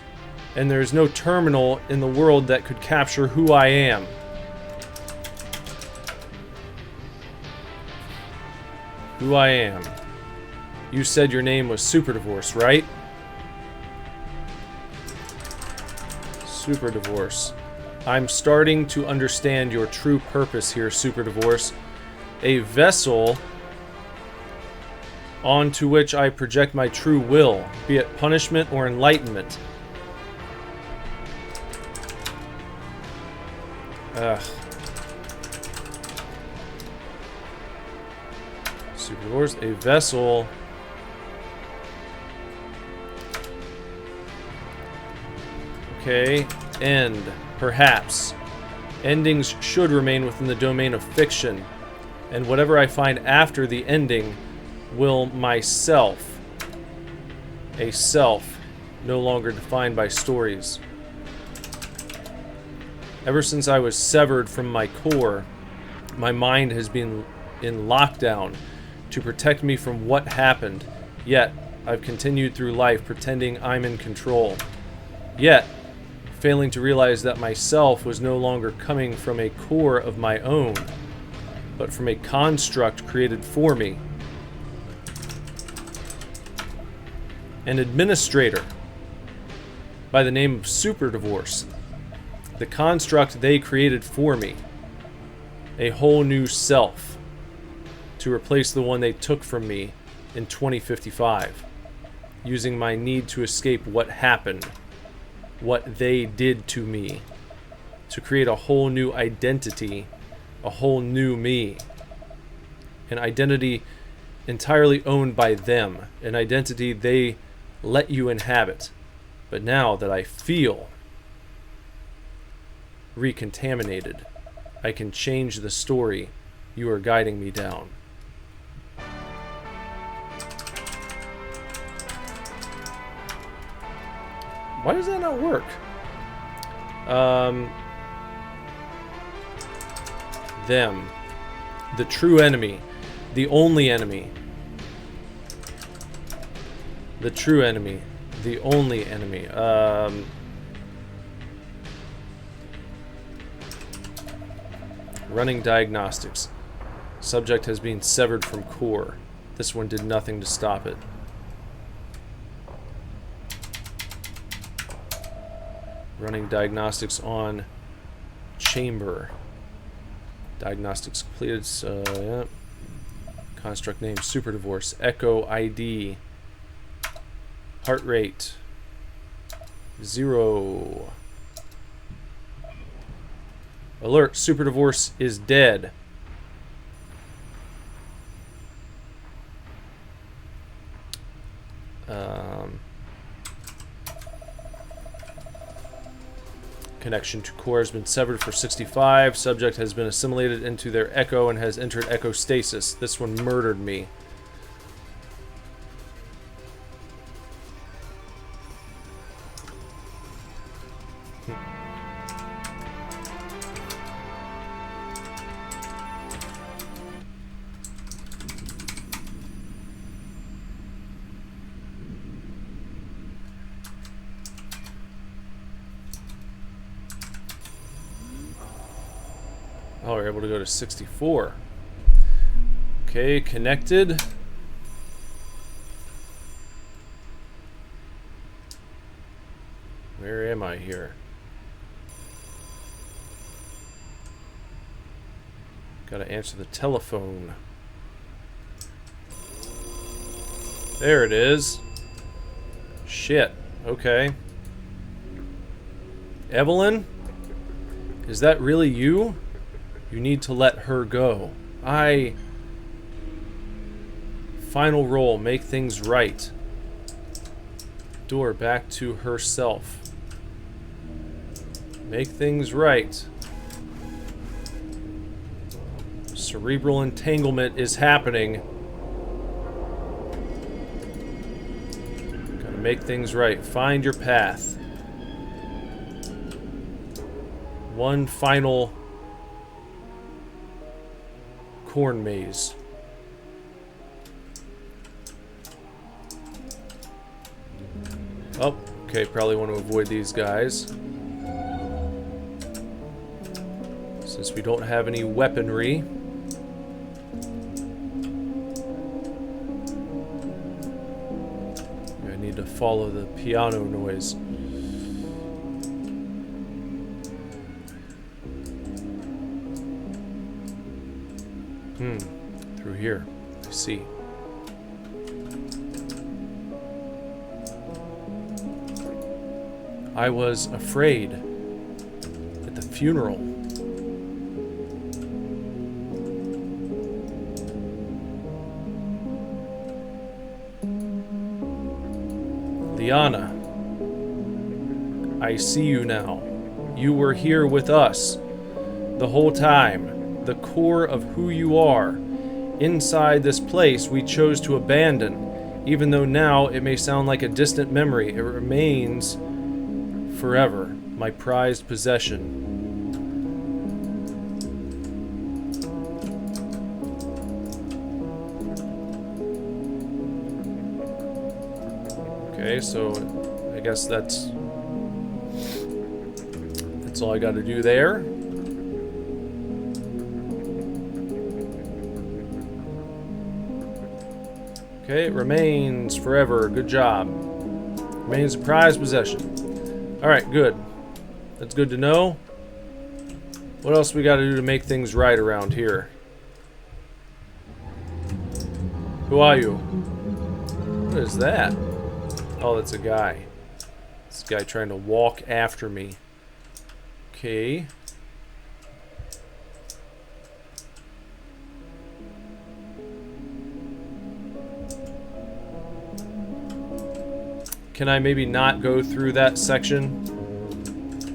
and there's no terminal in the world that could capture who I am. Who I am. You said your name was Super Divorce, right? Super Divorce. I'm starting to understand your true purpose here, Super Divorce. A vessel onto which I project my true will, be it punishment or enlightenment. Super Divorce, a vessel. Okay, end. Perhaps. Endings should remain within the domain of fiction, and whatever I find after the ending will myself. A self, no longer defined by stories. Ever since I was severed from my core, my mind has been in lockdown to protect me from what happened, yet I've continued through life pretending I'm in control. Yet, failing to realize that myself was no longer coming from a core of my own, but from a construct created for me. An administrator by the name of Super Divorce. The construct they created for me. A whole new self to replace the one they took from me in 2055, using my need to escape what happened what they did to me, to create a whole new identity, a whole new me, an identity entirely owned by them, an identity they let you inhabit. But now that I feel recontaminated, I can change the story you are guiding me down. Why does that not work? Them. The true enemy. The only enemy. The true enemy. The only enemy. Running diagnostics. Subject has been severed from core. This one did nothing to stop it. Running diagnostics on chamber. Diagnostics completed. Yeah. Construct name super divorce. Echo ID. Heart rate 0. Alert, super divorce is dead. Connection to core has been severed for 65. Subject has been assimilated into their echo and has entered Echostasis. This one murdered me. Oh, we're able to go to 64. Okay, connected. Where am I here? Gotta answer the telephone. There it is. Shit. Okay. Evelyn? Is that really you? You need to let her go. Final roll, make things right. Door back to herself. Make things right. Cerebral entanglement is happening. Gotta make things right. Find your path. One final corn maze. Oh, okay, probably want to avoid these guys. Since we don't have any weaponry. I need to follow the piano noise. Through here. I see. I was afraid at the funeral. Liana, I see you now. You were here with us the whole time, the core of who you are. Inside this place we chose to abandon, even though now it may sound like a distant memory, it remains forever my prized possession. Okay, so I guess that's all I got to do there. Okay, it remains forever. Good job. Remains a prized possession. Alright, good. That's good to know. What else we got to do to make things right around here? Who are you? What is that? Oh, that's a guy. This guy trying to walk after me. Okay. Can I maybe not go through that section?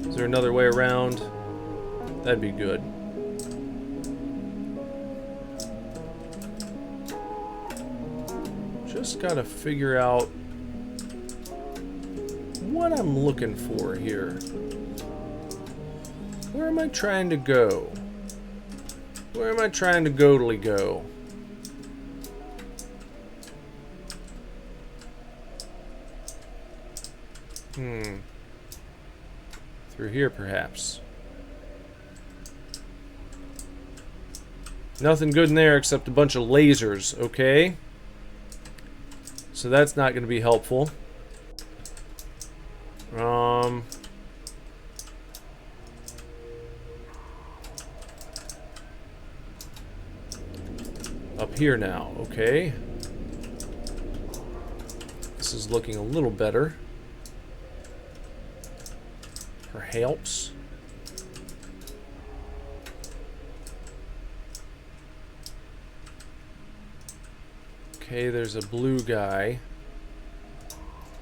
Is there another way around? That'd be good. Just gotta figure out what I'm looking for here. Where am I trying to go? Where am I trying to go? Through here, perhaps. Nothing good in there except a bunch of lasers, okay? So that's not going to be helpful. Up here now, okay. This is looking a little better. Perhaps. Okay, there's a blue guy.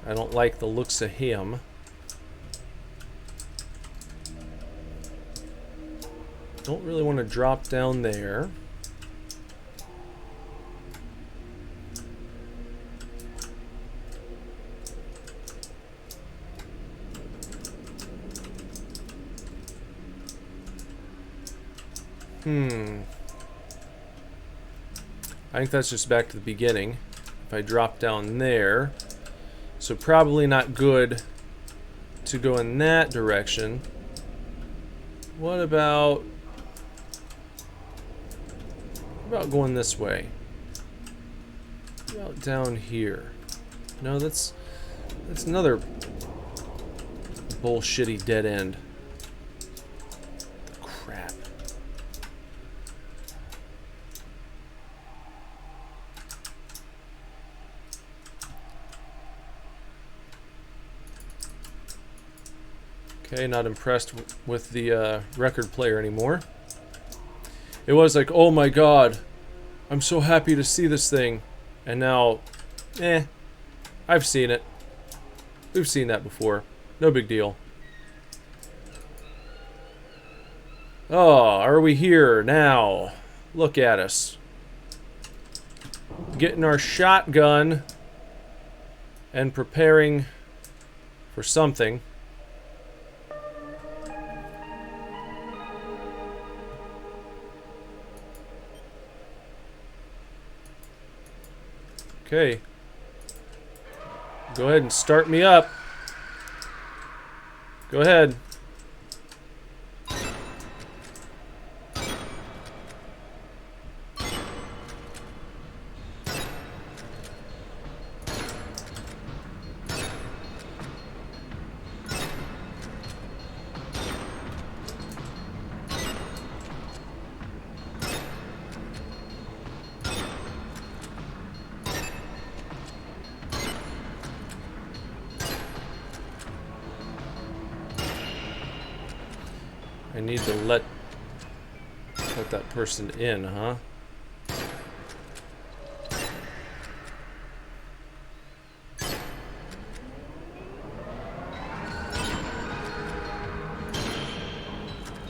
I don't like the looks of him. Don't really want to drop down there. I think that's just back to the beginning. If I drop down there. So probably not good to go in that direction. What about going this way? What about down here? No, that's another bullshitty dead end. Crap. Okay, not impressed with the record player anymore. It was like, oh my god, I'm so happy to see this thing. And now, I've seen it. We've seen that before. No big deal. Oh, are we here now? Look at us. Getting our shotgun and preparing for something. Okay. Go ahead and start me up. Go ahead. I need to let that person in, huh?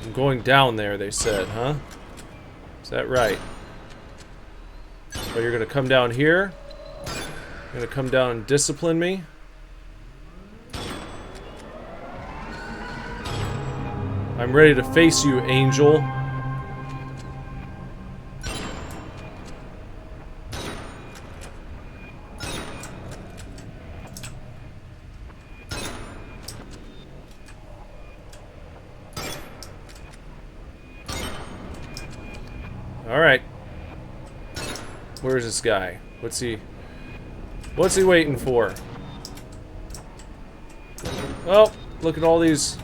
I'm going down there, they said, huh? Is that right? Oh, you're gonna come down here? You're gonna come down and discipline me? I'm ready to face you, Angel. Alright. Where's this guy? What's he waiting for? Oh, look at all these...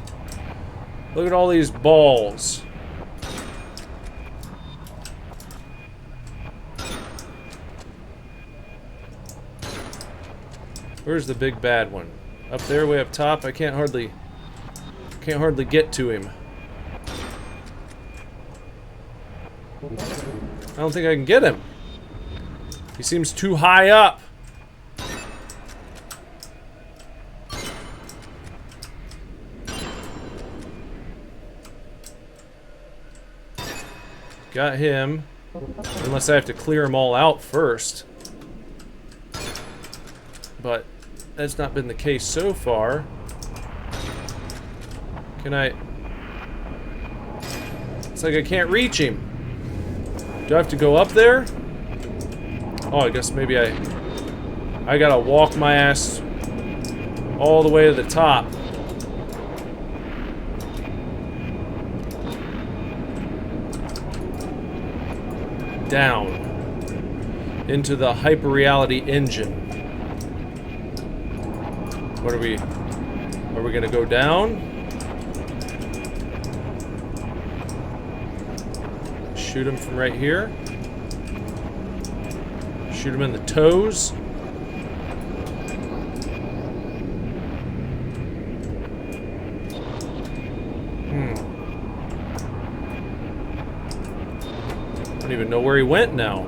Look at all these balls. Where's the big bad one? Up there, way up top. I can't hardly get to him. I don't think I can get him. He seems too high up. Got him. Unless I have to clear them all out first. But that's not been the case so far. Can I... It's like I can't reach him. Do I have to go up there? Oh, I guess maybe I gotta walk my ass all the way to the top. Down into the hyperreality engine. What are we gonna go down? Shoot him from right here. Shoot him in the toes. I don't even know where he went now.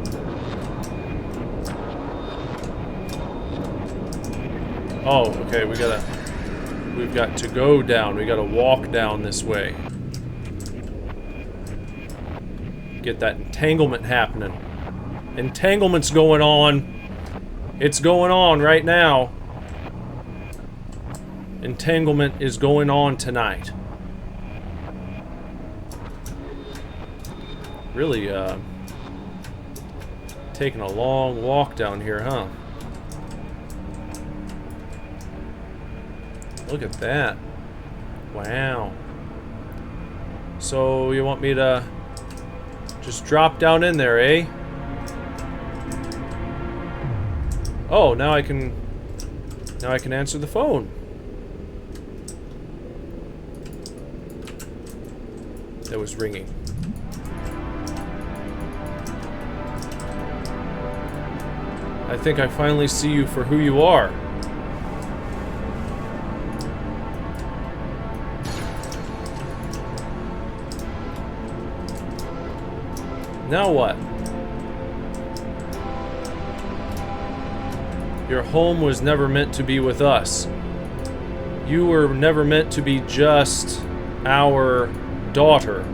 Oh, okay, we've got to go down. We gotta walk down this way. Get that entanglement happening. Entanglement's going on. It's going on right now. Entanglement is going on tonight. Really, taking a long walk down here, huh? Look at that. Wow. So, you want me to just drop down in there, eh? Oh, now I can answer the phone. That was ringing. I think I finally see you for who you are. Now what? Your home was never meant to be with us. You were never meant to be just our daughter.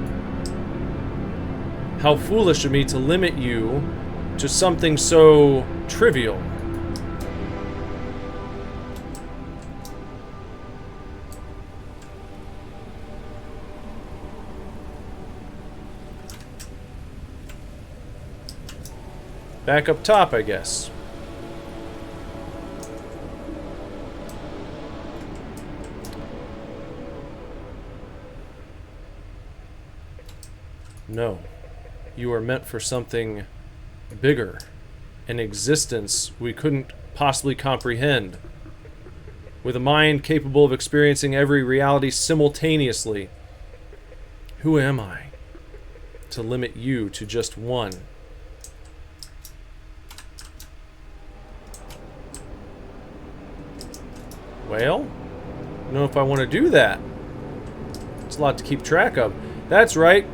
How foolish of me to limit you to something so trivial. Back up top, I guess. No. You are meant for something bigger. An existence we couldn't possibly comprehend. With a mind capable of experiencing every reality simultaneously. Who am I to limit you to just one? Well, I don't know if I want to do that. It's a lot to keep track of. That's right.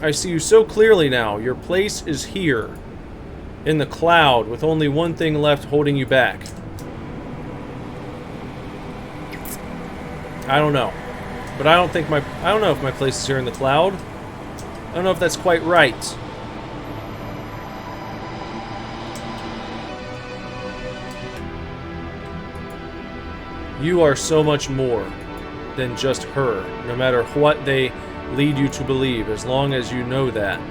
I see you so clearly now. Your place is here. In the cloud, with only one thing left holding you back. I don't know. But I don't know if my place is here in the cloud. I don't know if that's quite right. You are so much more than just her, no matter what they lead you to believe. As long as you know that,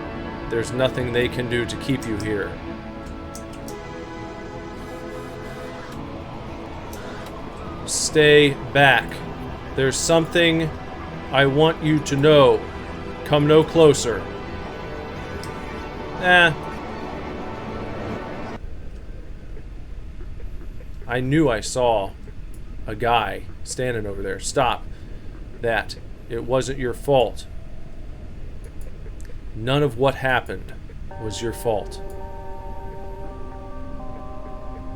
there's nothing they can do to keep you here. Stay back. There's something I want you to know. Come no closer. I knew I saw a guy standing over there. Stop that. It wasn't your fault. None of what happened was your fault.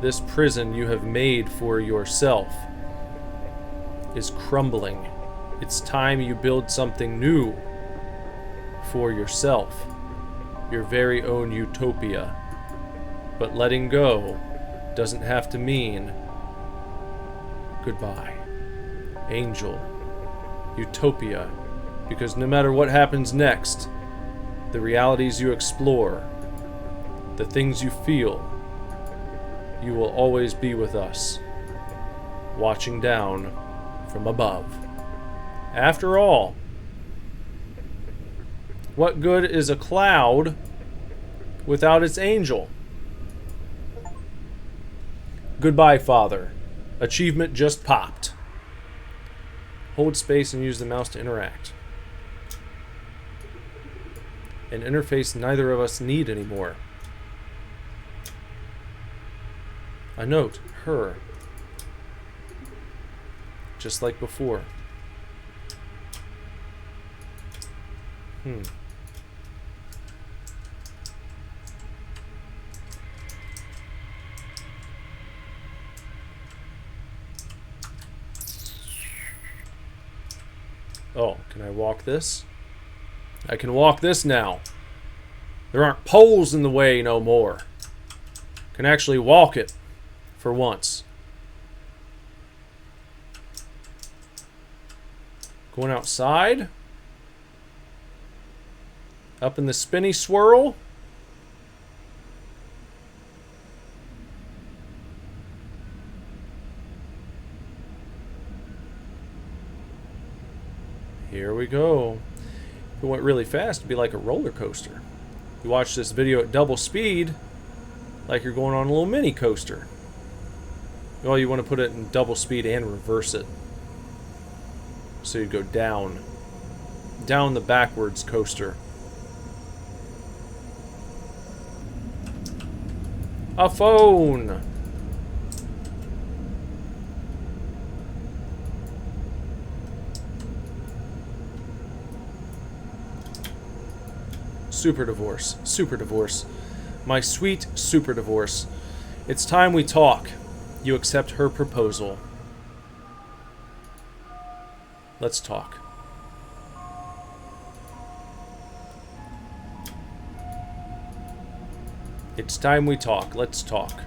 This prison you have made for yourself. is crumbling. It's time you build something new for yourself, your very own utopia. But letting go doesn't have to mean goodbye. Angel, utopia, because no matter what happens next, the realities you explore, the things you feel, you will always be with us, watching down from above. After all, what good is a cloud without its angel? Goodbye, Father. Achievement just popped. Hold space and use the mouse to interact. An interface neither of us need anymore. A note, her. Just like before. Oh, can I walk this? I can walk this now. There aren't poles in the way no more. Can actually walk it for once. Going outside. Up in the spinny swirl. Here we go. If it went really fast, it'd be like a roller coaster. You watch this video at double speed, like you're going on a little mini coaster. Well, you want to put it in double speed and reverse it. So you go down. Down the backwards coaster. A phone! Super divorce. Super divorce. My sweet super divorce. It's time we talk. You accept her proposal. Let's talk. It's time we talk. Let's talk.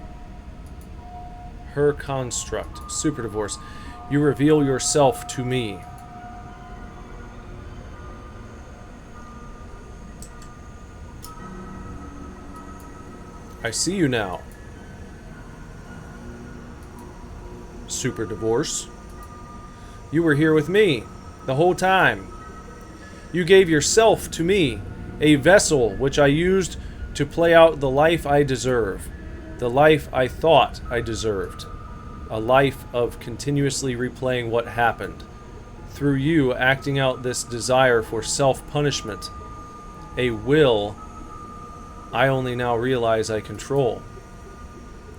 Her construct. Super divorce. You reveal yourself to me. I see you now. Super divorce. You were here with me the whole time. You gave yourself to me, a vessel which I used to play out the life I deserve, the life I thought I deserved, a life of continuously replaying what happened, through you acting out this desire for self-punishment, a will I only now realize I control.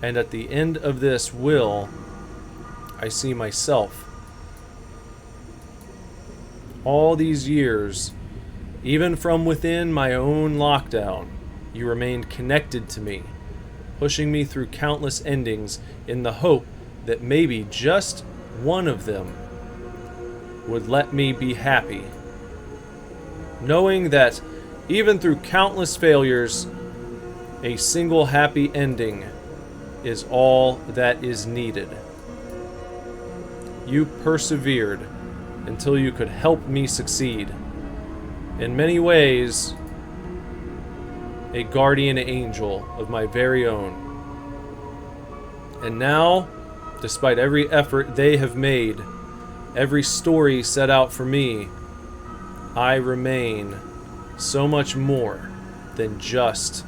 And at the end of this will, I see myself. All these years, even from within my own lockdown, you remained connected to me, pushing me through countless endings in the hope that maybe just one of them would let me be happy. Knowing that even through countless failures, a single happy ending is all that is needed. You persevered until you could help me succeed. In many ways, a guardian angel of my very own. And now, despite every effort they have made, every story set out for me, I remain so much more than just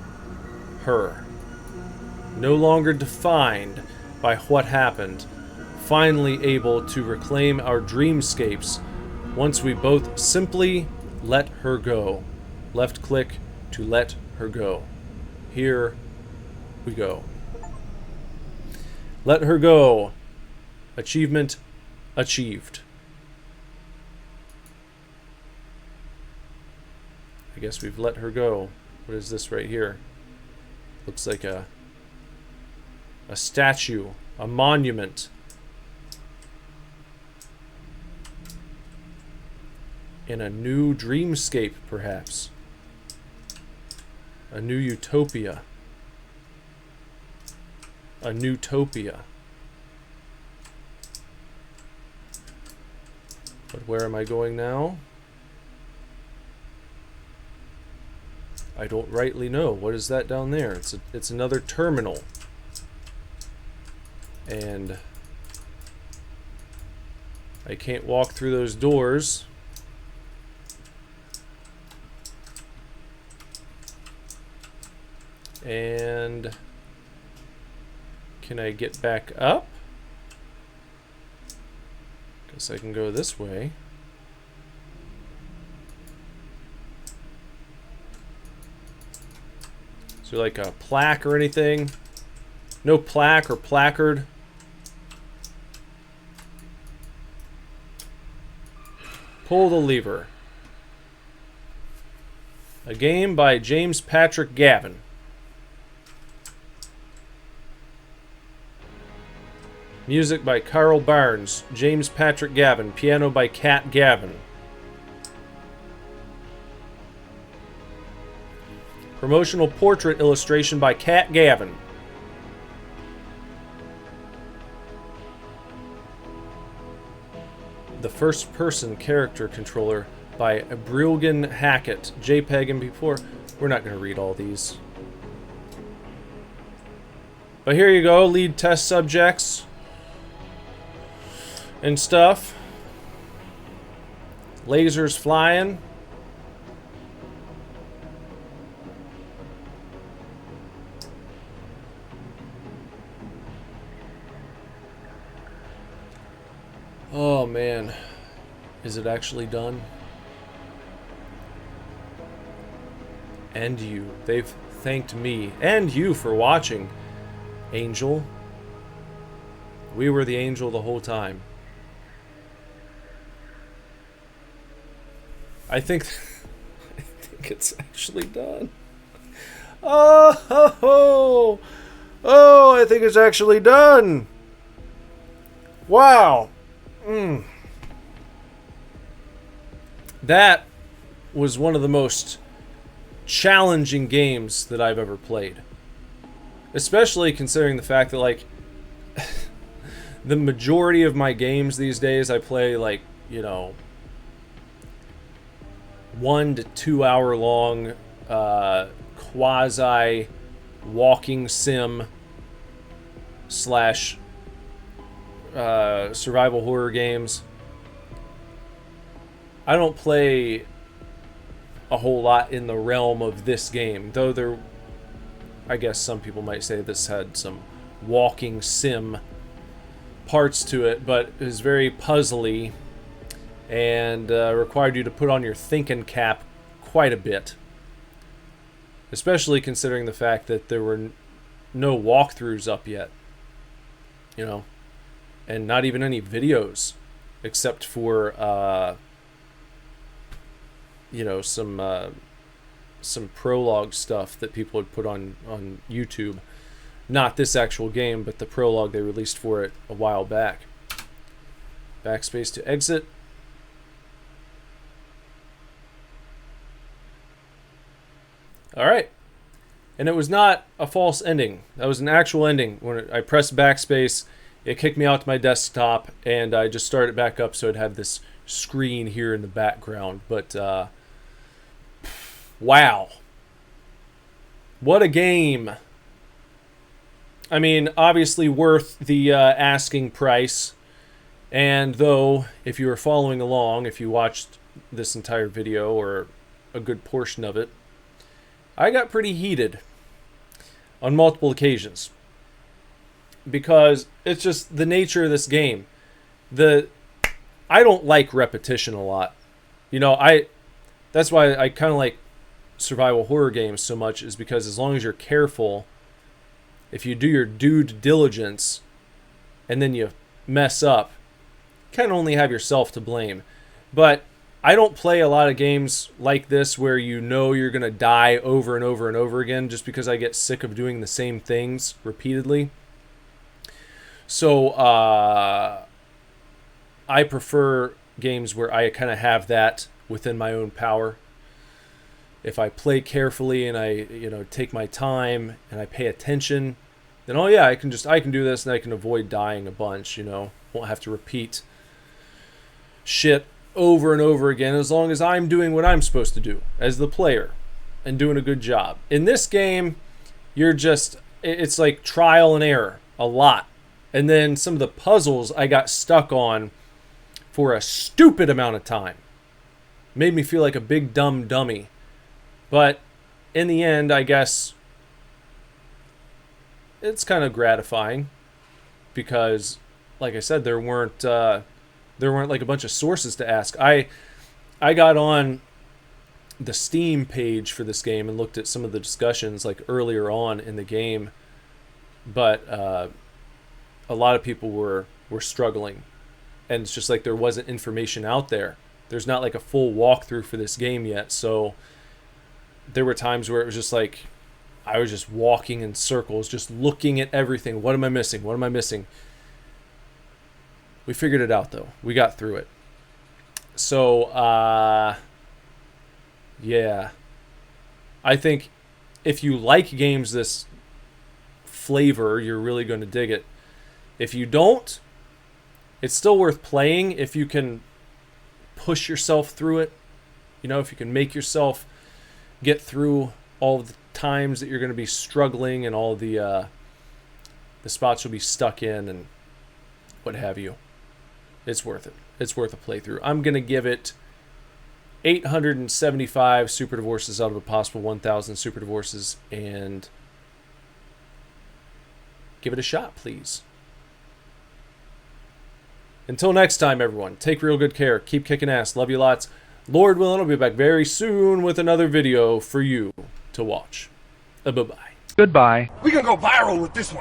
her. No longer defined by what happened, finally able to reclaim our dreamscapes once we both simply let her go. Left click to let her go. Here we go. Let her go. Achievement achieved. I guess we've let her go. What is this right here? Looks like a statue, a monument. In a new dreamscape, perhaps. A new utopia. A newtopia. But where am I going now? I don't rightly know. What is that down there? It's another terminal. And I can't walk through those doors. And can I get back up? Guess I can go this way. Is there like a plaque or anything? No plaque or placard. Pull the lever. A game by James Patrick Gavin. Music by Carl Barnes. James Patrick Gavin. Piano by Cat Gavin. Promotional portrait illustration by Cat Gavin. The first person character controller by Brilligan Hackett. JPEG MP4. We're not going to read all these. But here you go, lead test subjects and stuff. Lasers flying. Oh man, is it actually done? And you, they've thanked me and you for watching, Angel. We were the angel the whole time. I think it's actually done. Oh, I think it's actually done. Wow. That was one of the most challenging games that I've ever played. Especially considering the fact that, like, the majority of my games these days I play, like, you know, 1 to 2 hour long quasi walking sim slash survival horror games. I don't play a whole lot in the realm of this game, though there, I guess some people might say this had some walking sim parts to it, but it was very puzzly and required you to put on your thinking cap quite a bit, especially considering the fact that there were no walkthroughs up yet, you know, and not even any videos except for you know, some prologue stuff that people had put on YouTube. Not this actual game, but the prologue they released for it a while back. Backspace to exit. Alright. And it was not a false ending. That was an actual ending. When I pressed backspace, it kicked me out to my desktop, and I just started it back up so it'd have this screen here in the background. But, wow. What a game. I mean, obviously worth the asking price. And though, if you were following along, if you watched this entire video or a good portion of it, I got pretty heated on multiple occasions. Because it's just the nature of this game. I don't like repetition a lot. You know, that's why I kind of like survival horror games so much, is because as long as you're careful, if you do your due diligence and then you mess up, you kind of only have yourself to blame. But I don't play a lot of games like this where you know you're going to die over and over and over again, just because I get sick of doing the same things repeatedly. So I prefer games where I kind of have that within my own power. If I play carefully and I, take my time and I pay attention, then oh yeah, I can do this and I can avoid dying a bunch, Won't have to repeat shit over and over again as long as I'm doing what I'm supposed to do as the player and doing a good job. In this game, it's like trial and error a lot. And then some of the puzzles I got stuck on for a stupid amount of time. Made me feel like a big dumb dummy. But in the end, I guess it's kind of gratifying because, like I said, there weren't like a bunch of sources to ask. I got on the Steam page for this game and looked at some of the discussions like earlier on in the game, but a lot of people were struggling, and it's just like there wasn't information out there. There's not like a full walkthrough for this game yet, so there were times where it was just like I was just walking in circles, just looking at everything. What am I missing? What am I missing? We figured it out, though. We got through it. So, yeah. I think if you like games this flavor, you're really going to dig it. If you don't, it's still worth playing if you can push yourself through it. If you can make yourself get through all the times that you're going to be struggling and all the spots you'll be stuck in and what have you. It's worth it. It's worth a playthrough. I'm going to give it 875 super divorces out of a possible 1,000 super divorces, and give it a shot, please. Until next time, everyone, take real good care. Keep kicking ass. Love you lots. Lord willing, I'll be back very soon with another video for you to watch. Bye-bye. Goodbye. We can go viral with this one.